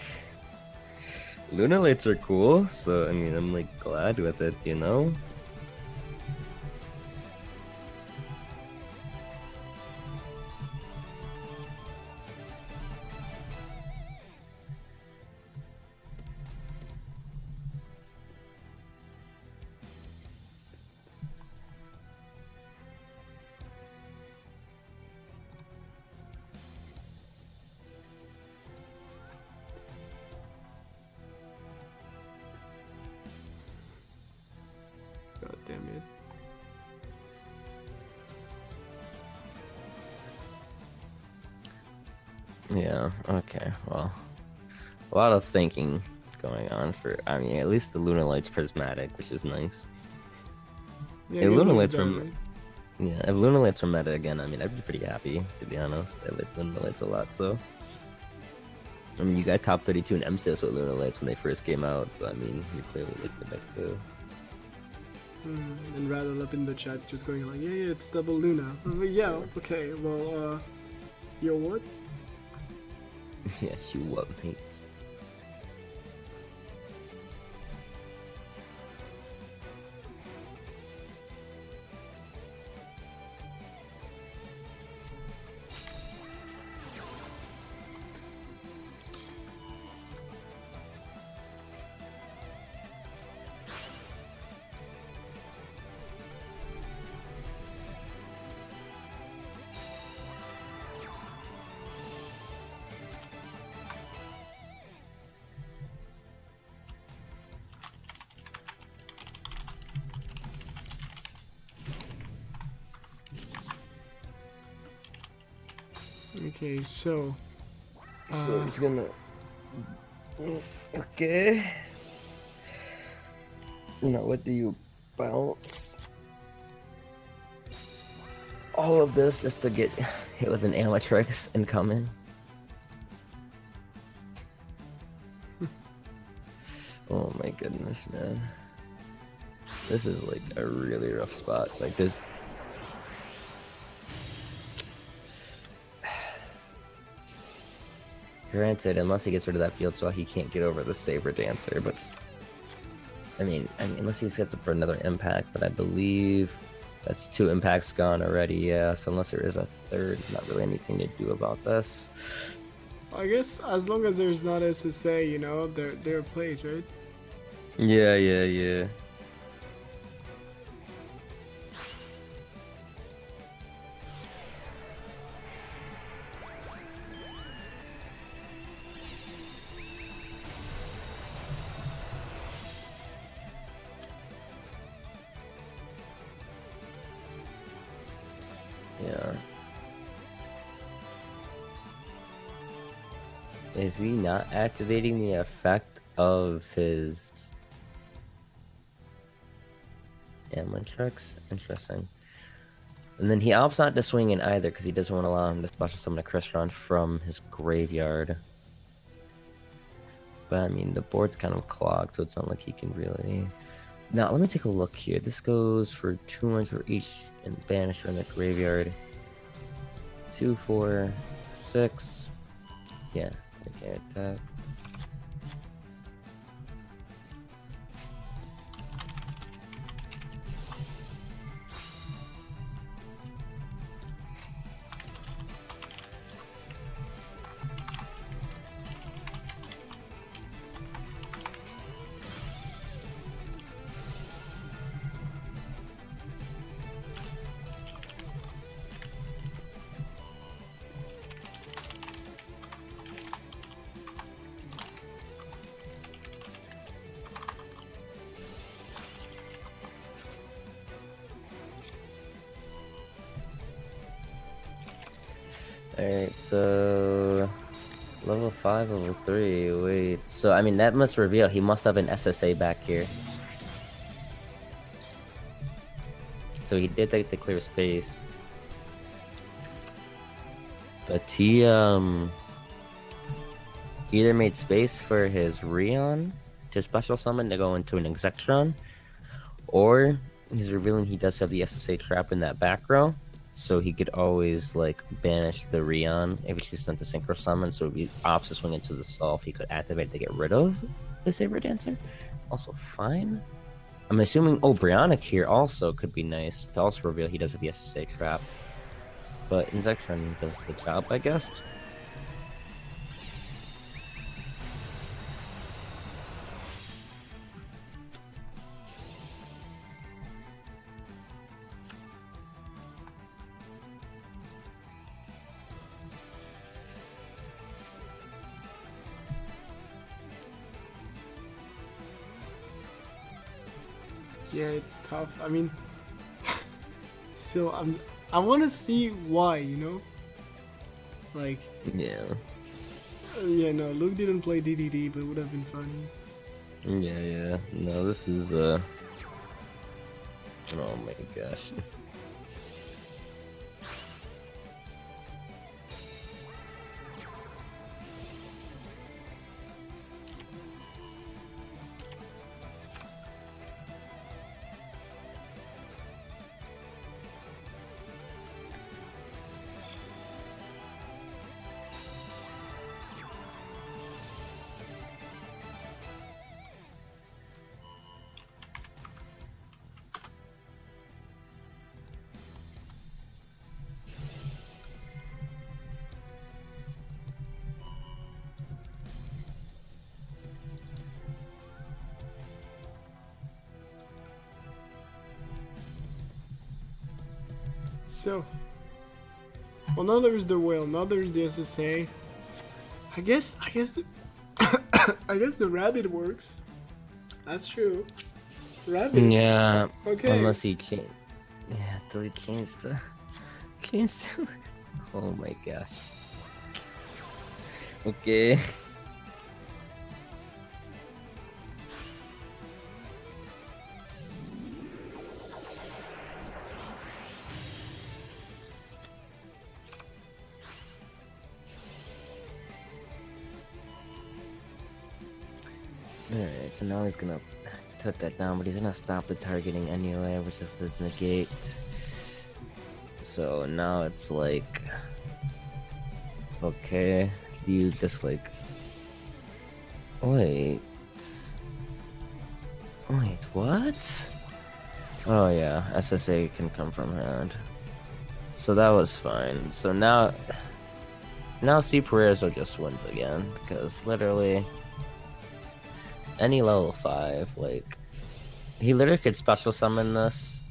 Lunalights are cool, so I mean I'm like glad with it, you know. God damn it. Yeah, okay, well, a lot of thinking going on for, I mean, at least the Lunalight's prismatic, which is nice. Yeah, If I guess Lunalight's that's from, right. yeah, if Lunalight's from meta again, I mean, I'd be pretty happy, to be honest. I like Lunalights a lot, so. I mean, you got top 32 in MCS with Lunalights when they first came out, so I mean, you clearly like the deck too. And Rattle up in the chat just going like, yeah, it's double Luna. I'm like, yeah, okay, well, yo, what? Yeah, you what, mate? Okay, so So it's gonna. Okay. Now, what do you bounce? All of this just to get hit with an Amatrix incoming. Oh my goodness, man. This is like a really rough spot. Like, there's. Granted, unless he gets rid of that field spell, he can't get over the Saber Dancer, but I mean, unless he gets up for another impact, but I believe that's 2 impacts gone already, yeah, so unless there is a third, not really anything to do about this. I guess as long as there's not SSA, you know, there are plays, right? Yeah. Yeah. Is he not activating the effect of his ammo tricks? Interesting. And then he opts not to swing in either because he doesn't want to allow him to special summon a Crystron from his graveyard. But I mean, the board's kind of clogged, so it's not like he can really. Now, let me take a look here. This goes for 200 for each and banish from the graveyard. 2, 4, 6. Yeah, okay, attack. Alright, so level 5, level 3, wait, so I mean that must reveal he must have an SSA back here. So he did take the clear space. But he either made space for his Rion to special summon to go into an Exectron, or he's revealing he does have the SSA trap in that back row. So he could always like banish the Rion if he sent the synchro summon. So if he opts to swing into the Solve, he could activate to get rid of the Saber Dancer. Also fine. I'm assuming Brionic here also could be nice to also reveal he does have the SSA trap. But Insectron does the job, I guess. Yeah, it's tough. I mean, still, I want to see why, you know? Like, Yeah. Yeah, no, Luke didn't play DDD, but it would have been fun. Yeah. No, this is, oh my gosh. So, well, now there's the whale, now there's the SSA. I guess I guess the rabbit works. That's true. Rabbit. Yeah. Okay. Unless he changed. Yeah, till he changed to. Oh my gosh. Okay. Alright, so now he's gonna put that down, but he's gonna stop the targeting anyway, which is his negate. So now it's like, okay, do you just like, wait, what? Oh yeah, SSA can come from hand. So that was fine. So now C. Perezzo just wins again, because literally any level 5, like, he literally could special summon this,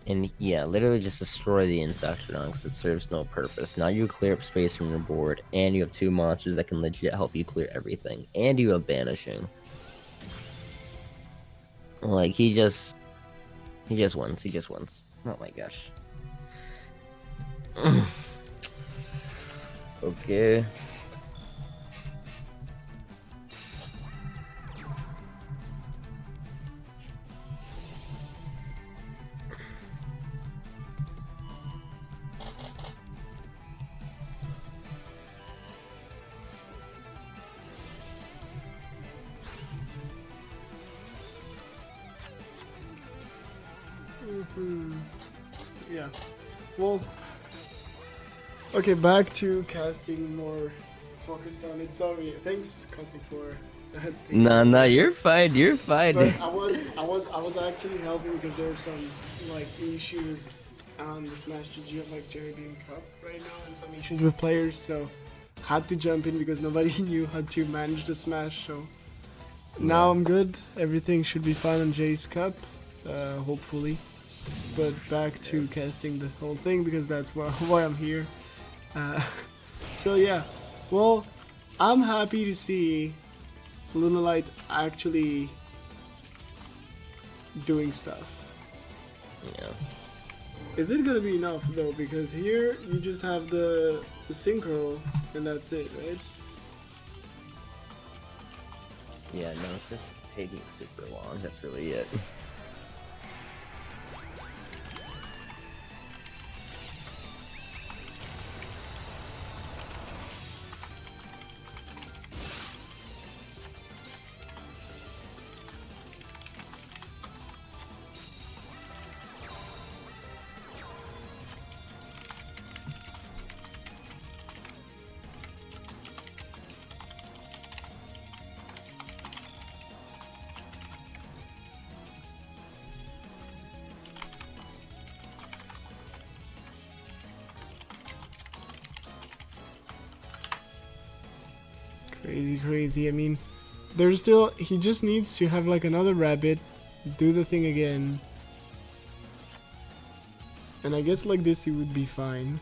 and yeah, literally just destroy the Insectron because it serves no purpose. Now you clear up space from your board, and you have 2 monsters that can legit help you clear everything, and you have banishing. Like, he just wins. Oh my gosh. Okay. Yeah. Well. Okay, back to casting more focused on it. Sorry, thanks Cosmic for that. No, you're fine. You're fine. But I was actually helping because there are some like issues on the Smash GG of like Jerry Cup right now, and some issues with players. So had to jump in because nobody knew how to manage the Smash. So now I'm good. Everything should be fine on Jay's Cup, hopefully. But back to casting the whole thing because that's why I'm here. So yeah, well, I'm happy to see Lunalight actually doing stuff. Yeah. Is it gonna be enough though? Because here you just have the synchro and that's it, right? Yeah, no, it's just taking super long. That's really it. Crazy. I mean, there's still, he just needs to have like another rabbit, do the thing again, and I guess like this he would be fine.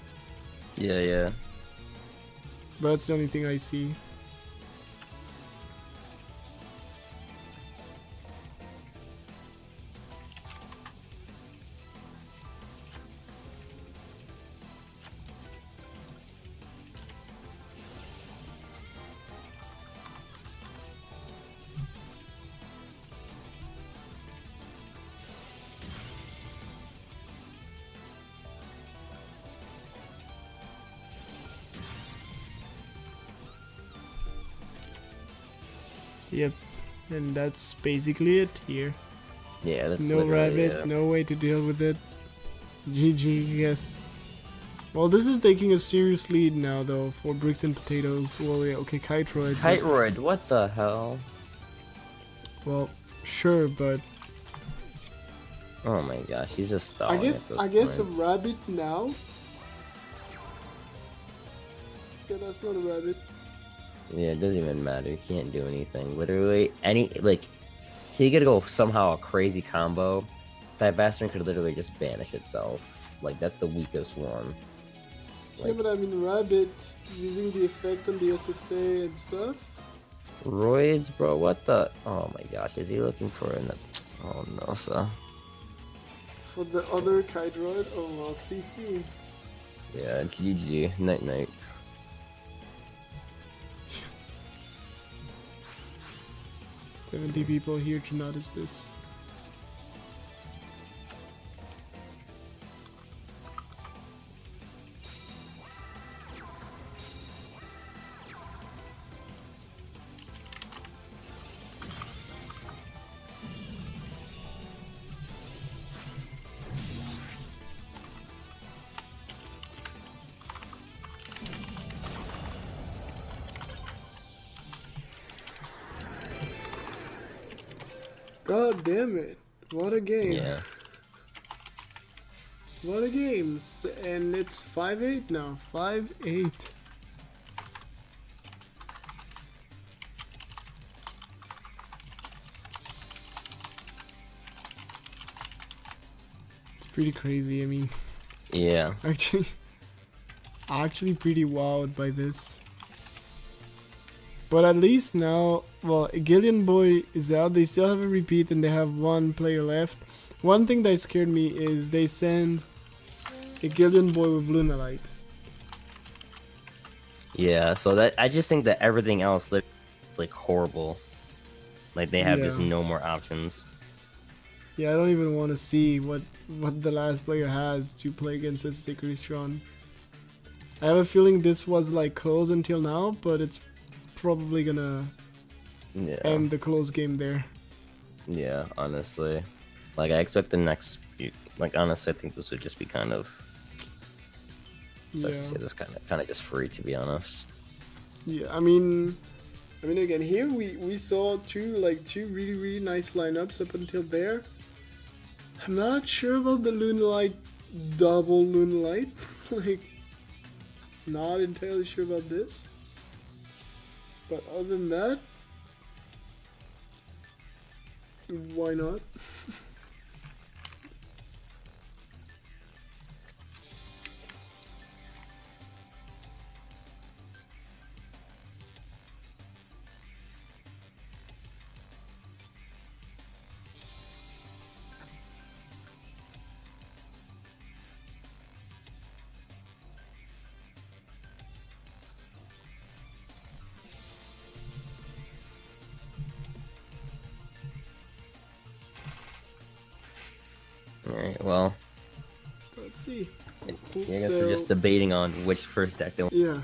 Yeah. But that's the only thing I see. Yep, and that's basically it here. Yeah, that's no rabbit, it. no way to deal with it. GG, yes. Well, this is taking a serious lead now, though, for Bricks and Potatoes. Well, yeah, okay, Kiteroid. Kiteroid, what the hell? Well, sure, but Oh my gosh, he's just stalling. I guess a rabbit now. Yeah, that's not a rabbit. Yeah, it doesn't even matter. He can't do anything. Literally, he could go somehow a crazy combo. That bastard could literally just banish itself. Like, that's the weakest one. Yeah, but I mean, rabbit using the effect on the SSA and stuff. Roids, bro, what the? Oh my gosh, is he looking for an? Oh no, sir. For the other Kiteroid, oh well, CC. Yeah, GG. Night. 70 people here to notice this. God damn it. What a game. Yeah. What a game. And it's 5-8 now. 5-8. It's pretty crazy, I mean. Yeah. Actually pretty wowed by this. But at least now, well, Gillian Boy is out. They still have a repeat and they have one player left. One thing that scared me is they send a Gillian boy with Lunalite. Yeah, so that I just think that everything else it's like horrible. Like they have just Yeah. no more options. Yeah, I don't even want to see what the last player has to play against this Sikristron. I have a feeling this was like close until now, but it's probably gonna end the close game there. Yeah, honestly. Like I expect the next few, like honestly I think this would just be kind of such to say this kind of just free, to be honest. Yeah, I mean again here we saw two really nice lineups up until there. I'm not sure about the Lunalite double Lunalite. Like, not entirely sure about this. But other than that, why not? Alright, well. Let's see. I guess we're just debating on which first deck they want. Yeah.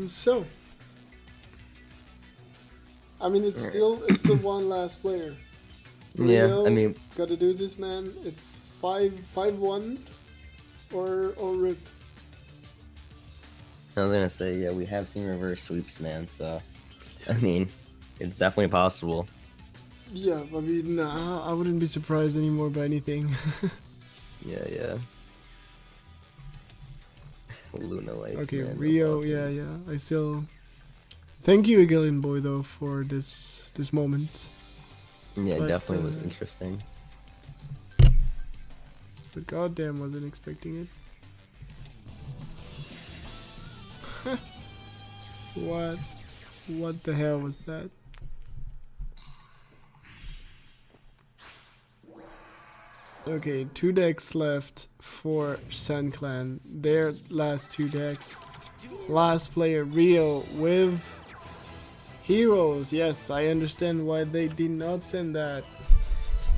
So I mean it's still one last player. Yeah, Rio, I mean, gotta do this, man. It's 5-1 or rip. I was gonna say, yeah, we have seen reverse sweeps, man, so I mean, it's definitely possible. Yeah, I mean, I wouldn't be surprised anymore by anything. Yeah. Luna lights. Okay, man, Rio, yeah. I still thank you, Gillian boy, though, for this moment. Yeah, But, definitely was interesting. But goddamn, wasn't expecting it. What the hell was that? Okay, 2 decks left for Sand Clan. Their last 2 decks. Last player, Rio, with Heroes. Yes, I understand why they did not send that.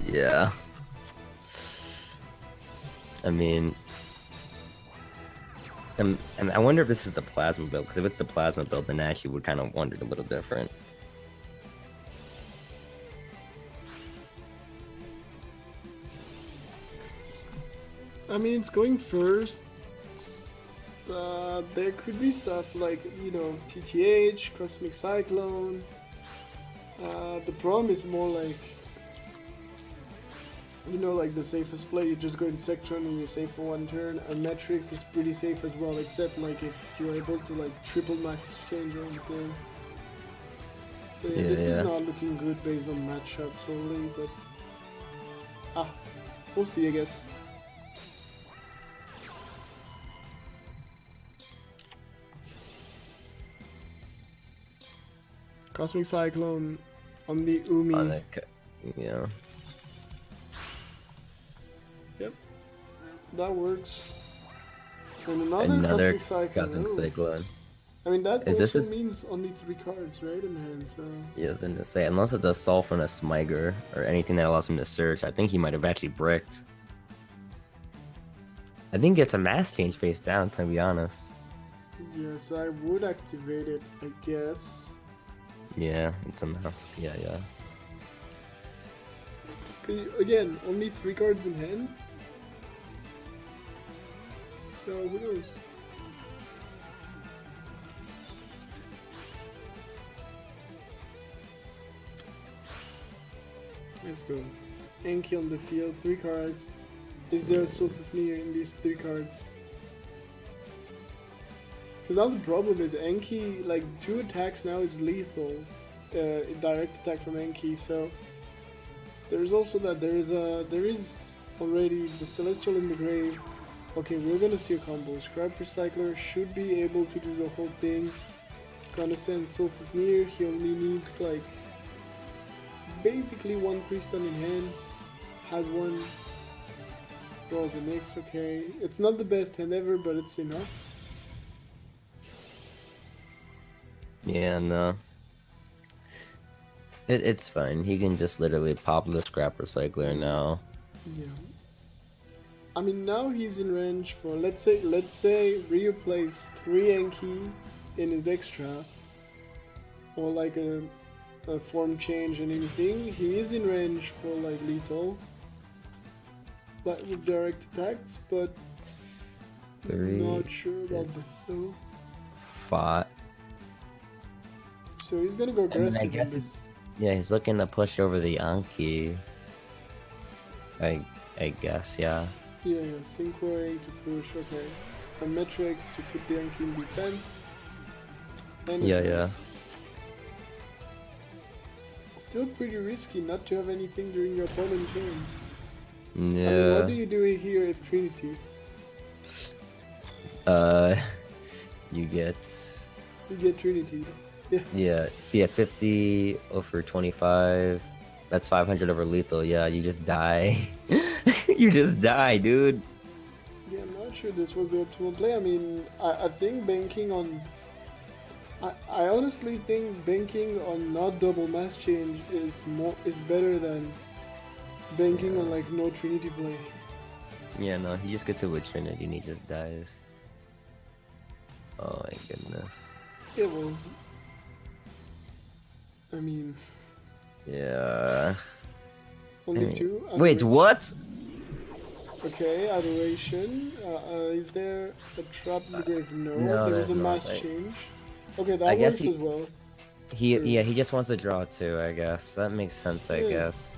Yeah. I mean, and I wonder if this is the plasma build, because if it's the plasma build, then I actually would kind of wonder a little different. I mean, it's going first. There could be stuff like, you know, TTH, Cosmic Cyclone. The problem is more like, you know, like the safest play, you just go Insectron and you're safe for 1 turn. And Matrix is pretty safe as well, except like if you're able to like triple max change on the play. So yeah, this is not looking good based on matchups only, but we'll see, I guess. Cosmic Cyclone on the Umi. Yeah. Yep, that works. And another Cosmic Cyclone. I mean, that Is also this means only 3 cards, right, in hand, so... Yeah, I was gonna say, unless it's a Sulfur and a Smiger, or anything that allows him to search, I think he might have actually bricked. I think it's a mass change face down, to be honest. Yes, I would activate it, I guess. Yeah, it's a mask. Yeah. Again, only 3 cards in hand. So who knows? Let's go. Anki on the field, 3 cards. Is there a Sulfafnir in these 3 cards? Because now the problem is Anki, like 2 attacks now is lethal. direct attack from Enki. So there's also that. There is already the Celestial in the grave. Okay, we're gonna see a combo. Scrap Recycler should be able to do the whole thing. Gonna send Soulfamir. He only needs like basically one Priestone in hand. Has one. Draws a mix. Okay, it's not the best hand ever, but it's enough. Yeah, no. It's fine. He can just literally pop the Scrap Recycler now. Yeah. I mean, now he's in range for, let's say Ryu plays 3 Enki in his extra, or like a form change and anything. He is in range for like lethal, like with direct attacks, but 3, not sure about this though. 5. So he's gonna go aggressive. I guess in this. Yeah, he's looking to push over the Anki. I guess, yeah. Yeah, Synchroing to push, okay. And Metrics to put the Enki in defense. And Yeah. still pretty risky not to have anything during your opponent's turn. Yeah. I mean, what do you do here if Trinity? You get... You get Trinity. Yeah. Yeah, 50 over 25. That's 500 over lethal. Yeah, you just die. You just die, dude. Yeah, I'm not sure this was the optimal play. I mean, I think banking on... I honestly think banking on not double mass change is better than banking on like no Trinity play. Yeah, no, he just gets it with Trinity and he just dies. Oh my goodness. Yeah, well... I mean... Yeah. Only 2? Wait, what? Okay, Adoration. Is there a trap in the grave? No, No, there was a there's mass not, like- change. Okay, that I guess works as well. He just wants to draw 2, I guess. That makes sense, I Yeah. guess.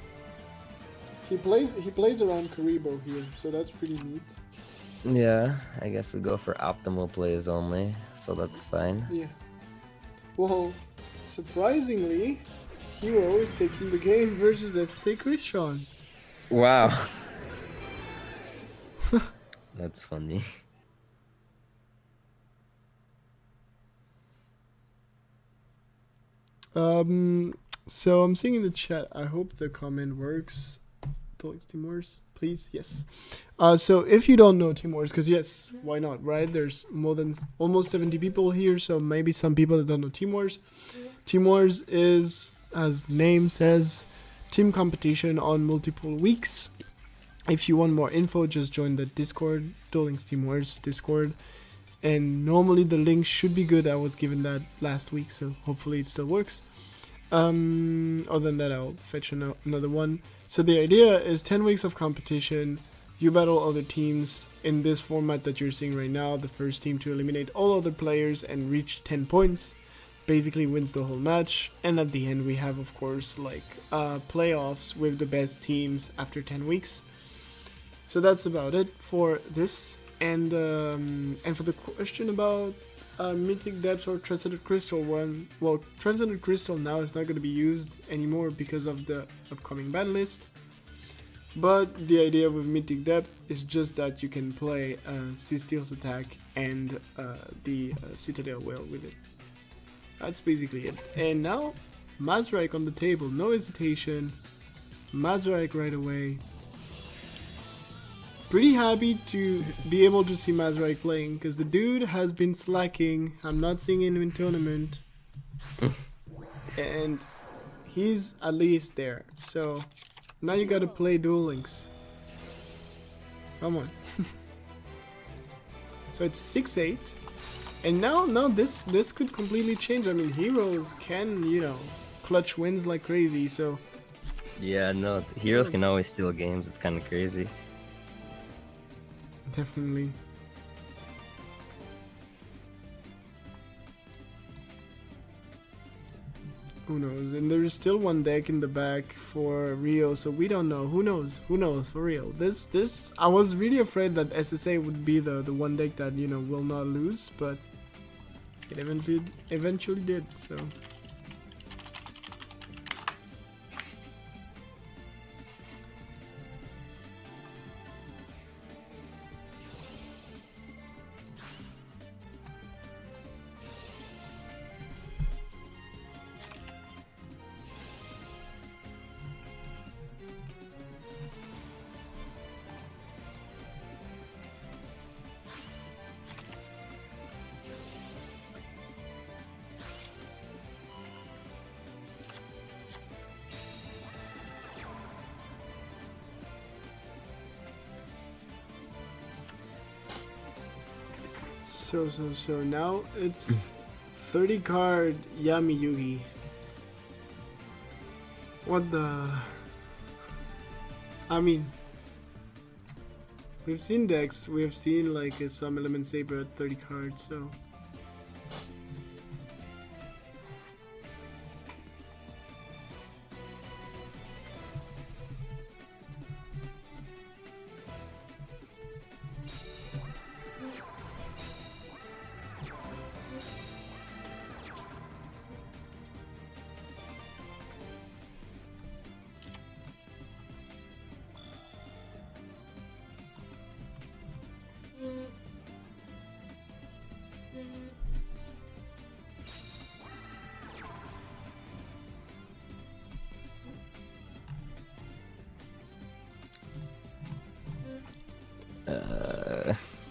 He plays around Karibo here, so that's pretty neat. Yeah, I guess we go for optimal plays only, so that's fine. Yeah. Well, surprisingly, Hero is taking the game versus SSA Christian. Wow. That's funny. So I'm seeing in the chat, I hope the comment works. Duel Links Team Wars, please, yes. So if you don't know Team Wars, because yes, why not, right? There's more than almost 70 people here, so maybe some people that don't know Team Wars. Team Wars is, as the name says, team competition on multiple weeks. If you want more info, just join the Discord, Duel Links Team Wars Discord. And normally the link should be good. I was given that last week, so hopefully it still works. Other than that, I'll fetch another one. So the idea is 10 weeks of competition. You battle other teams in this format that you're seeing right now. The first team to eliminate all other players and reach 10 points basically wins the whole match. And at the end, we have, of course, like playoffs with the best teams after 10 weeks. So that's about it for this. And for the question about Mythic Depths or Transcendent Crystal one, well, Transcendent Crystal now is not going to be used anymore because of the upcoming ban list. But the idea with Mythic Depth is just that you can play Steel's attack and the Citadel Whale with it. That's basically it. And now, Mazraik on the table, no hesitation. Mazraik right away. Pretty happy to be able to see Mazraik playing, because the dude has been slacking. I'm not seeing him in tournament. And he's at least there. So, now you gotta play Duel Links. Come on. So it's 6-8. And now this could completely change. I mean, heroes can, you know, clutch wins like crazy, so... Yeah, no, heroes can always steal games. It's kind of crazy. Definitely. Who knows? And there is still one deck in the back for Rio, so we don't know. Who knows? Who knows for real? This I was really afraid that SSA would be the one deck that, you know, will not lose, but it eventually did. So So now it's 30 card Yami Yugi. What the? I mean, we've seen decks. We've seen like a some element saber at 30 cards. So.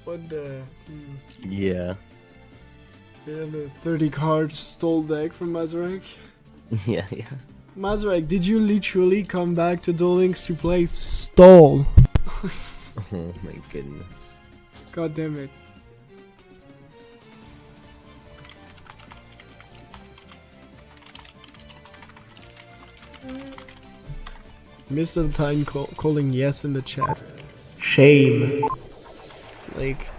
What the? Yeah. Yeah, the 30 card stall deck from Mazarek. Yeah. Mazarek, did you literally come back to Duel Links to play stall? Oh my goodness. God damn it. Mr. Time calling yes in the chat. Shame. Like,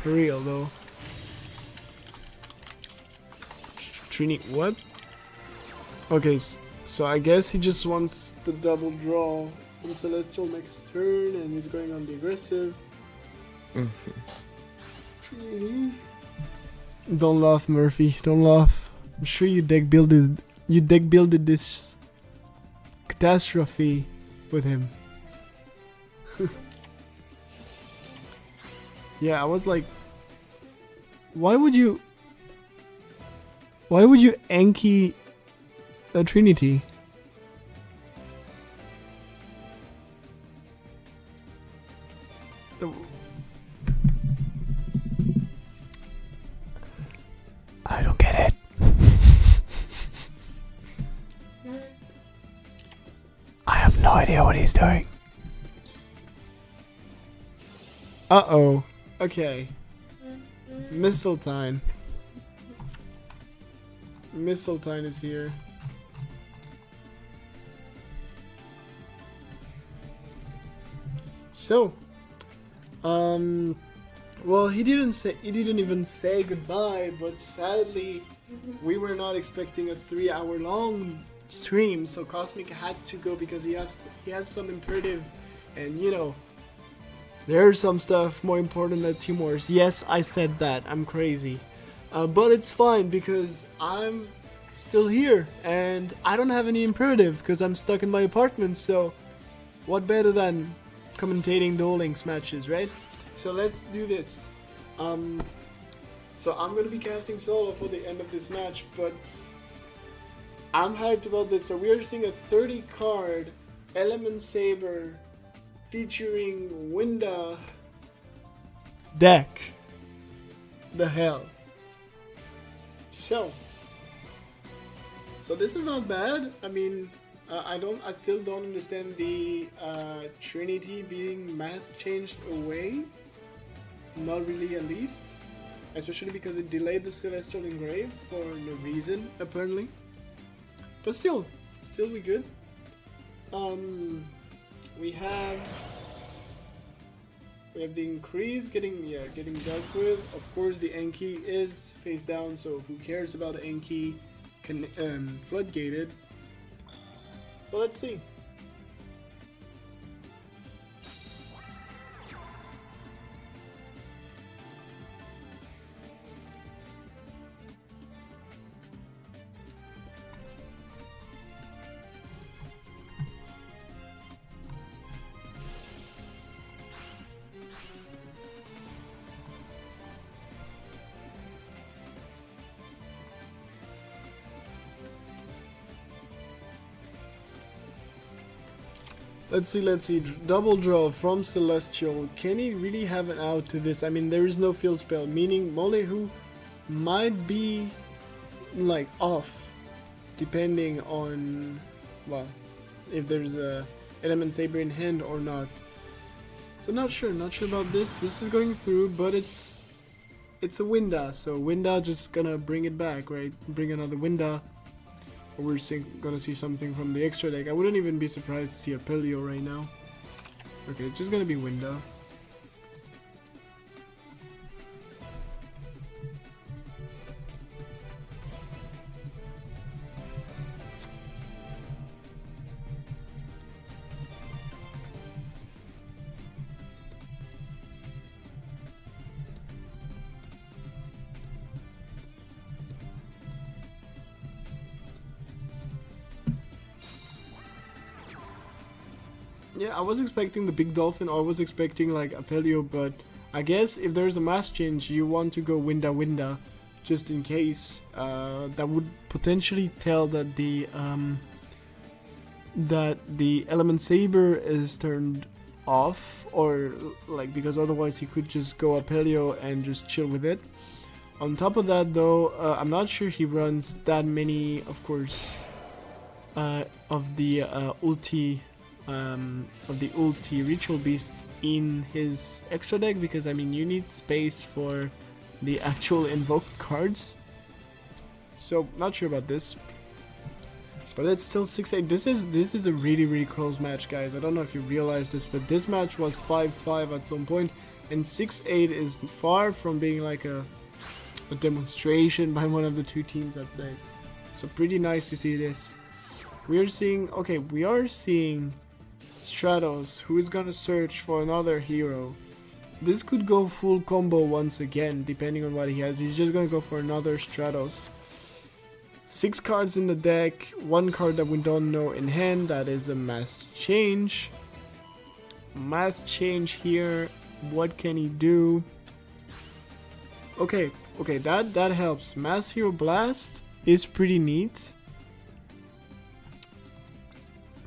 for real though. Trini, what? Okay, so I guess he just wants the double draw from Celestial next turn and he's going on the aggressive. Trini. Don't laugh, Murphy. Don't laugh. I'm sure you deck builded this catastrophe with him. Yeah, I was like, why would you Anki a Trinity? I don't get it. I have no idea what he's doing. Uh-oh. Okay. Mistletoe. Mistletoe is here. So, well, he didn't even say goodbye, but sadly, we were not expecting a 3-hour long stream, so Cosmic had to go because he has some imperative, and you know, there's some stuff more important than Team Wars. Yes, I said that. I'm crazy. But it's fine because I'm still here and I don't have any imperative because I'm stuck in my apartment. So what better than commentating Duel Links matches, right? So let's do this. So I'm going to be casting solo for the end of this match, but I'm hyped about this. So we are seeing a 30 card Element Saber featuring Winda deck. The hell. So this is not bad. I mean, I still don't understand the Trinity being mass changed away. Not really, at least. Especially because it delayed the Celestial Engrave for no reason, apparently. But still we good. We have the increase getting dealt with. Of course, the Enki is face down, so who cares about Enki floodgated? But let's see. Let's see. Double draw from Celestial. Can he really have an out to this? I mean, there is no field spell, meaning Molehu might be like off, depending on, well, if there's a Element Saber in hand or not. So not sure about this. This is going through, but it's it's a Winda, so Winda just gonna bring it back, right? Bring another Winda. Or we're gonna see something from the extra deck. I wouldn't even be surprised to see a Pelio right now. Okay, it's just gonna be Winda. Yeah, I was expecting the big dolphin, or I was expecting like a Pelio, but I guess if there's a mass change, you want to go Winda, just in case. That would potentially tell that the Element Saber is turned off, or like, because otherwise he could just go a Pelio and just chill with it. On top of that, though, I'm not sure he runs that many, of course, of the ulti ritual beasts in his extra deck, because I mean you need space for the actual invoked cards. So not sure about this, but it's still 6-8. This is a really close match, guys. I don't know if you realize this, but this match was 5-5 at some point, and 6-8 is far from being like a demonstration by one of the two teams, I'd say. So pretty nice to see this. We are seeing Stratos, who is gonna search for another hero. This could go full combo once again, depending on what he has. He's just gonna go for another Stratos. 6 cards in the deck, 1 card that we don't know in hand, that is a mass change. Mass change here, what can he do? Okay, that helps. Mass Hero Blast is pretty neat.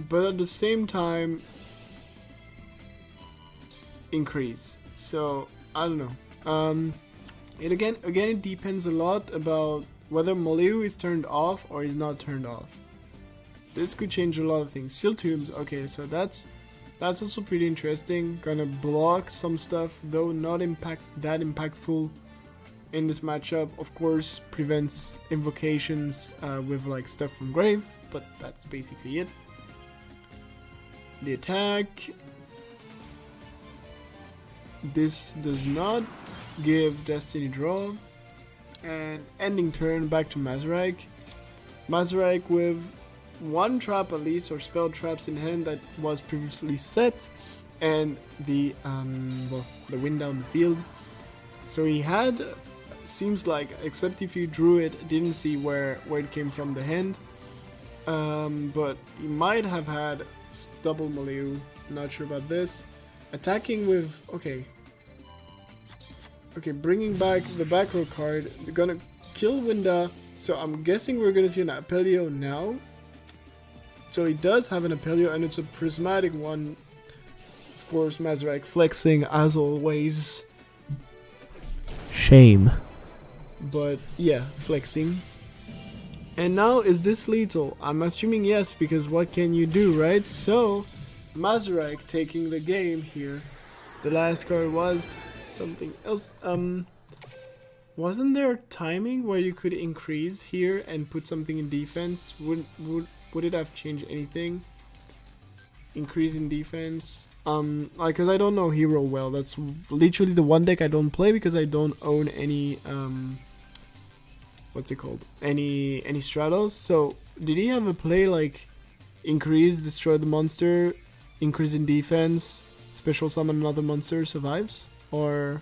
But at the same time, increase. So I don't know. It again it depends a lot about whether Moleu is turned off or is not turned off. This could change a lot of things. Seal Tombs. Okay, so that's also pretty interesting. Gonna block some stuff, though not that impactful in this matchup. Of course, prevents invocations with like stuff from grave, but that's basically it. The attack. This does not give Destiny Draw. And ending turn back to Mazarek. Mazarek with 1 trap at least, or spell traps in hand that was previously set, and the wind down the field. So he had, seems like, except if you drew it, didn't see where it came from the hand. But he might have had double Moleu, not sure about this. Attacking with, okay, bringing back the back row card, gonna kill Winda, so I'm guessing we're gonna see an Apelio now. So he does have an Apelio, and it's a prismatic one. Of course, Mazarek flexing as always. Shame. But yeah, flexing. And now, is this lethal? I'm assuming yes, because what can you do, right? So, Mazarek taking the game here. The last card was something else. Wasn't there timing where you could increase here and put something in defense? Would it have changed anything? Increase in defense? Like, cause I don't know Hero well. That's literally the one deck I don't play because I don't own any what's it called? Any Stratos. So did he have a play like increase, destroy the monster, increase in defense, special summon another monster, survives? Or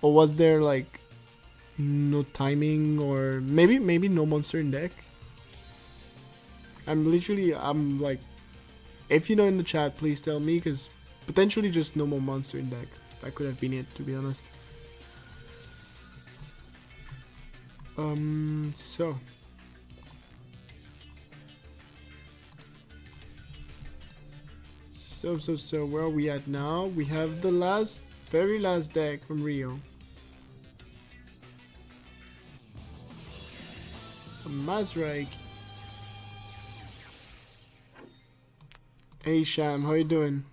was there like no timing, or maybe no monster in deck? I'm like, if you know in the chat, please tell me, because potentially just no more monster in deck. That could have been it, to be honest. So where are we at now? We have the very last deck from Rio. So Mazarek. Hey Sham, how you doing?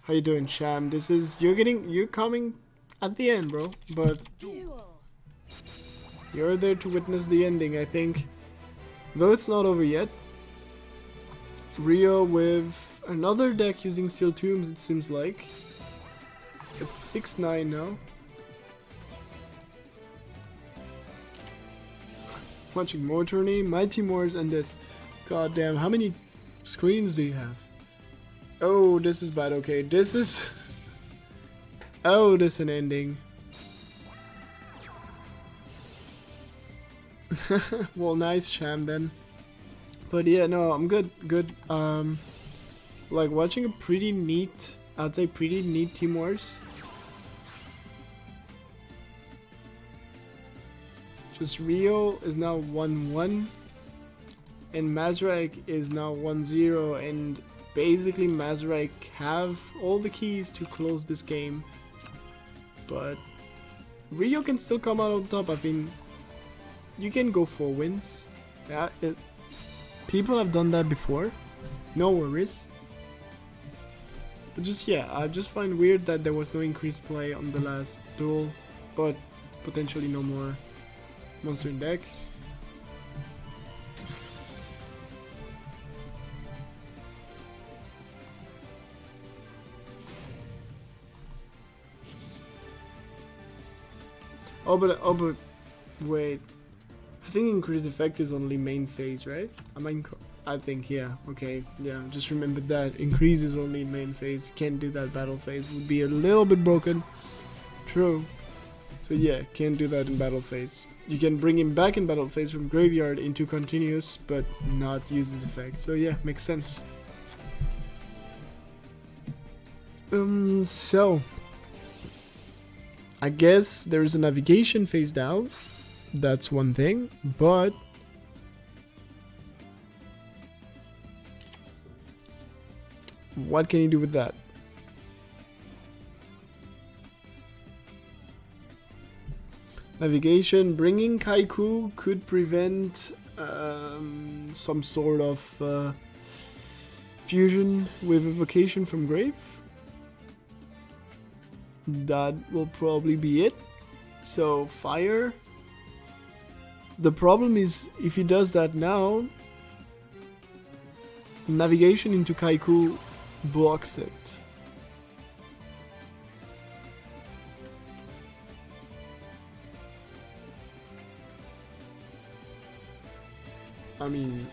How you doing, Sham? You're coming at the end, bro. But you're there to witness the ending, I think. Though it's not over yet. Rio with another deck using Steel Tombs, it seems like. It's 6-9 now. Watching more tourney, Mighty Moors, and this. God damn, how many screens do you have? Oh, this is bad. Okay, this is... oh, this is an ending. Well, nice sham then. But yeah, no, I'm good. Like watching a pretty neat, I'd say pretty neat Team Wars. Just Rio is now 1-1 and Mazraek is now 1-0, and basically Mazraek have all the keys to close this game. But Rio can still come out on top. I mean, you can go 4 wins. Yeah, people have done that before. No worries. But just, yeah, I just find weird that there was no increased play on the last duel, but potentially no more monster in deck. Oh, but wait. I think increased effect is only main phase, right? I think, yeah. Okay, yeah. Just remember that increase is only main phase. You can't do that battle phase. Would be a little bit broken. True. So yeah, can't do that in battle phase. You can bring him back in battle phase from graveyard into continuous, but not use his effect. So yeah, makes sense. So I guess there's a navigation phased out. That's one thing, but what can you do with that? Navigation, bringing Kaiku could prevent some sort of fusion with evocation from grave. That will probably be it. So fire. The problem is if he does that now, navigation into Kaiku blocks it. I mean,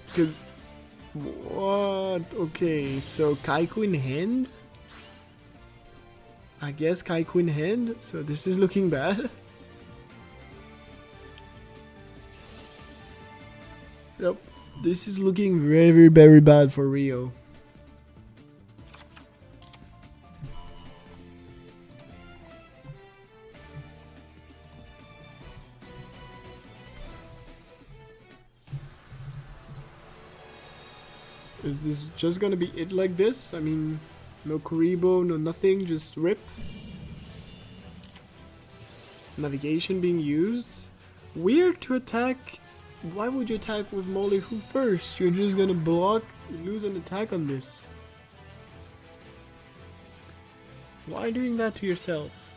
because what? Okay, so Kaiku in hand. I guess Kaiku in hand. So this is looking bad. Yep, this is looking very, very bad for Rio. Is this just gonna be it like this? I mean, no Kuribo, no nothing, just rip. Navigation being used. Weird to attack. Why would you attack with Molehu first? You're just gonna block, lose an attack on this. Why doing that to yourself?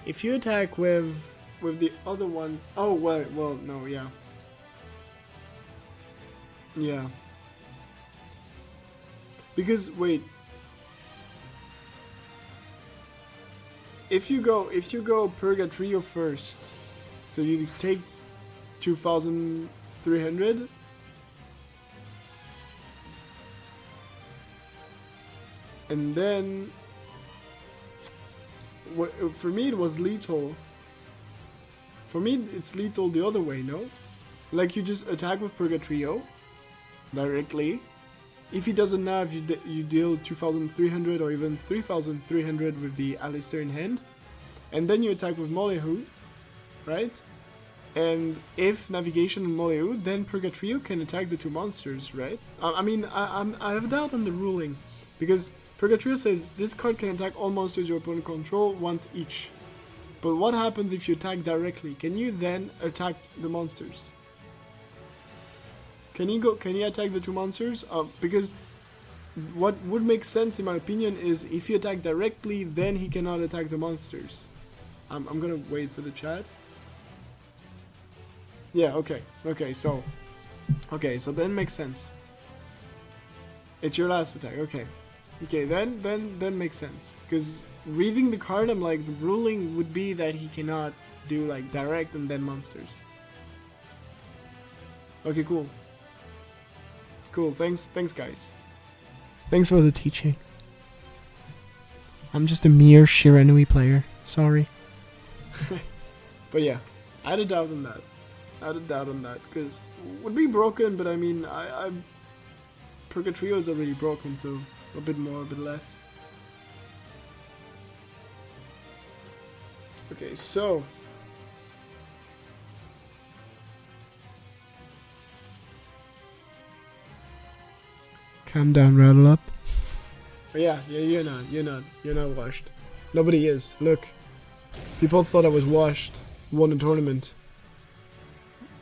If you attack with the other one, oh well, no, yeah. Yeah. Because wait. If you go Purgatrio first, so you take 2,300. And then for me it was lethal. For me it's lethal the other way, no? Like you just attack with Purgatrio directly. If he doesn't have, you deal 2,300 or even 3,300 with the Alistair in hand, and then you attack with Molehu, right? And if navigation and Molehu, then Purgatrio can attack the two monsters, right? I mean, I have a doubt on the ruling, because Purgatrio says this card can attack all monsters your opponent control once each. But what happens if you attack directly? Can you then attack the monsters? Can you attack the two monsters? Because what would make sense in my opinion is if you attack directly, then he cannot attack the monsters. I'm gonna wait for the chat. Yeah, okay, so then makes sense. It's your last attack, okay, then makes sense. Because reading the card, I'm like, the ruling would be that he cannot do like direct and then monsters. Okay, cool, thanks guys. Thanks for the teaching. I'm just a mere Shiranui player, sorry. But yeah, I had a doubt on that. Because it would be broken, but I mean, I Purgatrio is already broken, so a bit more, a bit less. Okay, so calm down, rattle up. But yeah, you're not washed. Nobody is. Look, people thought I was washed. Won a tournament.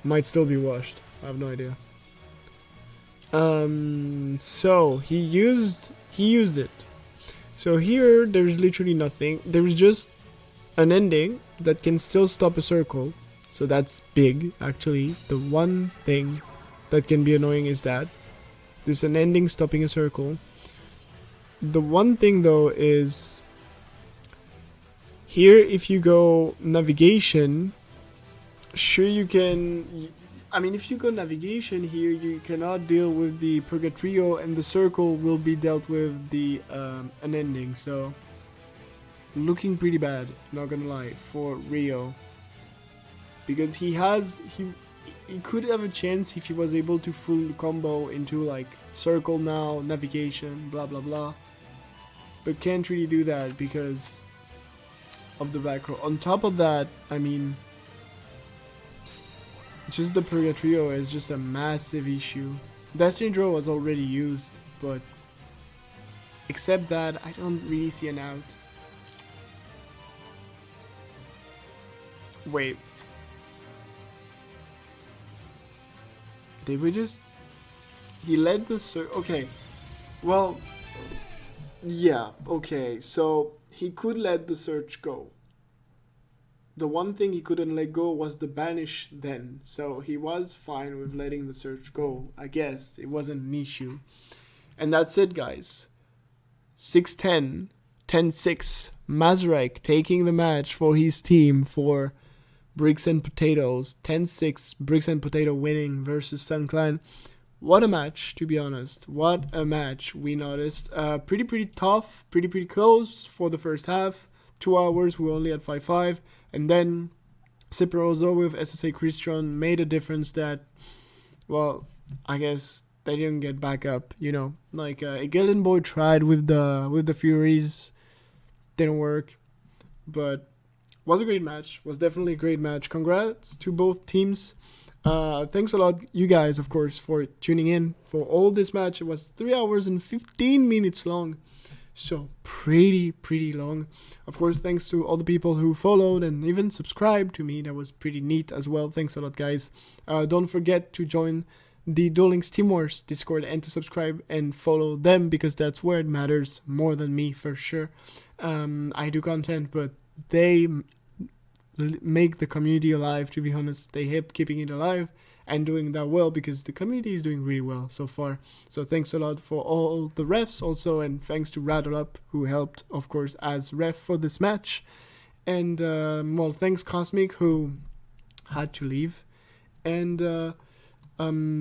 Might still be washed. I have no idea. So he used it. So here there's literally nothing. There's just an ending that can still stop a circle. So that's big, actually. The one thing that can be annoying is that there's an ending stopping a circle. The one thing though is here, if you go navigation, sure you can. I mean, if you go navigation here, you cannot deal with the Purgatrio, and the circle will be dealt with the an ending. So looking pretty bad, not gonna lie, for Rio, because he could have a chance if he was able to full combo into like circle now, navigation, blah blah blah, but can't really do that because of the back row. On top of that, I mean, just the Purgatrio is just a massive issue. Destiny Draw was already used, but except that, I don't really see an out. Wait. Did we just... He led the search... Okay. Well... Yeah, okay. So, he could let the search go. The one thing he couldn't let go was the banish then. So, he was fine with letting the search go. I guess. It wasn't an issue. And that's it, guys. 6-10. 10-6. Mazrek taking the match for his team for... Bricks and Potatoes, 10-6, Bricks and Potato winning versus Sun Clan. What a match, to be honest. What a match, we noticed. Pretty tough, pretty close for the first half. 2 hours, we only had 5-5. And then Ciperozo with SSA Christian made a difference that, well, I guess they didn't get back up, you know. Like, Galen Boy tried with the Furies, didn't work, but... Was a great match. Was definitely a great match. Congrats to both teams. Thanks a lot, you guys, of course, for tuning in for all this match. It was 3 hours and 15 minutes long. So pretty long. Of course, thanks to all the people who followed and even subscribed to me. That was pretty neat as well. Thanks a lot, guys. Don't forget to join the Duel Links Team Wars Discord and to subscribe and follow them because that's where it matters more than me, for sure. I do content, but they make the community alive, to be honest. They help keeping it alive and doing that well because the community is doing really well so far. So thanks a lot for all the refs also, and thanks to Rattle Up who helped, of course, as ref for this match. And well, thanks Cosmic who had to leave. And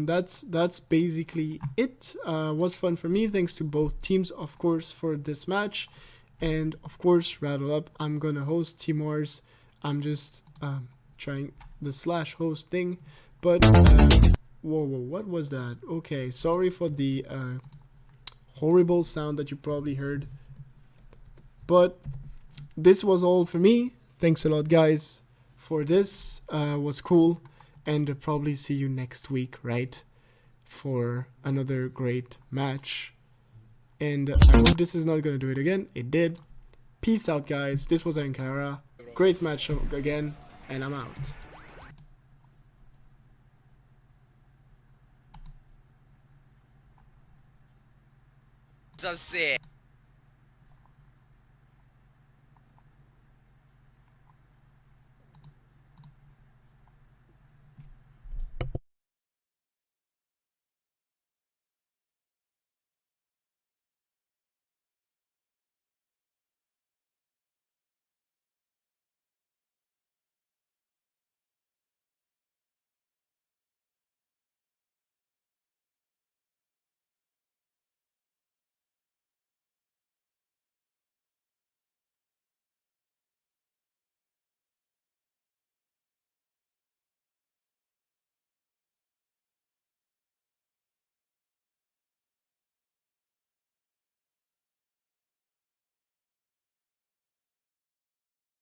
that's basically it. Was fun for me. Thanks to both teams, of course, for this match. And of course, Rattle Up. I'm gonna host Team Wars. I'm just trying the /host thing, but whoa, what was that? Okay, sorry for the horrible sound that you probably heard, but this was all for me. Thanks a lot, guys, for this. Was cool, and I'll probably see you next week, right, for another great match. And I hope this is not gonna do it again. It did. Peace out, guys. This was Aankara. Great match again, and I'm out. So sick.